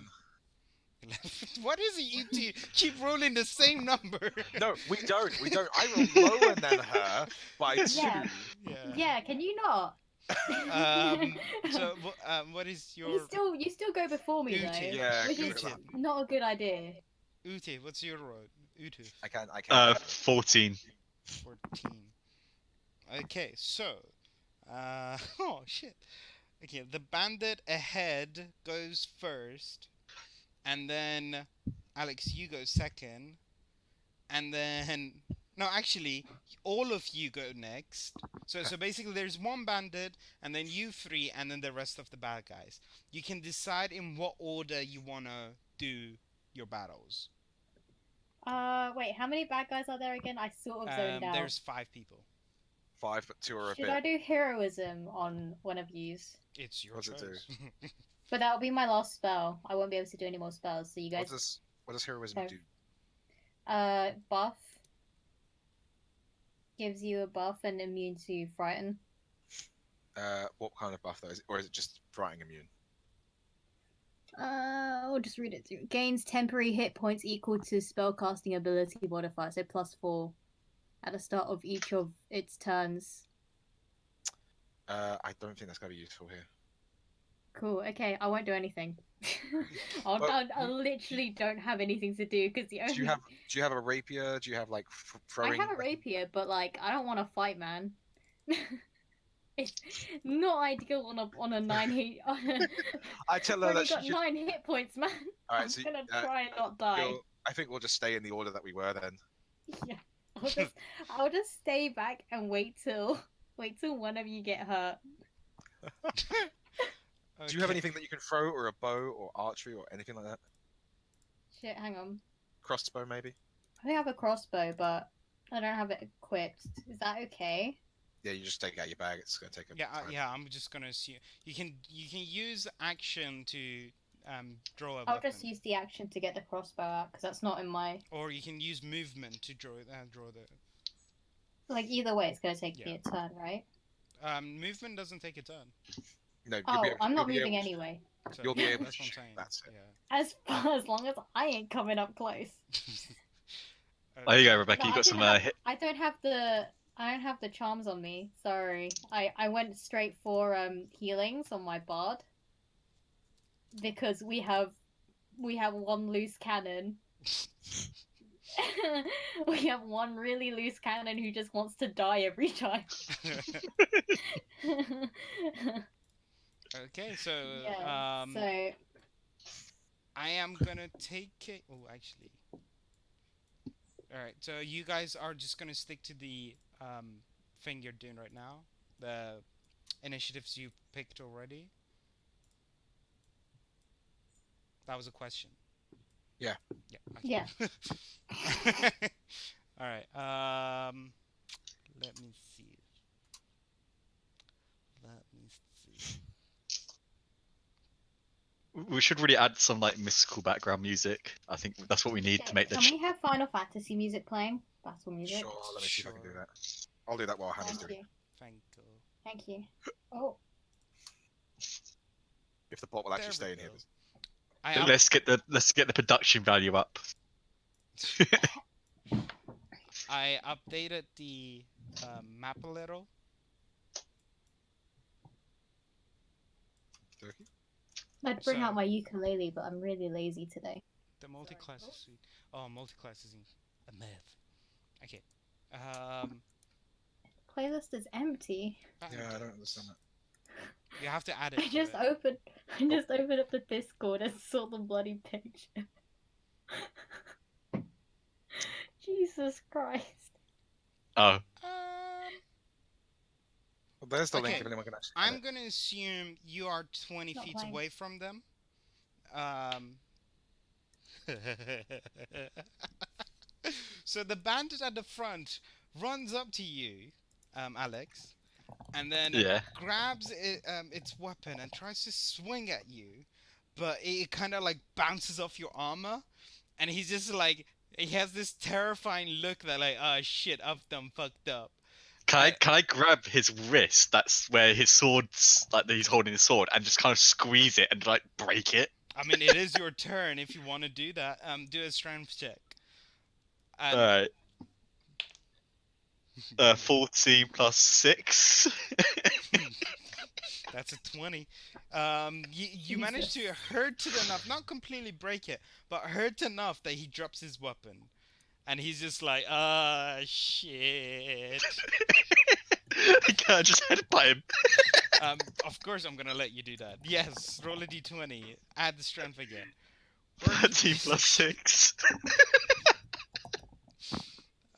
11. What is it you two keep rolling the same number? No, we don't. I roll lower than her by 2. Yeah. Yeah, can you not? So what is your You still go before me though. Uti. Yeah, Which is because I'm- not a good idea. Ute, what's your roll? Ute. I can't. 14. 14. Okay, so oh shit. Okay, the bandit ahead goes first, and then Alex, you go second, and then no, actually, all of you go next. So basically, there's one bandit, and then you 3, and then the rest of the bad guys. You can decide in what order you wanna do your battles. Wait, how many bad guys are there again? I sort of zoned out. There's 5 people. 5, but 2 are a Should bit. I do heroism on one of yous? It's your What's it choice. But that'll be my last spell. I won't be able to do any more spells, so you What guys does heroism Oh. do? Buff. Gives you a buff and immune to frighten. What kind of buff though? Or is it just frightening immune? I'll just read it through. Gains temporary hit points equal to spellcasting ability modifier, so +4 at the start of each of its turns. I don't think that's gonna be useful here. Cool. Okay, I won't do anything. I literally don't have anything to do because the only Do you have a rapier? Do you have like I throwing? have a rapier, but like I don't want to fight, man. It's not ideal on a 9 hit. I tell her I've that already she got should. 9 hit points, man. All right, I'm so gonna try and not die. I think we'll just stay in the order that we were then. Yeah, I'll just stay back and wait till one of you get hurt. Do you have anything that you can throw, or a bow, or archery, or anything like that? Shit, hang on. Crossbow, maybe. I have a crossbow, but I don't have it equipped. Is that okay? Yeah, you just take it out your bag. It's gonna take a time. Yeah. I'm just gonna assume you can use action to draw a I'll weapon, just use the action to get the crossbow out because that's not in my. or you can use movement to draw the. Like either way, it's gonna take Yeah. me a turn, right? Movement doesn't take a turn. No, Oh, I'm not you'll be moving able to- anyway. So, You'll be yeah, able that's to what I'm shoot, saying. that's it. As long as I ain't coming up close. There you go, Rebecca. No, You I got some didn't have- hit. I don't have the charms on me. Sorry. I went straight for healings on my bard because we have one loose cannon. We have one really loose cannon who just wants to die every time. Okay, so Yeah. So I am gonna take it. Oh, actually. All right. So you guys are just gonna stick to the thing you're doing right now, the initiatives you picked already. That was a question. Yeah. Yeah. Yeah. All right. Let me see. We should really add some like mystical background music. I think that's what we need to make the. Can we have Final Fantasy music playing? Battle music. Sure, let me see if I can do Sure. that. I'll do that while Hannah's Thank doing you. Thank you. Thank you. Oh, it. If the bot will actually There we stay in go. here. I up- Let's get the production value up. I updated the map a little. Okey-dokey. I'd bring So out my ukulele, but I'm really lazy today. the multi-class is sweet. Oh, multi-class is a myth. Okay. Um, Playlist is empty. Yeah, I don't understand that. You have to add it I to just it. opened up the Discord and saw the bloody picture. Jesus Christ. Oh, Um, Well, there's the link okay. if anyone can actually get I'm it. gonna assume you are 20 Not feet playing. away from them. Um. So the bandit at the front runs up to you, Alex, and then yeah. grabs its weapon and tries to swing at you, but it kind of like bounces off your armor, and he's just like he has this terrifying look that like, oh shit, I've done fucked up. Can I grab his wrist? That's where his sword's like he's holding his sword, and just kind of squeeze it and like break it. I mean, it is your turn if you want to do that. Do a strength check. All And right. 14 plus 6. that's a 20. You manage to Jesus. hurt it enough, not completely break it, but hurt enough that he drops his weapon. And he's just like, ah, shit. Can I just headbutt him? Of course I'm gonna let you do that. Yes, roll a d20. Add the strength again. 13 plus 6.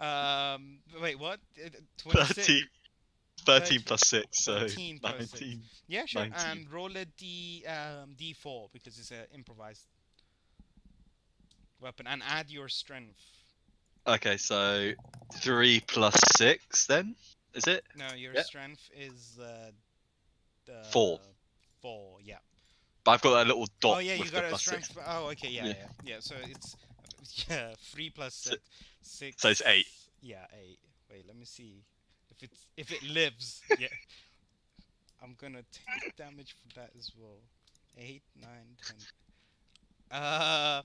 Wait, what? 26? 13. 13 plus 6, so 13 plus 6. 19. Yeah, sure. 19. And roll a d4 because it's an improvised weapon, and add your strength. Okay, so 3 plus 6 then? Is it? No, your Yeah. strength is 4. 4. Yeah. But I've got that little dot Oh yeah, you with got the a plus strength. 6. Oh, okay, yeah, Yeah. yeah. So it's 3 plus So- 6. 6. so it's 8. Yeah, 8. Wait, let me see if it lives. Yeah. I'm gonna take damage for that as well. 8, 9, 10.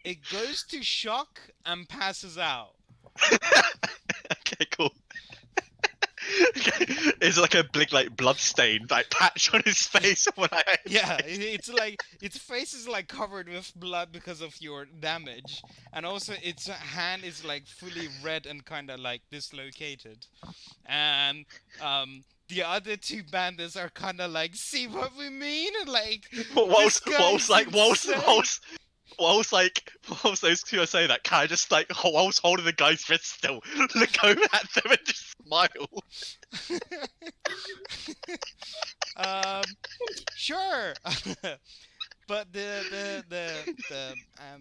It goes to shock and passes out. Okay, cool. It's like a big like blood stain like patch on his face when I Yeah, it's like its face is like covered with blood because of your damage, and also its hand is like fully red and kind of like dislocated, and the other two bandits are kind of like, see what we mean? Like, this guy's insane. whilst those two are saying that, can I just like whilst holding the guy's wrist still look over at them and just smile? um, sure. But the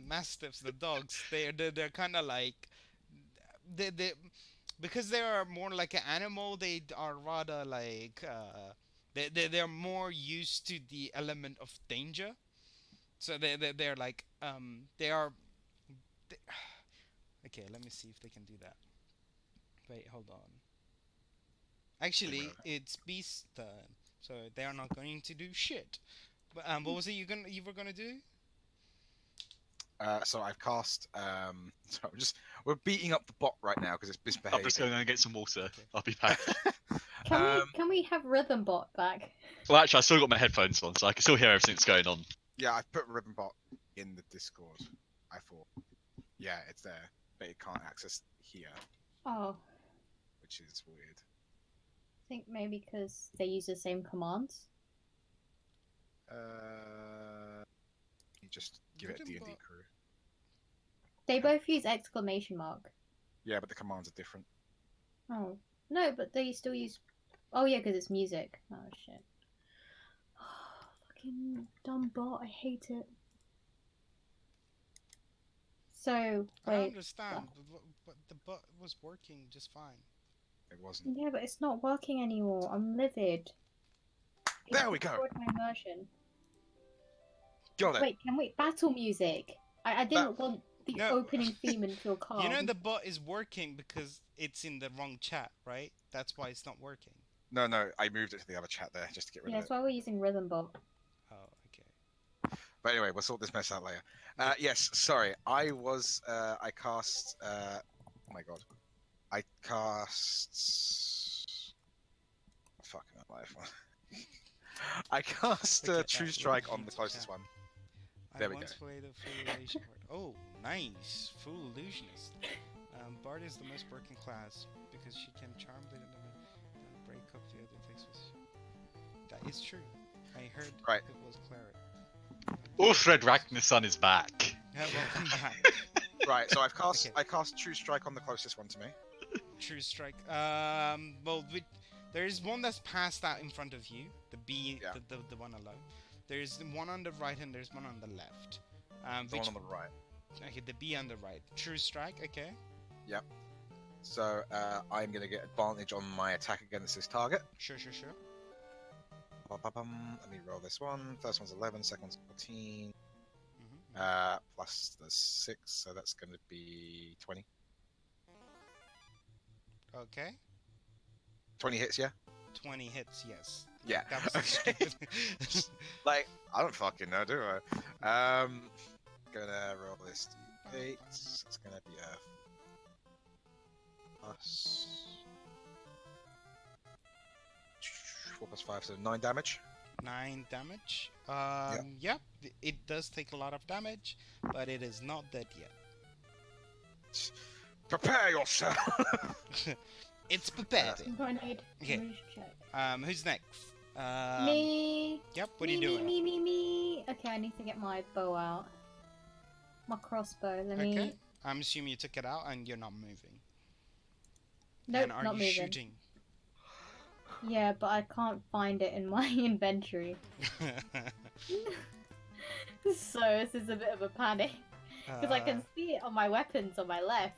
mastiffs, the dogs, they're kind of like they because they are more like an animal. They are rather like they're more used to the element of danger. So they're like they are. They, okay, let me see if they can do that. Wait, hold on. Actually, it's Beast's turn, so they are not going to do shit. But what was it you were gonna do? So I've cast. So we're beating up the bot right now because it's I'm misbehaving. just going to get some water. Okay. I'll be back. Can we have Rhythm Bot back? Well, actually, I still got my headphones on, so I can still hear everything that's going on. Yeah, I've put Ribbon Bot in the Discord. I thought. Yeah, it's there, but it can't access here, Oh, which is weird. I think maybe because they use the same commands. You just give it a Ribbon D&D Bot. crew. They both use exclamation mark. Yeah, but the commands are different. Oh, no, but they still use. Oh, yeah, because it's music. Oh, shit. Fucking dumb bot. I hate it. So, I wait. understand, but the bot was working just fine. It wasn't. Yeah, but it's not working anymore. I'm livid. There we go. Record my immersion. Got it. Wait, can we battle music? I didn't want the No. opening theme until calm. You know the bot is working because it's in the wrong chat, right? That's why it's not working. No, I moved it to the other chat there just to get rid Yeah, of that's it. why we're using Rhythm Bot. Oh, okay. But anyway, we'll sort this mess out later. Yes, sorry. I cast. Oh my god. I cast. Fucking my life. I cast Look at True that Strike little on the cute closest chat. one. I There we once go. played a full illusion card. Oh, nice. Full illusionist. Bard is the most broken class because she can charm the enemy and break up the other texts. That is true. I heard Right. it was cleric. Ulfred Ragnarsson is back. Yeah, welcome back. Right, so I've cast. Okay. I cast True Strike on the closest one to me. True strike. Well, there is one that's passed out in front of you. The B, Yeah. the one alone. There's one on the right and there's one on the left. The one on the right. Okay, the B on the right. True strike. Okay. So I'm gonna get advantage on my attack against this target. Sure. Ba-ba-bum. Let me roll this one. First one's 11, second one's 14. Mm-hmm. Plus the 6, so that's gonna be 20. Okay. 20 hits, yeah. 20 hits. Yes. Yeah. That was Okay. stupid. Like I don't fucking know, do I? Gonna roll this d8. It's gonna be a plus 4 plus 5, so 9 damage. 9 damage. Yep. It does take a lot of damage, but it is not dead yet. Prepare yourself. It's prepared. Do I need Okay. to check? Who's next? Me. Yep. What are me, you doing? Me. Okay, I need to get my bow out. My crossbow. Let me. Okay. I'm assuming you took it out and you're not moving. Nope, And are not you moving. shooting? Yeah, but I can't find it in my inventory. So this is a bit of a panic because I can see it on my weapons on my left.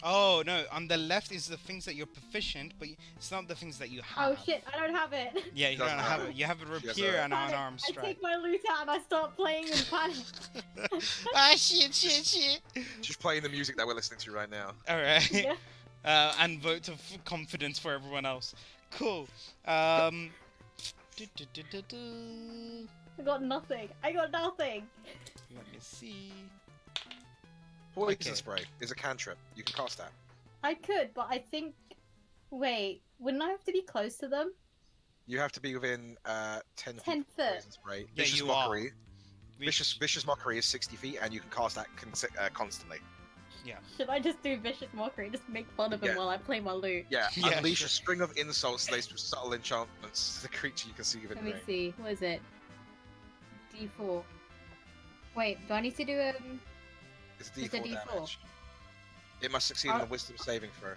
Oh no! On the left is the things that you're proficient, but it's not the things that you have. Oh shit! I don't have it. Yeah, you don't Doesn't have have it. You have a She has rapier a- and an Panic. unarmed I strike. take my loot out and I start playing in panic. Ah shit! Just playing the music that we're listening to right now. All right. Yeah. And vote of confidence for everyone else. Cool. Do. I got nothing. Let me see. Poison Okay. spray is a cantrip. You can cast that. I could, but I think. Wait, wouldn't I have to be close to them? You have to be within 10 feet 10 of foot. poison spray. Yeah, Vicious you mockery. are. Vicious mockery is 60 feet, and you can cast that constantly. Should I just do vicious mockery? Just make fun of him Yeah. while I play my loot. Yeah, Yeah, unleash sure. a string of insults laced with subtle enchantments to the creature you can see within Let me range. see. What is it? D4. Wait, do I need to do It's a It's a D4 D4. damage. It must succeed on Oh. a wisdom saving throw,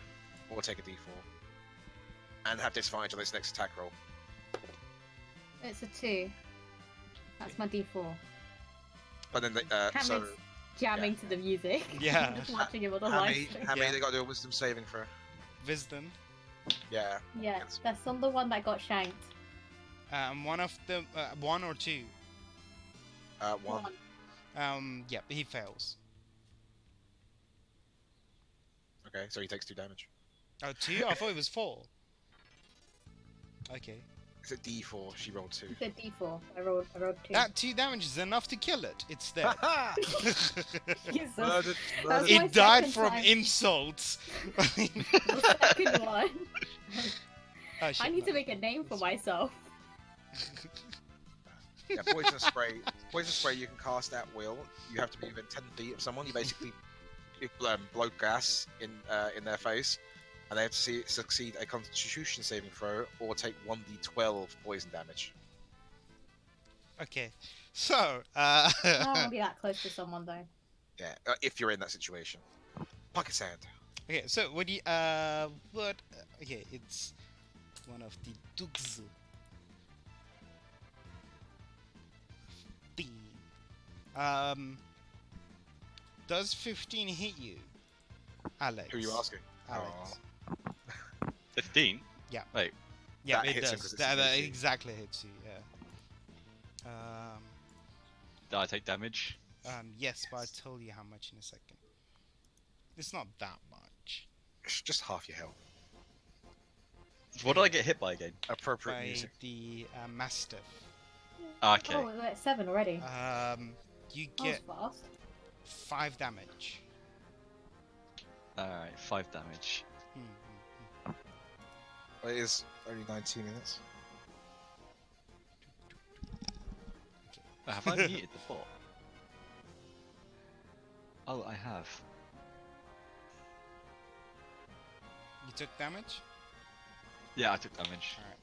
or take a D4. And have disadvantage on its next attack roll. It's a 2. That's my D4. But then, Cameron's so jamming to the music. Yeah. I'm just watching him on the how live many, stream. how many Yeah. they got to do a wisdom saving throw? Wisdom. Yeah. Yeah, Yes. that's on the one that got shanked. One of them. One or two. One. Yep. He fails. Okay, so he takes 2 damage. Oh, 2? I thought it was 4. Okay. It's a D4. She rolled 2. It's a D4. I rolled 2. That 2 damage is enough to kill it. It's dead. Jesus. Murdered. That was It my died second from time. insults. The second one. Oh, shit, I need no. to make a name for myself. Yeah, poison spray. Poison spray you can cast at will. You have to be within 10 feet of someone. You basically blow gas in their face, and they have to succeed a Constitution saving throw or take 1d12 poison damage. Okay. So, I don't want to be that close to someone though. Yeah, if you're in that situation. Pocket sand. okay. So, what do you what? Okay, it's one of the dugs. Does 15 hit you, Alex? Who are you asking? Alex. 15? Yeah, That it hits him does. 'cause it's That AC. exactly hits you. Yeah. Did I take damage? Yes, but I'll tell you how much in a second. It's not that much. It's just half your health. What did I get hit by again? Appropriate By music. the Mastiff. Okay. Oh, we're at 7 already. You That was get fast. 5 damage. Alright, 5 damage. Hmm. But it is only 19 minutes. Have I muted the bot? Oh, I have. You took damage? Yeah, I took damage. Alright.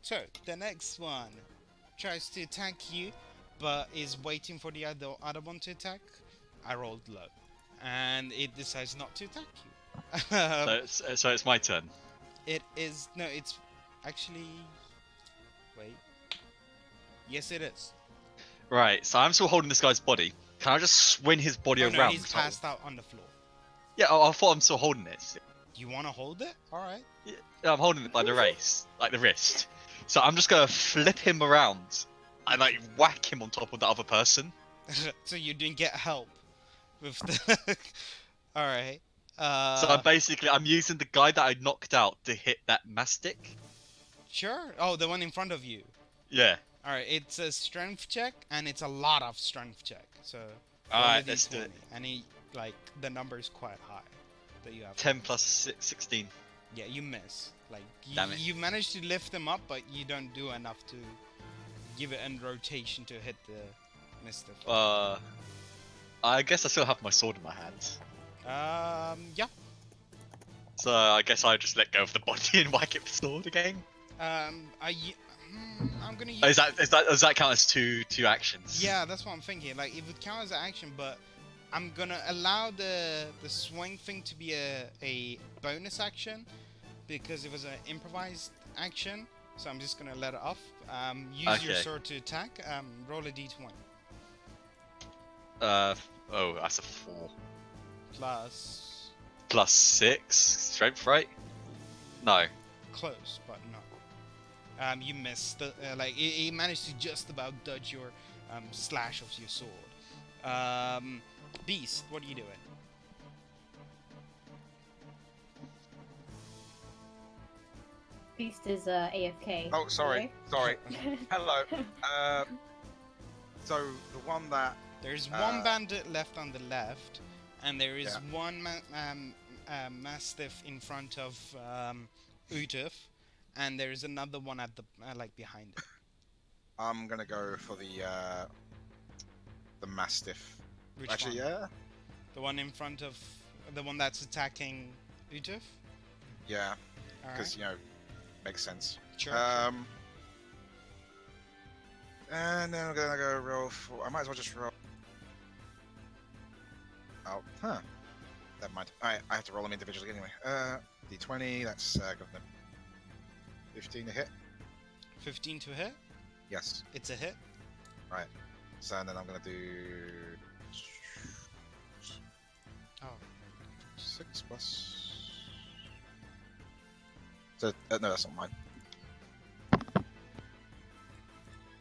So, the next one tries to attack you, but is waiting for the other one to attack. I rolled low. And it decides not to attack you. So it's my turn. It is... No, it's actually... Wait. Yes, it is. Right, so I'm still holding this guy's body. Can I just swing his body Oh around? no, he's passed out on the floor. Yeah, I thought I'm still holding it. Do you want to hold it? Alright. Yeah, I'm holding it by the like the wrist. So I'm just gonna flip him around and like whack him on top of the other person. So you didn't get help with the... Alright. So I'm using the guy that I knocked out to hit that mastic. Sure. Oh, the one in front of you. Yeah. Alright, it's a strength check, and it's a lot of strength check. So, Alright, roll a let's do D20. it. And the number is quite high that you have. 10 plus 16. Yeah, you miss. Like, Damn it. you manage to lift them up, but you don't do enough to give it a rotation to hit the mister. I guess I still have my sword in my hands. Yeah. So I guess I just let go of the body and whack it with the sword again. I'm gonna use... Does that count as two actions? Yeah, that's what I'm thinking. Like, it would count as an action, but I'm gonna allow the swing thing to be a bonus action because it was an improvised action. So I'm just gonna let it off. Use your Okay. sword to attack. Roll a d20 Oh, that's a 4. plus Plus 6 strength, right? No. close, but no. You missed. He managed to just about dodge your slash of your sword. Beast, what are you doing? Beast is AFK. Oh, sorry. Sorry. Hello. So the one that There's one bandit left on the left, and there is Yeah. one mastiff in front of Utuf, and there is another one at the behind it. I'm gonna go for the mastiff. Which Actually, one? yeah, The one in front of the one that's attacking Utuf? yeah, Alright. because makes sense. Sure. And then I'm gonna go roll for. I might as well just roll. Oh, huh. Never mind. I have to roll them individually anyway. D20. That's got them. 15 to hit. 15 to hit. Yes. It's a hit. So and then I'm gonna do Oh. 6 plus. So no, that's not mine.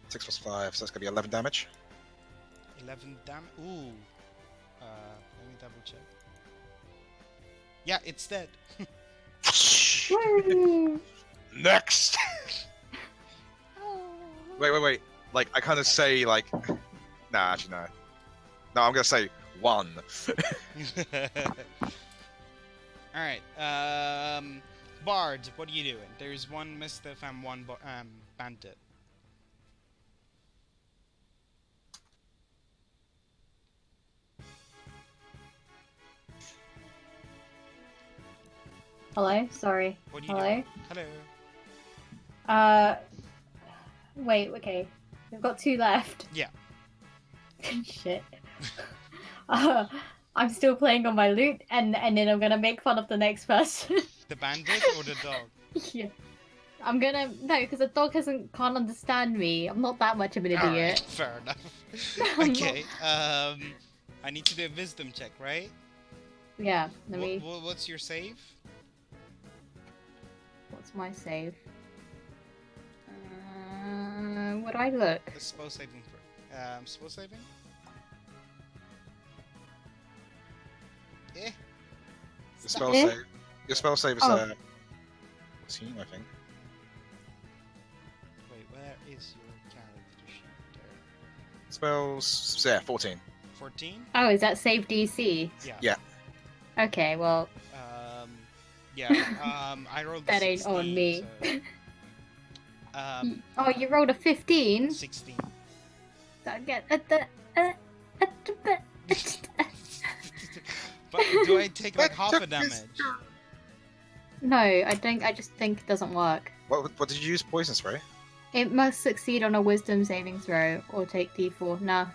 6 plus 5, so that's gonna be 11 damage. 11 damage. Ooh. Let me double check. Yeah, it's dead. Woo! Next. Wait. Like I kind of say like, nah, actually no. No, I'm gonna say 1. Alright, Bard, what are you doing? There's one Mistiff and one bandit. Hello? Sorry. What are you Hello? doing? Hello. Wait, okay. We've got 2 left. Yeah. Shit. I'm still playing on my lute, and then I'm gonna make fun of the next person. The bandit or the dog? Yeah. I'm gonna no, because the dog can't understand me. I'm not that much of an idiot. Alright, fair enough. Okay, I need to do a wisdom check, right? Yeah. Let me. What's your save? What's my save? Where do I look? The spell saving spell saving? Eh? Your spell Eh? save. Your spell save is Oh. 14, I think. Wait, where is your character sheet? Spells. Yeah, 14. 14. Oh, is that save DC? Yeah. Yeah. Okay, well, Yeah. I rolled a that 16, ain't on me. So, Oh, you rolled a 15? 16. But But do I take like half a damage? no, I just think it doesn't work. What did you use? Poison spray? It must succeed on a wisdom saving throw or take D4. Nah.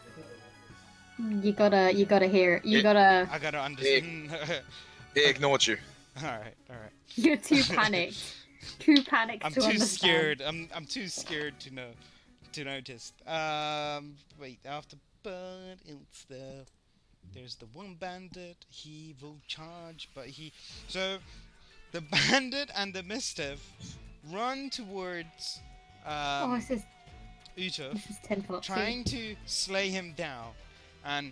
You gotta hear it. You gotta. I gotta understand. It ignored you. Alright. You're too panicked. Too panicked I'm to too understand. scared. I'm too scared to know, to notice. Wait. After burn and stuff, there's the one bandit. He will charge, but so the bandit and the mischief run towards Oh, this is Utov, 10 foot. trying to slay him down, and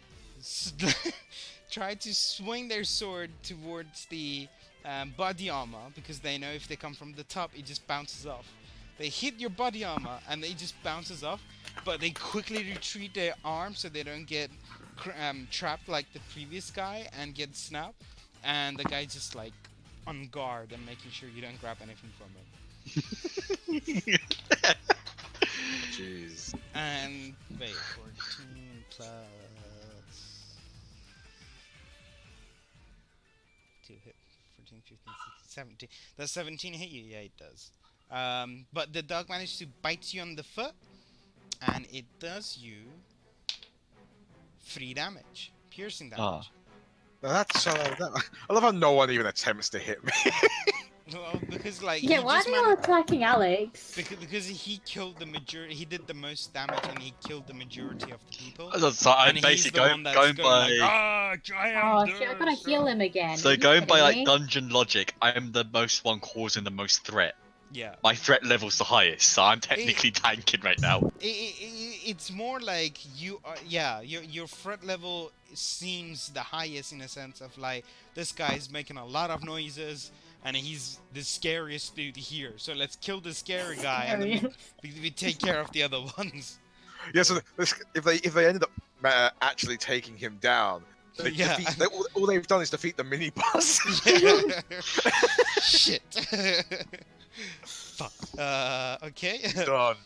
try to swing their sword towards the body armor, because they know if they come from the top, it just bounces off. They hit your body armor and it just bounces off, but they quickly retreat their arm so they don't get trapped like the previous guy and get snapped. And the guy just like on guard and making sure you don't grab anything from him. Jeez. And wait, 14 plus 2 hit, 14, 15, 16, 17. Does 17 hit you? Yeah, it does. But the dog managed to bite you on the foot, and it does you 3 damage, piercing damage. Now that's I love how no one even attempts to hit me. Well, because like Yeah, he why just are you attacking Alex? because he killed the majority. He did the most damage, and he killed the majority of the people. So I'm And he's basically the one that's going going by. like, I am Oh shit, I gotta heal him again. So Are you going by kidding like me? dungeon logic, I am the most one causing the most threat. Yeah. My threat level's the highest, so I'm technically tanking right now. It's more like you are, yeah, your threat level seems the highest in a sense of like, this guy's making a lot of noises and he's the scariest dude here, so let's kill the scary guy and then we take care of the other ones. Yeah, so if they ended up actually taking him down, Yeah. all they've done is defeat the mini boss. Shit. Fuck. Okay. Done.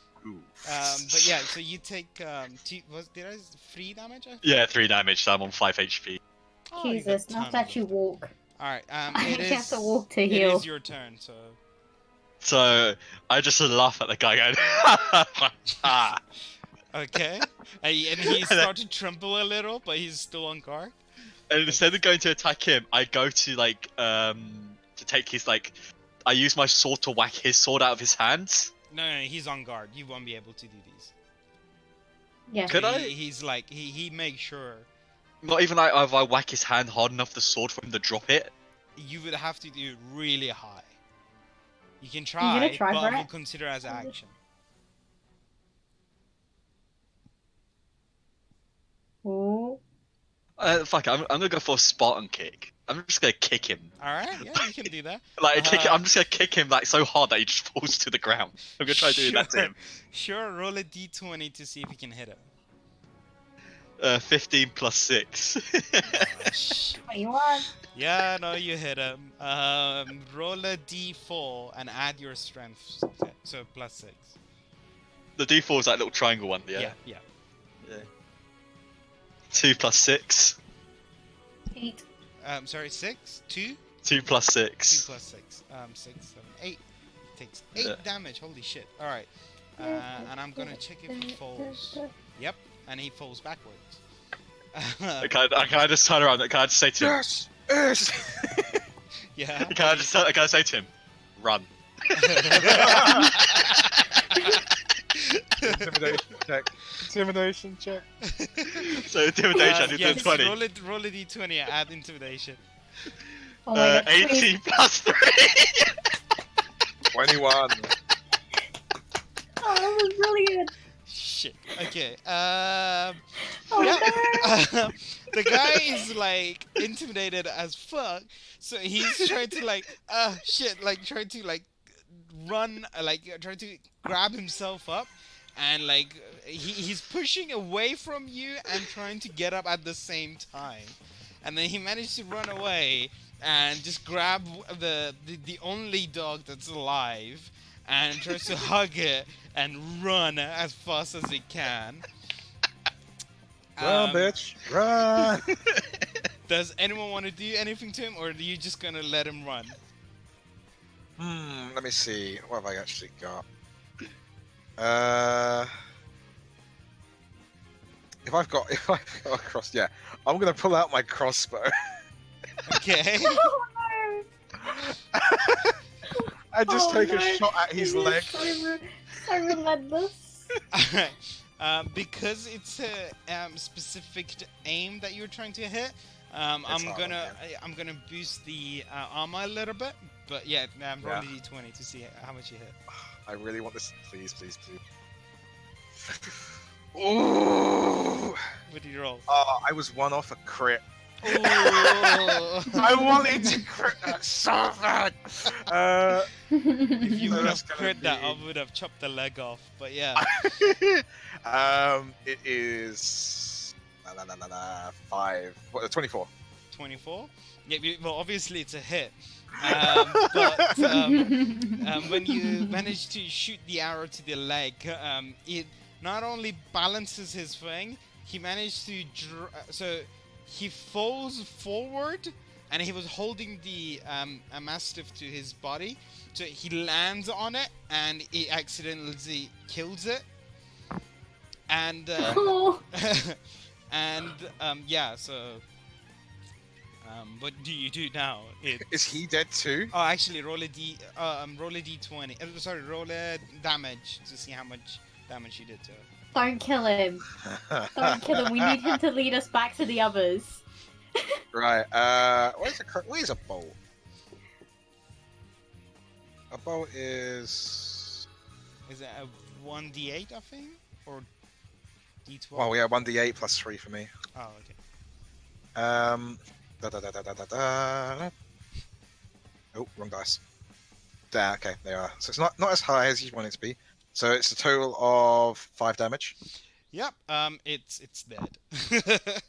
But yeah, so you take did I 3 damage? I think? Yeah, 3 damage, so I'm on 5 HP. Oh, you got Jesus, now ton that of you it. walk. All right. I It have is. to walk to It heal. is your turn. So. So I just laugh at the guy going, ah. Okay. And he started to tremble a little, but he's still on guard. And instead of going to attack him, I go to like to take his like, I use my sword to whack his sword out of his hands. No, he's on guard. You won't be able to do these. Yeah. Could I? He's like he makes sure. Not even like if I whack his hand hard enough the sword for him to drop it. You would have to do it really high. You can You gonna try, try but for we'll it? consider as action. Oh. Fuck it, I'm gonna go for a Spartan kick. I'm just gonna kick him. All right, yeah, you can do that. Like I'm just gonna kick him like so hard that he just falls to the ground. I'm gonna try doing that to him. Sure, roll a d20 to see if you can hit him. 15 plus 6. Shit. 21. Yeah, no, you hit him. Roll a d4 and add your strength, so plus 6. The D4 is that little triangle one, yeah? Yeah. 2 plus 6. 8. Sorry, 6? 2? 2 plus 2 6. plus 6. 6, 7, 8. Takes 8 Yeah. damage. Holy shit. Alright. And I'm gonna check if he falls. Yep. And he falls backwards. Can I just turn around? Can I just say to him? Yes. Yes. Yeah. Can I say to him? Run. Intimidation check. Intimidation check. So intimidation, I do yes, 20. roll a d20 and add intimidation. Oh my god. 18 plus 3. 21. Oh, that was really good. Shit. Okay. Oh Yeah. The guy is like intimidated as fuck, so he's trying to like shit, like trying to like run, like trying to grab himself up, and like he's pushing away from you and trying to get up at the same time, and then he managed to run away and just grab the only dog that's alive and tries to hug it and run as fast as he can. Run, bitch, run. Does anyone want to do anything to him, or are you just gonna let him run? Let me see. What have I actually got? If I've got a cross, yeah, I'm gonna pull out my crossbow. Okay. Oh no! I just Oh, take no. a shot at his It is leg. So relentless. Alright. Because it's a specific aim that you're trying to hit, I'm not gonna okay. I'm gonna boost the armor a little bit. But yeah, roll Yeah. a d20 to see how much you hit. I really want this. Please, please, please. Ooh! What did you roll? Oh, I was one off a crit. Ooh. I wanted to crit that so bad. If you So would that's have gonna crit that, I be- would have chopped the leg off. But yeah. It is 24. 24. Yeah, well, obviously it's a hit. But when you manage to shoot the arrow to the leg, it not only balances his thing, he managed to so he falls forward, and he was holding the a mastiff to his body, so he lands on it, and he accidentally kills it, and Oh. and yeah, so. What do you do now? Is he dead too? Oh, actually, roll a d20. Sorry, roll a damage to see how much damage you did to her. Don't kill him. Don't kill him. We need him to lead us back to the others. Right. Where's a bolt? A bolt is. Is it a 1d8, I think, or d12? Well, yeah, 1d8 plus 3 for me. Oh, okay. Oh, wrong dice. There, okay, they are. So it's not as high as you want it to be. So it's a total of 5 damage. Yep. It's dead.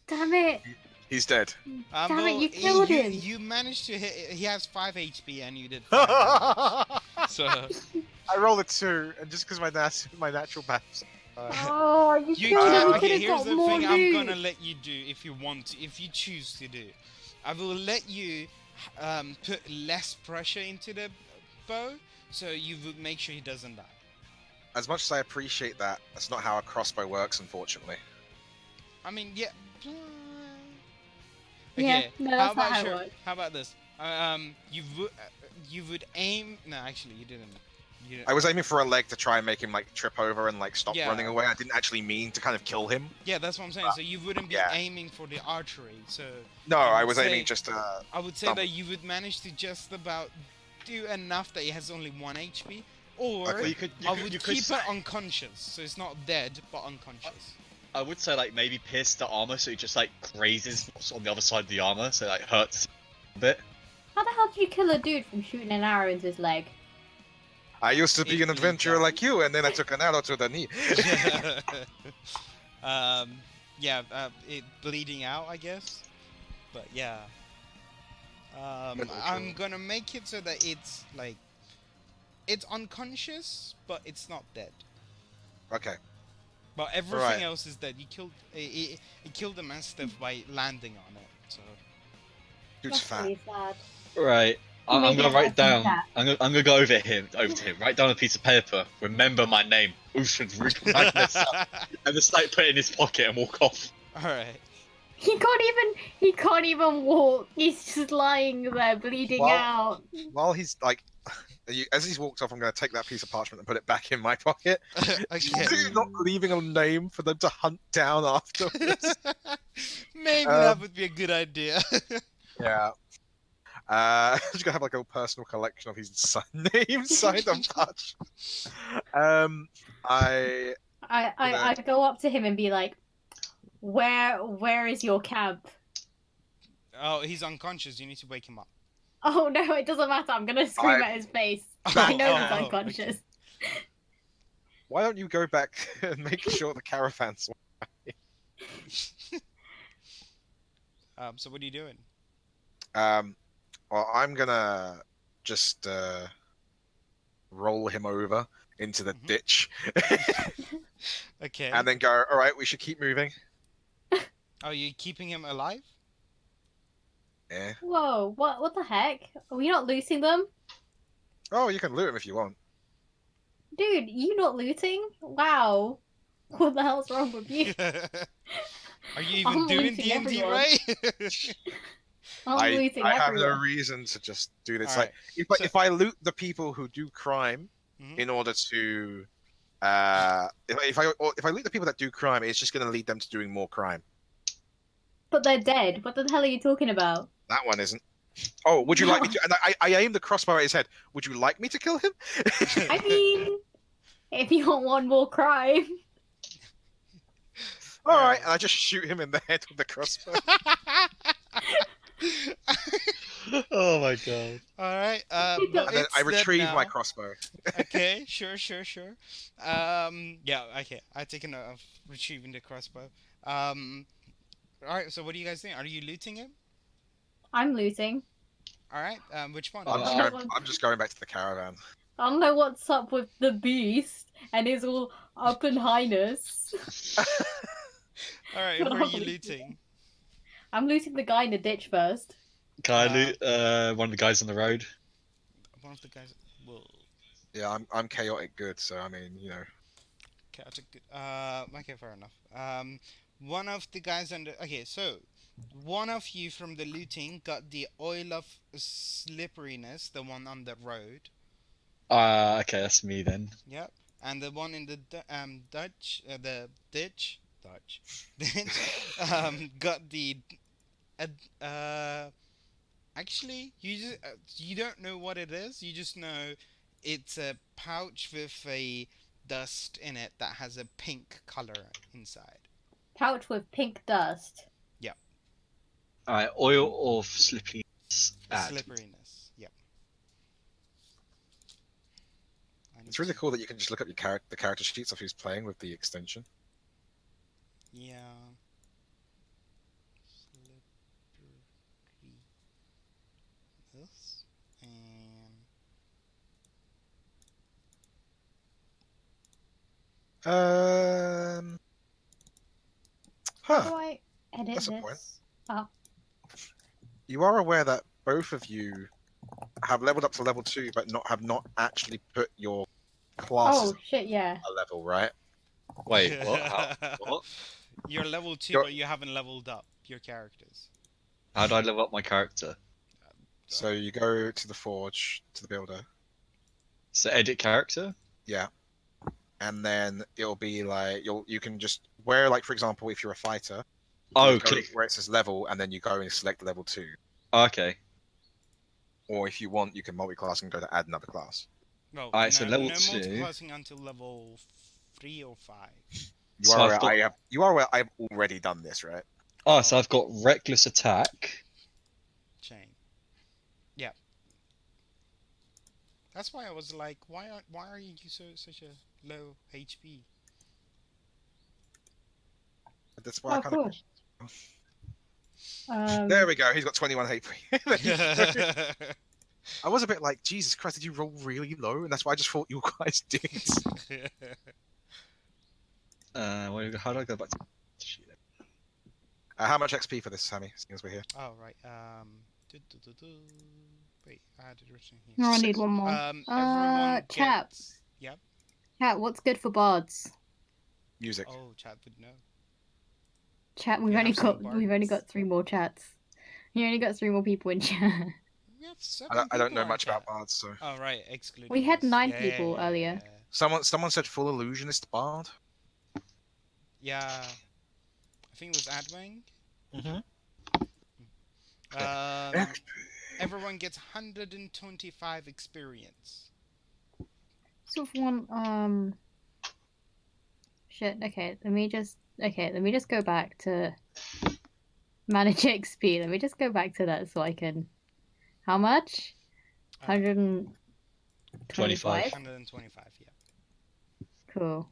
Damn it. He's dead. Damn it, you killed him. You managed to hit. He has 5 HP, and you did 5 damage. So I rolled a 2, and just because my natural maths. Oh, you you killed him. can. We Okay, could have here's got the more thing. I'm loot. gonna let you do if you want to, if you choose to do. I will let you put less pressure into the bow, so you would make sure he doesn't die. As much as I appreciate that, that's not how a crossbow works, unfortunately. I mean, yeah. Yeah, Okay. no, how that's not about how it works. How about this? You would aim. No, actually, you didn't. You didn't. I was aiming for a leg to try and make him like trip over and like stop Yeah. running away. I didn't actually mean to kind of kill him. Yeah, that's what I'm saying. So you wouldn't be Yeah. aiming for the archery. So No, I I would was say- aiming just to. I would say Stumble. that you would manage to just about do enough that he has only 1 HP, or Okay. Well, you could, I would keep say, it unconscious, so it's not dead but unconscious. I would say like maybe pierce the armor so it just like grazes what's on the other side of the armor, so it like hurts a bit. How the hell do you kill a dude from shooting an arrow into his leg? I used to be an adventurer like you, and then I took an arrow to the knee. Yeah, it bleeding out, I guess. But yeah, I'm gonna make it so that it's like it's unconscious, but it's not dead. Okay. But everything Right. else is dead. You killed it killed the mastiff by landing on it. So Dude's That's fat. really sad. Right. I'm Maybe gonna I write should do down. that. I'm gonna go over to him. Write down a piece of paper. Remember my name, Uthred Rupert Magnus, and just like put it in his pocket and walk off. all right. He can't even walk. He's just lying there bleeding Well- out. While he's like, as he's walked off, I'm going to take that piece of parchment and put it back in my pocket. Okay. Not leaving a name for them to hunt down afterwards. Maybe that would be a good idea. Yeah. Just gonna have like a personal collection of his son names signed on parchment. I go up to him and be like, where is your camp? Oh, he's unconscious. You need to wake him up. Oh no, it doesn't matter. I'm gonna scream at his face. I know he's Oh, unconscious. Why don't you go back and make sure the caravan's... So what are you doing? Well, I'm gonna just roll him over into the Mhm. ditch, Okay. and then go. All right, we should keep moving. Are you keeping him alive? Yeah. Whoa, what the heck? Are we not looting them? Oh, you can loot him if you want. Dude, you not looting? Wow. What the hell's wrong with you? Are you even I'm doing looting D&D everyone. right? I'm looting I have no everyone. reason to just do this. All Like, right. So- if I loot the people who do crime Mhm. in order to, if I loot the people that do crime, it's just going to lead them to doing more crime. But they're dead. What the hell are you talking about? That one isn't. Oh, would you like me to? And I aimed the crossbow at his head. Would you like me to kill him? I mean, if you want one more crime. All right, Alright. and I just shoot him in the head with the crossbow. Oh my god. All right. And But And then it's I dead retrieve my now. crossbow. Okay. Sure. Yeah. Okay. I take a note of retrieving the crossbow. All right. So what do you guys think? Are you looting him? I'm looting. All right. Which one? I'm just going back to the caravan. I don't know what's up with the beast and his all up in highness. All right. Who are you looting? I'm looting the guy in the ditch first. Can I loot one of the guys on the road? One of the guys. Well, Yeah, I'm chaotic good, so I mean, you know. chaotic. Okay. Fair enough. One of the guys on the. Okay. So, one of you from the looting got the oil of slipperiness, the one on the road. Okay, that's me then. Yep. And the one in the the ditch, got the, actually, you don't know what it is. You just know it's a pouch with a dust in it that has a pink color inside. Pouch with pink dust. Alright, oil of slippiness. Add. Slipperiness. Yep. It's really cool that you can just look up the character sheets of who's playing with the extension. Yeah. Slipperiness. And How Huh. do I edit That's a this? point. Oh, You are aware that both of you have leveled up to level 2, but have not actually put your classes oh shit, yeah. a level, right? Wait, what? What? You're level 2, You're- but you haven't leveled up your characters. How do I level up my character? So you go to the forge, to the builder, So edit character? yeah, and then it'll be like you can just where, like, for example, if you're a fighter, Oh, you go click. where it says level, and then you go and select level 2. Okay. Or if you want, you can multi-class and go to add another class. Well, Alright, so level no 2. multi-classing until level 3 or 5. You So are I've aware got- you are aware I've already done this, right? Oh, so I've got reckless attack. Chain. Yeah. That's why I was like, why are you such a low HP? That's why I Oh, kind cool. of. There we go. He's got 21 HP. There you go. I was a bit like, Jesus Christ, did you roll really low? And that's why I just thought you guys did. How do I go back to? How much XP for this, Sammy? Seeing as we're here. Oh right. Wait, I had it written here. No, I need one more. Everyone chat. gets. Yep. Chat, what's good for bards? Music. Oh, chat would know. Chat, We have some we've only bards. got 3 more chats. You only got 3 more people in chat. We have 7 I don't people know on much chat. about bards, so. Oh right, excluding. We had us. 9 people earlier. Someone said full illusionist bard. Yeah. I think it was Adwang. Mm-hmm. Everyone gets 125 experience. Sort of one, shit, okay, let me just go back to manage XP. Let me just go back to that so I can, how much? 125? 125, yeah. Cool.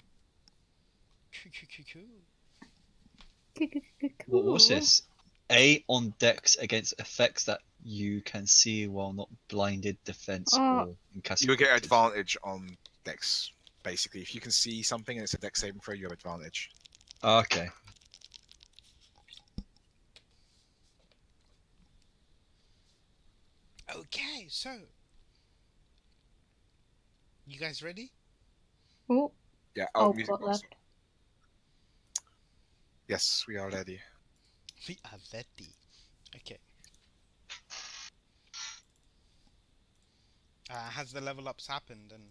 Cool. What was Cool. this? A on decks against effects that you can see while not blinded, defense, Oh. or incapacitated. You'll get advantage on Dex. Basically, if you can see something and it's a Dex saving throw, you have advantage. Okay. Okay, so you guys ready? Oh, Yeah. oh, Music got box. left. Yes, we are ready. We are ready. Okay. Has the level ups happened? And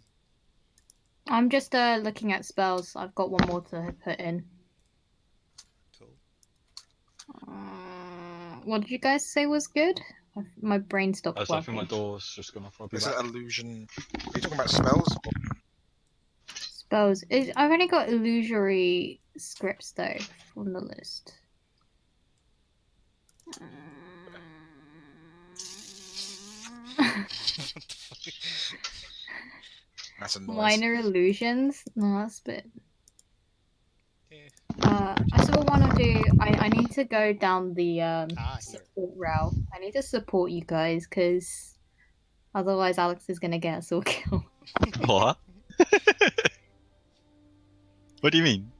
I'm just looking at spells. I've got one more to put in. cool. What did you guys say was good? My brain I stopped was like, my working. door's just gone off. I'll be Is back. it illusion? Are you talking about spells? Spells. I've only got illusory scripts though from the list. What the fuck? That's a noise. Minor illusions? No, that's a bit. Yeah. I sort of want to do. I need to go down the Here. support route. I need to support you guys because otherwise Alex is gonna get us all killed. What? What do you mean?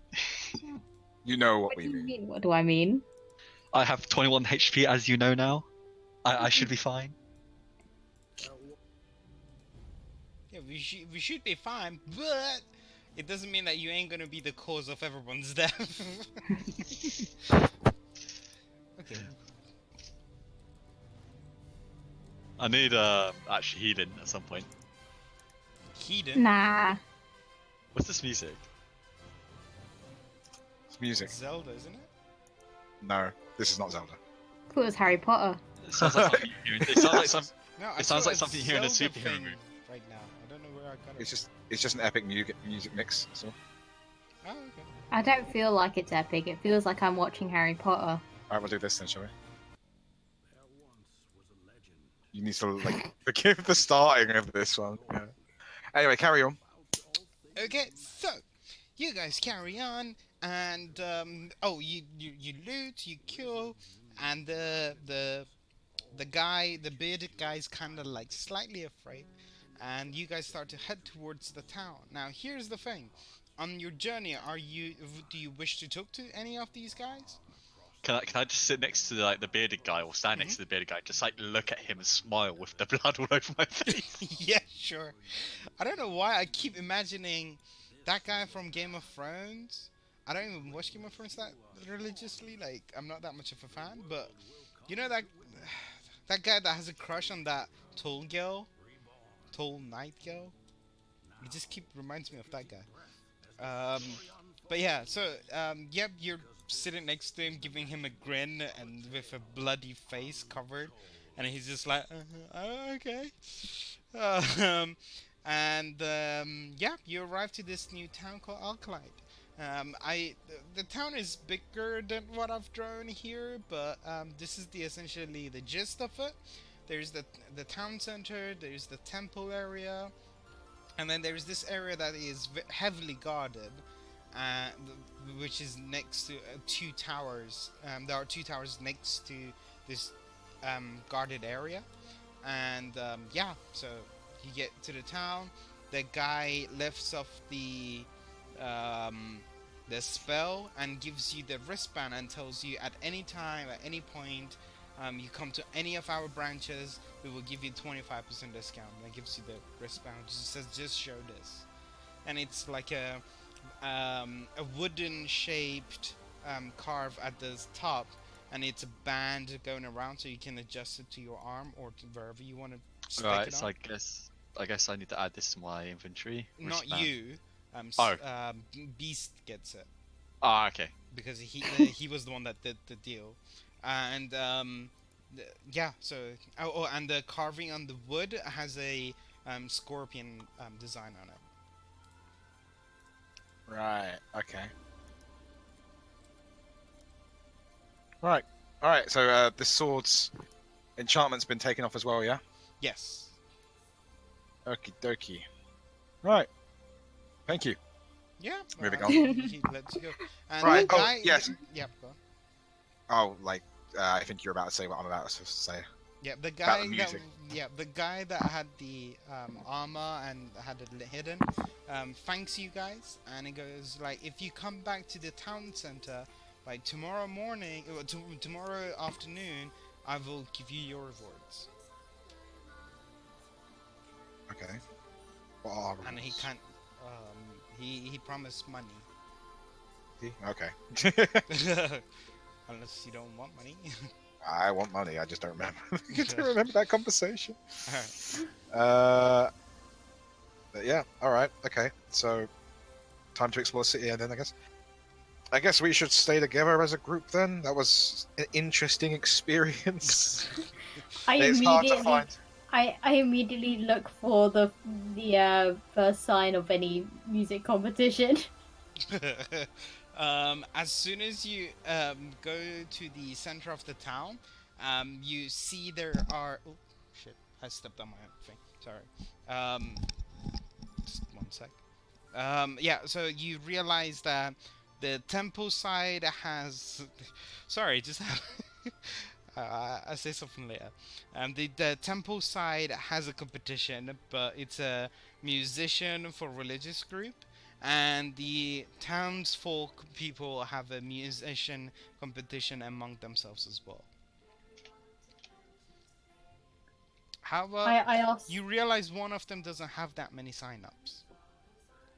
You know what What we do you mean. mean? What do I mean? I have 21 HP, as you know now. I should be fine. Yeah, we should be fine, but it doesn't mean that you ain't gonna be the cause of everyone's death. Okay. I need actually healing at some point. Keaton. Nah. What's this music? It's music. Zelda, isn't it? No, this is not Zelda. Cool as Harry Potter. It sounds like something you hear. It sounds like some. No, I It sounds saw like something you hear in a Zelda superhero thing movie. right now. I don't know where I got it. It's just an epic music mix. So. Oh, okay. I don't feel like it's epic. It feels like I'm watching Harry Potter. Alright, we'll do this then, shall we? You need to like forgive the starting of this one. Yeah. Anyway, carry on. Okay, so you guys carry on, and you loot, you kill, and the guy, the bearded guy, is kind of like slightly afraid, and you guys start to head towards the town. Now, here's the thing: on your journey, do you wish to talk to any of these guys? Can I just sit next to the bearded guy or stand next to the bearded guy, just like look at him and smile with the blood all over my face? Yeah, sure. I don't know why I keep imagining that guy from Game of Thrones. I don't even watch Game of Thrones that religiously. Like, I'm not that much of a fan, but you know that guy that has a crush on that tall girl, tall night girl. It just reminds me of that guy. But yeah, so yep, you're sitting next to him, giving him a grin and with a bloody face covered, and he's just like, oh, okay. Um, yeah, you arrive to this new town called Arkilaid. The town is bigger than what I've drawn here, but this is essentially the gist of it. There's the town center, there's the temple area, and then there's this area that is heavily guarded, which is next to two towers. There are two towers next to this guarded area, and yeah, so you get to the town. The guy lifts off the spell and gives you the wristband and tells you at any time, at any point, you come to any of our branches, we will give you 25% discount. That gives you the wristband. It just says, just show this. And it's like a wooden shaped carve at the top, and it's a band going around so you can adjust it to your arm or to wherever you want to stick Right, it so on. I guess I need to add this to my inventory. Not Wristband. you. Oh. Beast gets it Ah, okay. because he was the one that did the deal, and yeah. So and the carving on the wood has a scorpion design on it. Right. Okay. Right. All right. So the sword's enchantment's been taken off as well, yeah. Yes. Okie dokie. Right. Thank you. Yeah. Moving uh, on. he lets you go. And Right. the Oh, guy. yes. Yeah. Go on. Oh, like I think you're about to say what I'm about to say Yeah, the about the guy that music. the guy that had the armor and had it hidden, thanks you guys, and he goes like, if you come back to the town center, like tomorrow morning, or tomorrow afternoon, I will give you your rewards. Okay. What are And he rules? can't. He promised money, Okay. unless you don't want money. I want money. I just don't remember. I don't remember that conversation. Alright. But yeah. All right. Okay. So, time to explore the city, and then I guess. I guess we should stay together as a group then. That was an interesting experience. I It's hard to immediately find. I immediately look for the first sign of any music competition. As soon as you go to the center of the town, you see there are. Oh shit! I stepped on my own thing. Sorry. Just one sec. Yeah. So you realize that the temple side has. Sorry, just. I'll say something later. The temple side has a competition, but it's a musician for religious group, and the townsfolk people have a musician competition among themselves as well. However, I asked you realize one of them doesn't have that many sign-ups.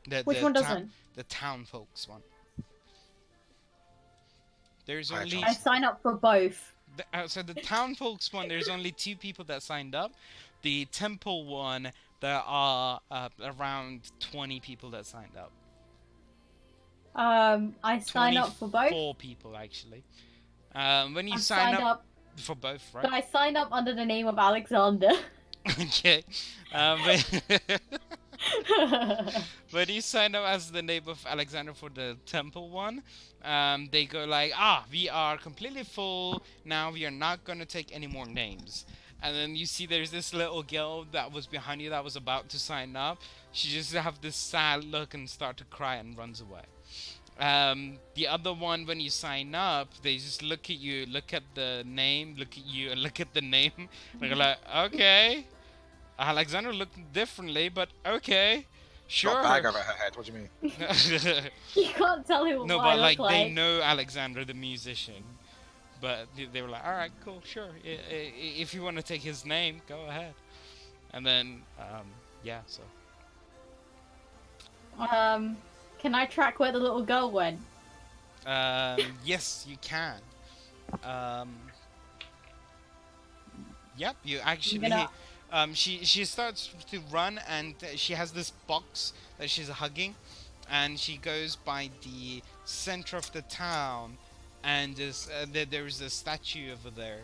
The which the one town doesn't. the town folks one. There's Higher only I chance. sign up for both. so the town folks one, there's only 2 people that signed up. The temple one, there are around 20 people that signed up. I sign up for both. 24 people actually. When you I sign signed up up, for both, right? but I signed up under the name of Alexander. Okay. When, when you sign up as the name of Alexander for the temple one, they go like, we are completely full now. We are not gonna take any more names. And then you see there's this little girl that was behind you that was about to sign up. She just have this sad look and start to cry and runs away. The other one, when you sign up, they just look at you, look at the name, look at you, and look at the name. And they're like, okay, Alexander looked differently, but okay, Got a bag sure. over her head. What do you mean? You can't tell who No, what I but look like they like. know Alexander the musician, but they were like, all right, cool, sure. If you want to take his name, go ahead. And then, yeah, so Can I track where the little girl went? yes, you can. Um, yep, you I'm actually. gonna. She starts to run, and she has this box that she's hugging, and she goes by the center of the town, and there's a statue over there,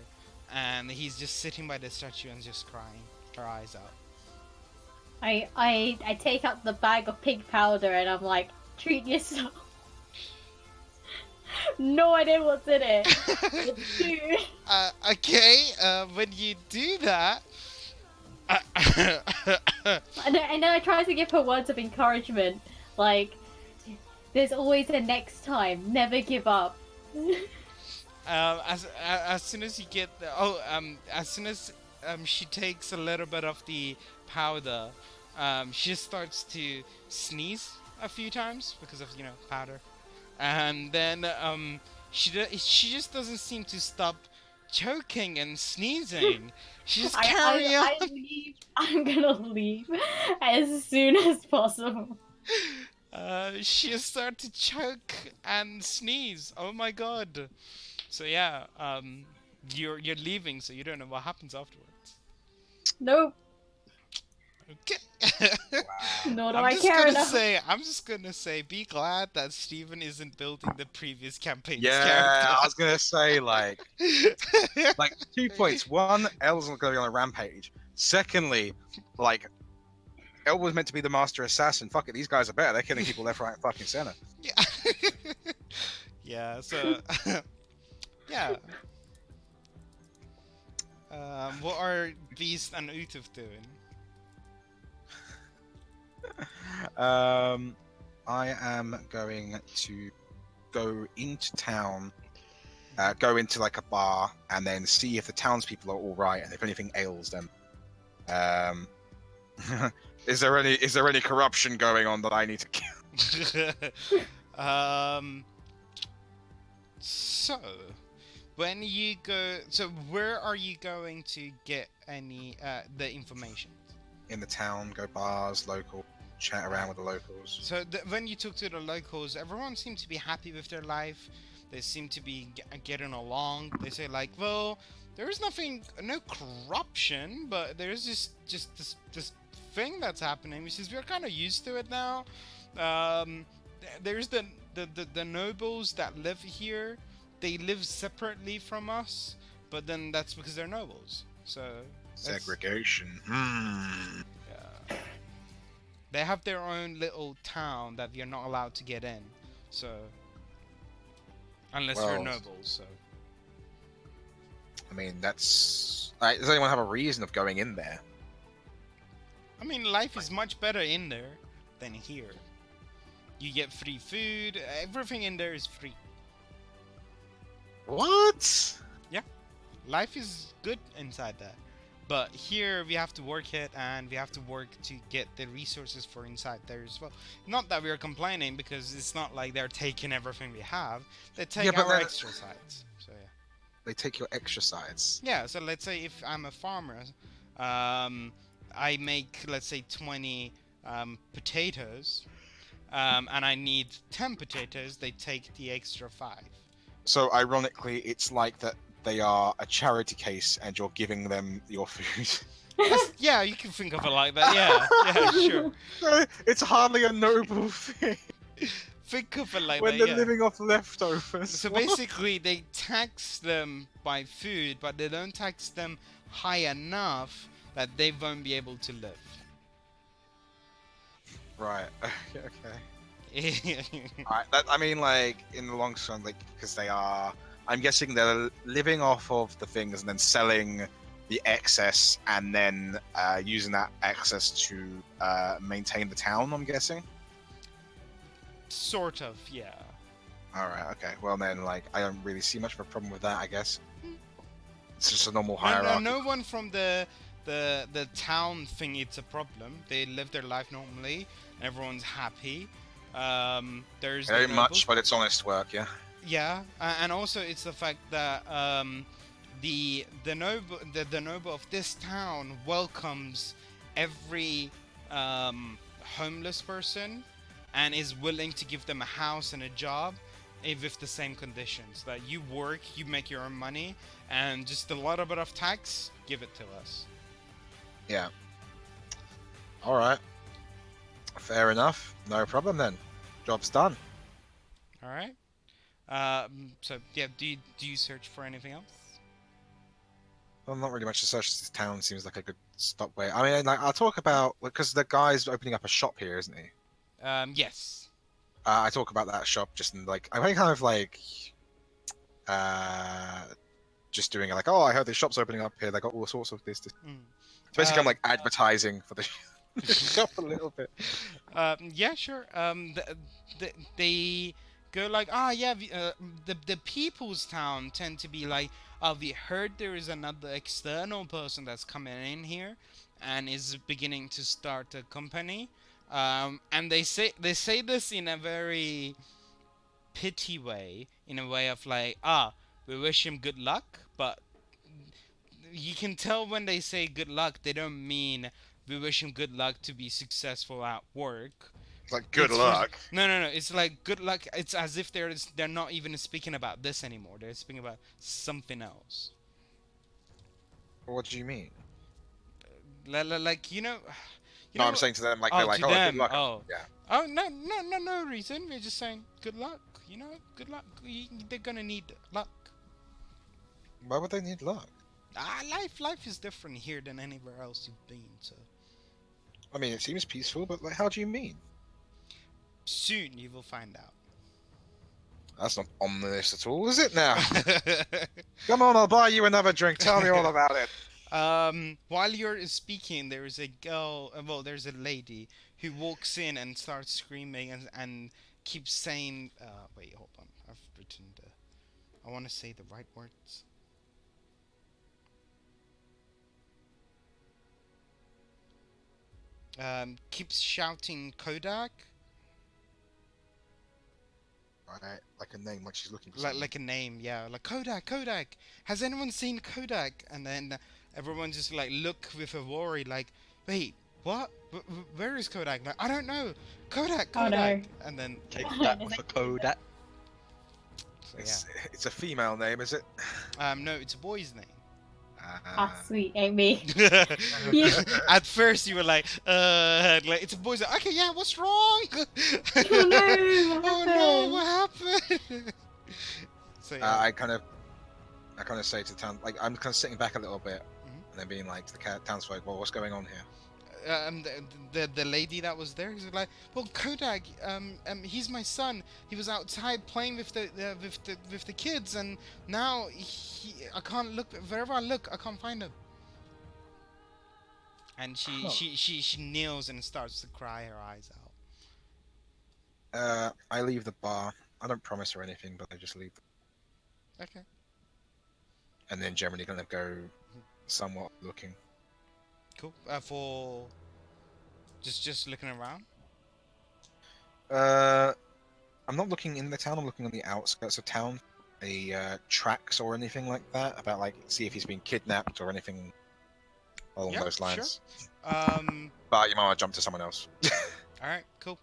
and he's just sitting by the statue and just crying her eyes out. I take out the bag of pink powder and I'm like, treat yourself. No idea what's in it. It's food. Okay, when you do that, And then I try to give her words of encouragement, like, there's always a next time. Never give up. as soon as you get the as soon as she takes a little bit of the powder, she starts to sneeze a few times because of powder, and then she just doesn't seem to stop choking and sneezing. She just carry on. I leave. I'm gonna leave as soon as possible. She start to choke and sneeze. Oh my god. So yeah, you're leaving, so you don't know what happens afterwards. Nope. Okay. Nor do I'm I just care gonna enough. say, be glad that Steven isn't building the previous campaign's Yeah, I was gonna say like 2 points. One, El's not gonna be on a rampage. Secondly, like El was meant to be the master assassin. Fuck it, these guys are better. They're killing people left, right, and fucking center. Yeah. Yeah. So. Yeah. What are Beast and Utuf doing? I am going to go into town, go into like a bar, and then see if the townspeople are all right and if anything ails them. Um, is there any corruption going on that I need to kill? um. So, when you go, so where are you going to get any the information? In the town, go bars, local, chat around with the locals. So when you talk to the locals, everyone seems to be happy with their life. They seem to be getting along. They say like, well, there is nothing, no corruption, but there is just this thing that's happening, which is we're kind of used to it now. There's the nobles that live here. They live separately from us, but then that's because they're nobles. So that's- Segregation. yeah. They have their own little town that you're not allowed to get in. So unless you're Well, nobles, so I mean, that's. Does anyone have a reason of going in there? I mean life is much better in there than here. You get free food, everything in there is free. What? Life is good inside that. But here we have to work it and we have to work to get the resources for inside there as well. Not that we're complaining because it's not like they're taking everything we have. They take Yeah, but our then- extra sides. So yeah. They take your extra sides. Yeah, so let's say if I'm a farmer, I make, let's say, 20 potatoes, and I need 10 potatoes, they take the extra 5. So ironically, it's like that they are a charity case, and you're giving them your food. Yeah, you can think of it like that, yeah, sure. It's hardly a noble thing Think of it like when that, they're yeah. living off leftovers. So What? basically, they tax them by food, but they don't tax them high enough that they won't be able to live. Right. Okay. Alright, I mean, like, in the long run, like, because they are. I'm guessing they're living off of the things and then selling the excess and then using that excess to maintain the town, I'm guessing. Sort of, yeah. Alright, okay. Well, then, like, I don't really see much of a problem with that, I guess. It's just a normal No, hierarchy. no one from the town thing it's a problem. They live their life normally, and everyone's happy. There's the Very nobles. much, but it's honest work, yeah. Yeah, and also it's the fact that the noble of this town welcomes every homeless person and is willing to give them a house and a job with the same conditions. That you work, you make your own money, and just a little bit of tax, give it to us. Yeah. Alright. Fair enough. No problem then. Job's done. All right. So yeah, do you search for anything else? Well, not really much to search. This town seems like a good stop way. I mean, like, I'll talk about because the guy's opening up a shop here, isn't he? Yes. I talk about that shop just in like I'm kind of like, just doing it like, oh, I heard this shop's opening up here. They got all sorts of this. Mm. It's basically, I'm like advertising for the shop a little bit. Yeah, sure. They go like, yeah, the people's town tend to be like, we heard there is another external person that's coming in here, and is beginning to start a company. And they say this in a very pity way, in a way of like, we wish him good luck, but you can tell when they say good luck, they don't mean we wish him good luck to be successful at work. It's like good It's luck. No. It's like good luck. It's as if they're not even speaking about this anymore. They're speaking about something else. What do you mean? Like No, I'm saying to them like they're like, to oh, them. good luck. Oh. Yeah. Oh no reason. We're just saying good luck. You know, good luck. They're gonna need luck. Why would they need luck? Life is different here than anywhere else you've been. So I mean, it seems peaceful, but like, how do you mean? soon you will find out. That's not ominous at all, is it now? Come on, I'll buy you another drink. Tell me all about it. While you're speaking, there is a girl. Well, there's a lady who walks in and starts screaming and keeps saying. Wait, hold on. I've written the. I want to say the right words. Keeps shouting Kodak, Right, like a name, like she's looking for like something. like a name, yeah, like Kodak, Kodak. Has anyone seen Kodak? And then everyone just like look with a worry, like, wait, what? Where is Kodak? Like, I don't know. Kodak, Oh Kodak. no. And then, Take that with a Kodak. so It's a female name, is it? yeah. No, it's a boy's name. Ah, sweet, ain't me. You- At first, you were like it's a boy's name. Okay, yeah, what's wrong? Oh no, what Oh no, happened? what happened? So yeah. I kind of say to the town, like I'm kind of sitting back a little bit, Mhm. and then being like to the townsfolk, well, what's going on here? The lady that was there was like, well, Kodak, he's my son. He was outside playing with the kids, and now I can't look wherever I look, I can't find him. And she kneels and starts to cry her eyes out. I leave the bar. I don't promise her anything, but I just leave, Okay. and then generally kind of go somewhat looking. Cool. For just looking around. I'm not looking in the town. I'm looking on the outskirts of town, tracks or anything like that. About like see if he's been kidnapped or anything along Yeah, those sure. lines. Um. But you might want to jump to someone else. All right. Cool.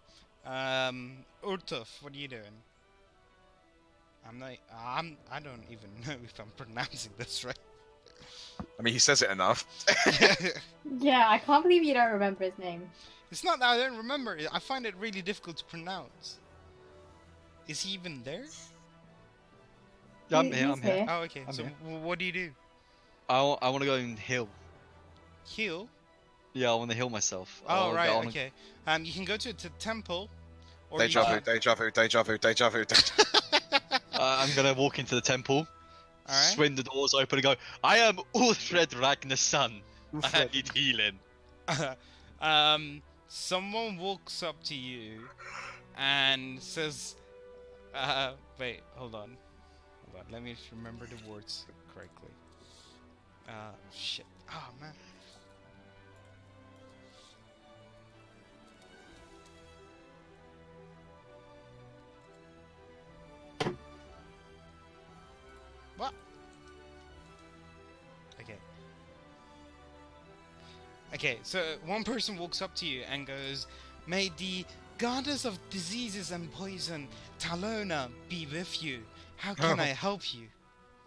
Urtuf, what are you doing? I'm not. I don't even know if I'm pronouncing this right. I mean, he says it enough. Yeah, I can't believe you don't remember his name. It's not that I don't remember it. I find it really difficult to pronounce. Is he even there? Yeah, I'm He- here. he's I'm here. here. Oh, okay. I'm So here. what do you do? I want to go and heal. Heal? Yeah, I want to heal myself. I Oh, wanna right. go on a- Okay. You can go to the temple, or Deja you vu, can... deja vu, deja vu, deja vu. I'm gonna walk into the temple, Alright. swing the doors open, and go. I am Ulfred Ragnar's son. I need healing. Someone walks up to you and says, wait, hold on. Hold on. Let me remember the words correctly. Shit. Oh, man. What? Okay. Okay, so one person walks up to you and goes, may the goddess of diseases and poison, Talona, be with you. How can I help you?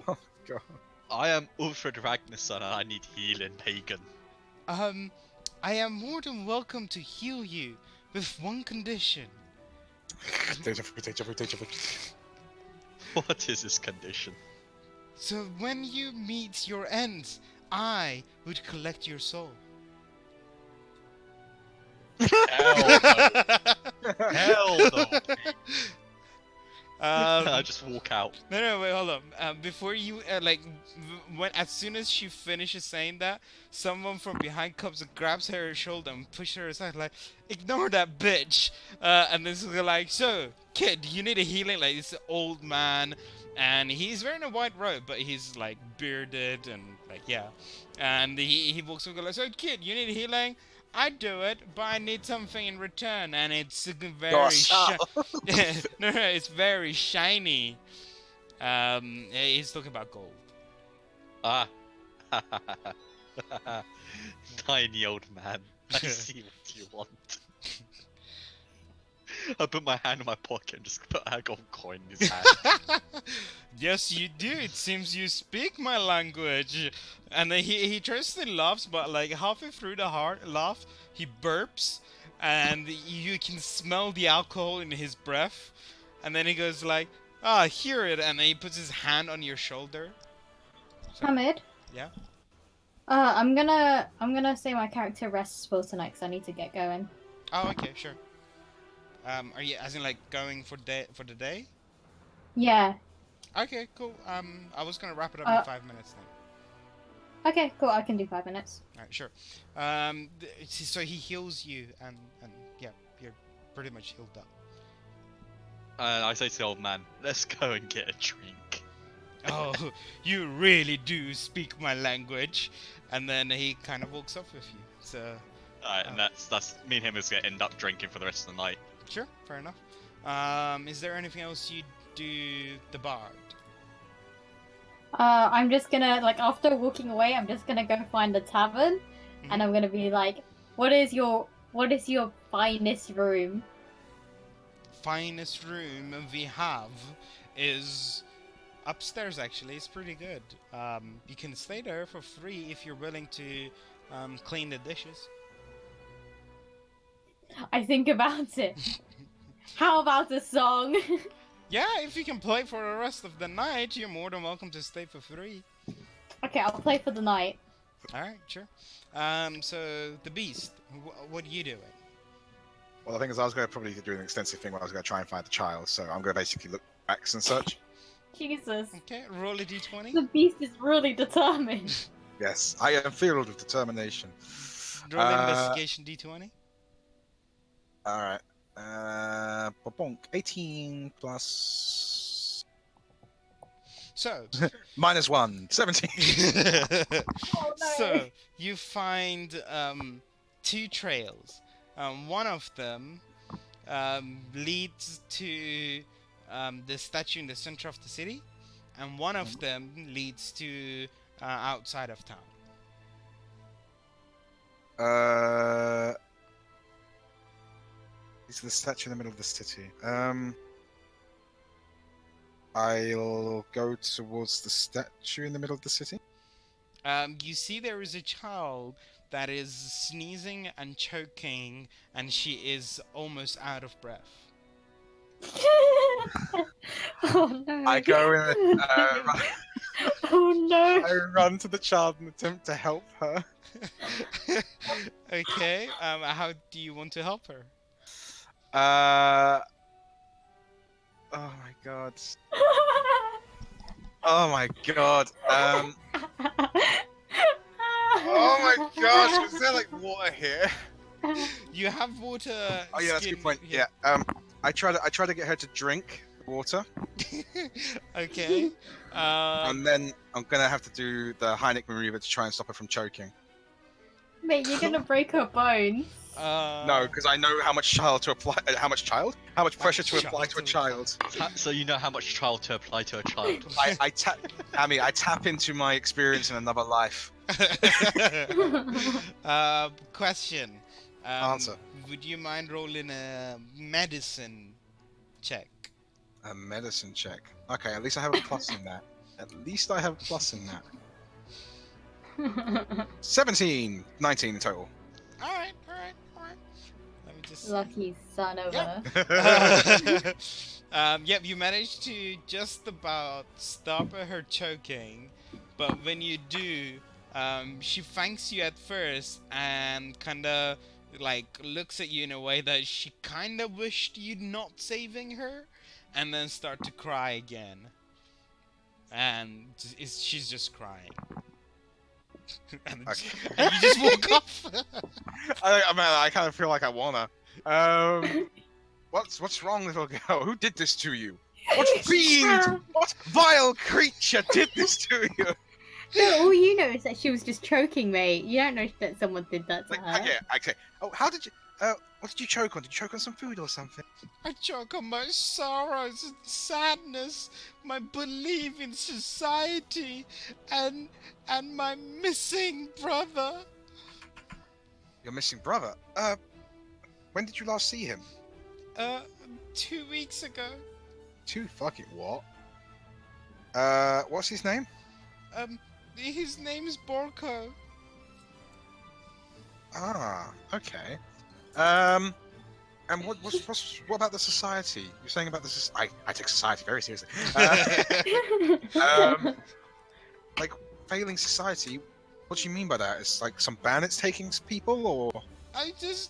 Oh god. I am Ulfred Ragnar's son, and I need healing, pagan. I am more than welcome to heal you with one condition. Deja vu, deja vu, deja vu. What is this condition? So when you meet your end, I would collect your soul. Hell no. Hell no. I Um, just walk out. no, wait, hold on. Before you, when as soon as she finishes saying that, someone from behind comes and grabs her shoulder and pushes her aside, like, ignore that bitch. And this is like, so, kid, you need a healing. Like, this old man, and he's wearing a white robe, but he's like bearded and like, yeah. And he walks over like, so, kid, you need a healing. I do it, but I need something in return, and it's very no, it's very shiny. He's talking about gold. Ah. Tiny old man. I see what you want. I put my hand in my pocket and just put a gold coin in his hand. Yes, you do. It seems you speak my language. And then he tries to laugh, but like halfway through the laugh, he burps, and you can smell the alcohol in his breath. And then he goes like, "Ah, hear it," and then he puts his hand on your shoulder. So, Hamid? yeah. I'm gonna say my character rests for tonight because I need to get going. Oh, okay, sure. Are you as in like going for the day? Yeah. Okay, cool. I was gonna wrap it up in 5 minutes then. Okay, cool. I can do 5 minutes. All right, sure. So he heals you, and yeah, you're pretty much healed up. I say to the old man, let's go and get a drink. Oh, you really do speak my language. And then he kind of walks off with you. So, Alright, and that's me and him is gonna end up drinking for the rest of the night. sure, fair enough. Is there anything else you do, the bard? I'm just gonna, like, after walking away, I'm just gonna go find the tavern, and I'm gonna be like, what is your finest room? Finest room we have is upstairs. Actually, it's pretty good. You can stay there for free if you're willing to clean the dishes. I think about it. How about a song? Yeah, if you can play for the rest of the night, you're more than welcome to stay for free. Okay, I'll play for the night. All right, sure. So the beast, what are you doing? Well, the thing is, I was going to probably do an extensive thing where I was going to try and find the child, so I'm going to basically look backs and such. Jesus. Okay, roll a d20. The beast is really determined. Yes, I am filled with determination. Roll investigation d20. Alright. Bonk. 18 plus... So, -1. 17. Oh no. so you find two trails. One of them leads to the statue in the center of the city, and one of them leads to outside of town. It's the statue in the middle of the city. I'll go towards the statue in the middle of the city. You see there is a child that is sneezing and choking, and she is almost out of breath. Oh no. I go in. Oh no. I run to the child and attempt to help her. Okay, how do you want to help her? Oh my god. Oh my god. Oh my gosh, was there like water here? You have water. Oh yeah, that's a good skin point. here. Yeah. I try to get her to drink water, Okay. and then I'm gonna have to do the Heineken maneuver to try and stop her from choking. Mate, you're gonna break her bones. No, because I know how much pressure to apply to a child. So you know how much trial to apply to a child. I tap into my experience in another life. Question. Answer. Would you mind rolling a medicine check? A medicine check. Okay, at least I have a plus in that. At least I have a plus in that. 17, 19 in total. All right. Let me just. Lucky son of a. Yep, you managed to just about stop her choking, but when you do, she thanks you at first and kind of like looks at you in a way that she kind of wished you'd not saving her, and then start to cry again, and she's just crying. and, Okay. and you just walk off. I kind of feel like I wanna. What's wrong, little girl? Who did this to you? What fiend? What vile creature did this to you? No, all you know is that she was just choking, mate. You don't know that someone did that to her. Okay. Oh, how did you? What did you choke on? Did you choke on some food or something? I choke on my sorrows and sadness, my belief in society, and my missing brother. Your missing brother. When did you last see him? 2 weeks ago. What? What's his name? His name's Borko. Ah, okay. And what about the society? You're saying about the I take society very seriously. Like failing society. What do you mean by that? It's like some bandits taking people, or? I Dude,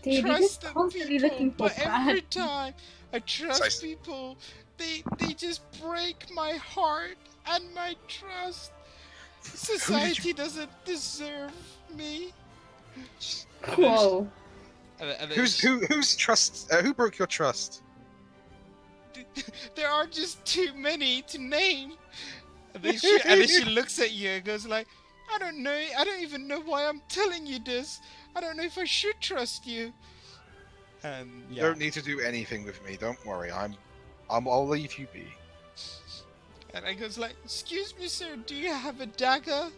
you're trust just them constantly people, looking for but every bad. time I trust people, they just break my heart and my trust. Society doesn't deserve me. Whoa. And then Who's trust? Who broke your trust? there are just too many to name. And then she looks at you and goes like, I don't know. I don't even know why I'm telling you this. I don't know if I should trust you. And You yeah. don't need to do anything with me. Don't worry. I'll leave you be. And I goes like, excuse me, sir. Do you have a dagger?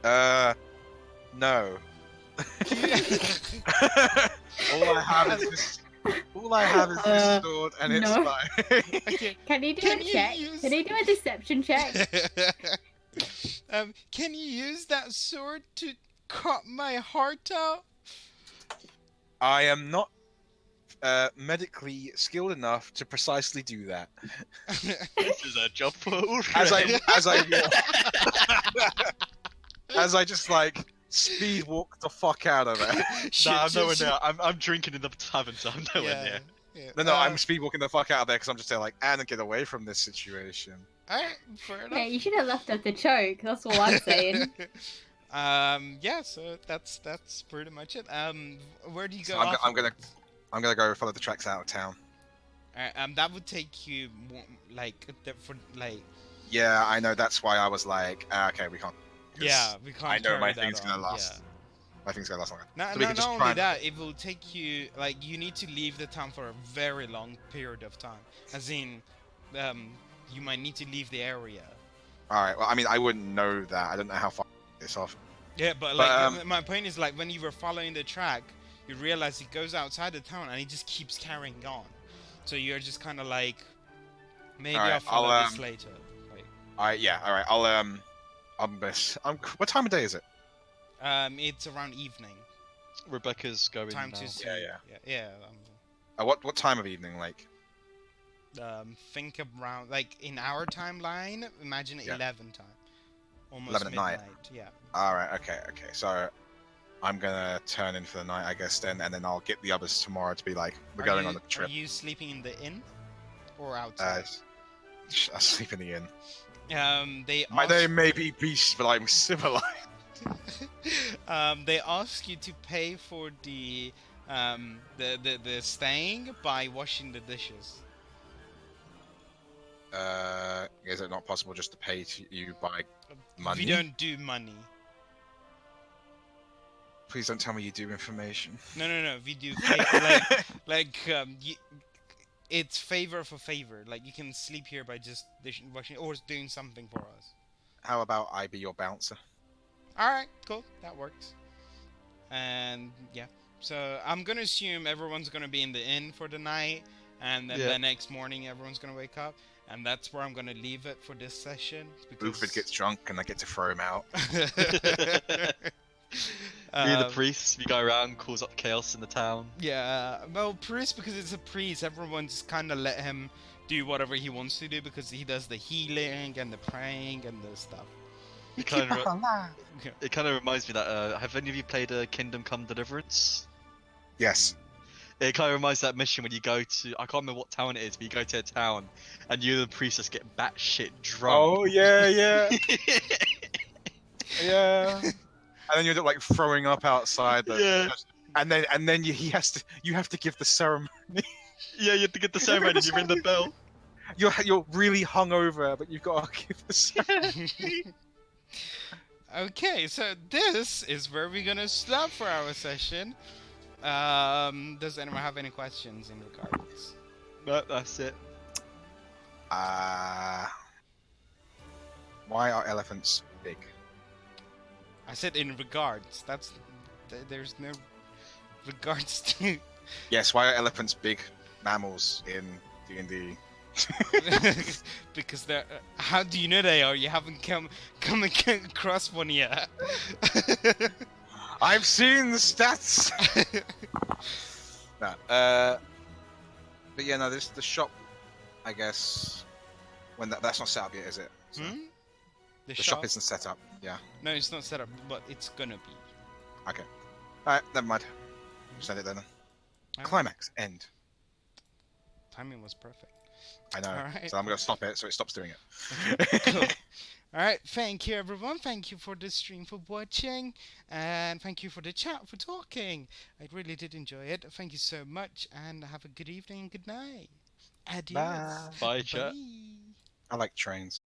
No. Do you- All I have is this. All I have is this sword, and it's no. fine. Okay. Can you do Can a you check? use- Can you do a deception check? Can you use that sword to cut my heart out? I am not medically skilled enough to precisely do that. This is a job for all. As I just like speed walk the fuck out of it. Shit, Nah, I'm nowhere just- near. I'm drinking in the tavern, so I'm nowhere near. Yeah. No, I'm speed walking the fuck out of there because I'm just there like, and get away from this situation. Alright, fair enough. Yeah, you should have left her to choke. That's all I'm saying. Yeah, so that's pretty much it. Where do you go? So I'm gonna- afterwards? I'm gonna go follow the tracks out of town. Alright, that would take you for like. Yeah, I know. That's why I was like, okay, we can't. 'cause Yeah, we can't. I know carry my that thing's gonna on, last. Yeah. My thing's gonna last longer. No, So we no, can not just only try and- that, it will take you like you need to leave the town for a very long period of time. As in, you might need to leave the area. All right. Well, I mean, I wouldn't know that. I don't know how far this off. Yeah, but But, like my point is like when you were following the track, you realize it goes outside the town and it just keeps carrying on. So you're just kind of like, maybe Alright, I'll follow I'll, this later. Like, All right. Yeah. All right. What time of day is it? it's around evening. Rebecca's going Time now. to see. Yeah. Yeah. What time of evening? Like. Think around like in our timeline. Imagine Yeah. 11 time. Almost 11 at night. midnight. Yeah. All right. Okay. So, I'm gonna turn in for the night, I guess. Then, and then I'll get the others tomorrow to be like, we're going on a trip. Are you sleeping in the inn or Uh, outside? I sleep in the inn. They My ask, name may be beast, but I'm civilized. they ask you to pay for the staying by washing the dishes. Is it not possible just to pay to you by money? We don't do money. Please don't tell me you do information. No. We do it's favor for favor. Like you can sleep here by just washing or doing something for us. How about I be your bouncer? All right, cool. That works. And yeah, so I'm gonna assume everyone's gonna be in the inn for the night, and then Yeah. the next morning everyone's gonna wake up, and that's where I'm gonna leave it for this session. Buford gets drunk and I get to throw him out. Me and the priest, we go around, cause up chaos in the town. Yeah, well, priest because it's a priest, everyone just kind of let him do whatever he wants to do because he does the healing and the praying and the stuff. It kind of reminds me that have any of you played Kingdom Come Deliverance? Yes. It kind of reminds me of that mission when you go to, I can't remember what town it is, but you go to a town and you and the priest just get batshit drunk. Oh yeah. Yeah. And then you end up like throwing up outside. Yeah. And then you have to give the ceremony. Yeah, you have to get the ceremony and you ring the bell. You're really hungover, but you've got to give the ceremony. Okay, so this is where we're gonna stop for our session. Does anyone have any questions in regards? No, that's it. Why are elephants big? I said in regards. There's no regards to. Yes, why are elephants big mammals in D&D? Because they're. How do you know they are? You haven't come across one yet. I've seen the stats. No, but yeah, no, this the shop. I guess when that's not set up yet, is it? So, The the shop isn't set up. Yeah. No, it's not set up, but it's gonna be. Okay. All right, never mind. Send it then. Alright. Climax end. timing was perfect. I know. All right. So I'm gonna stop it so it stops doing Okay, it. cool. All right. Thank you, everyone. Thank you for the stream, for watching, and thank you for the chat, for talking. I really did enjoy it. Thank you so much, and have a good evening and good night. Adios. Bye. Bye, chat. Bye. I like trains.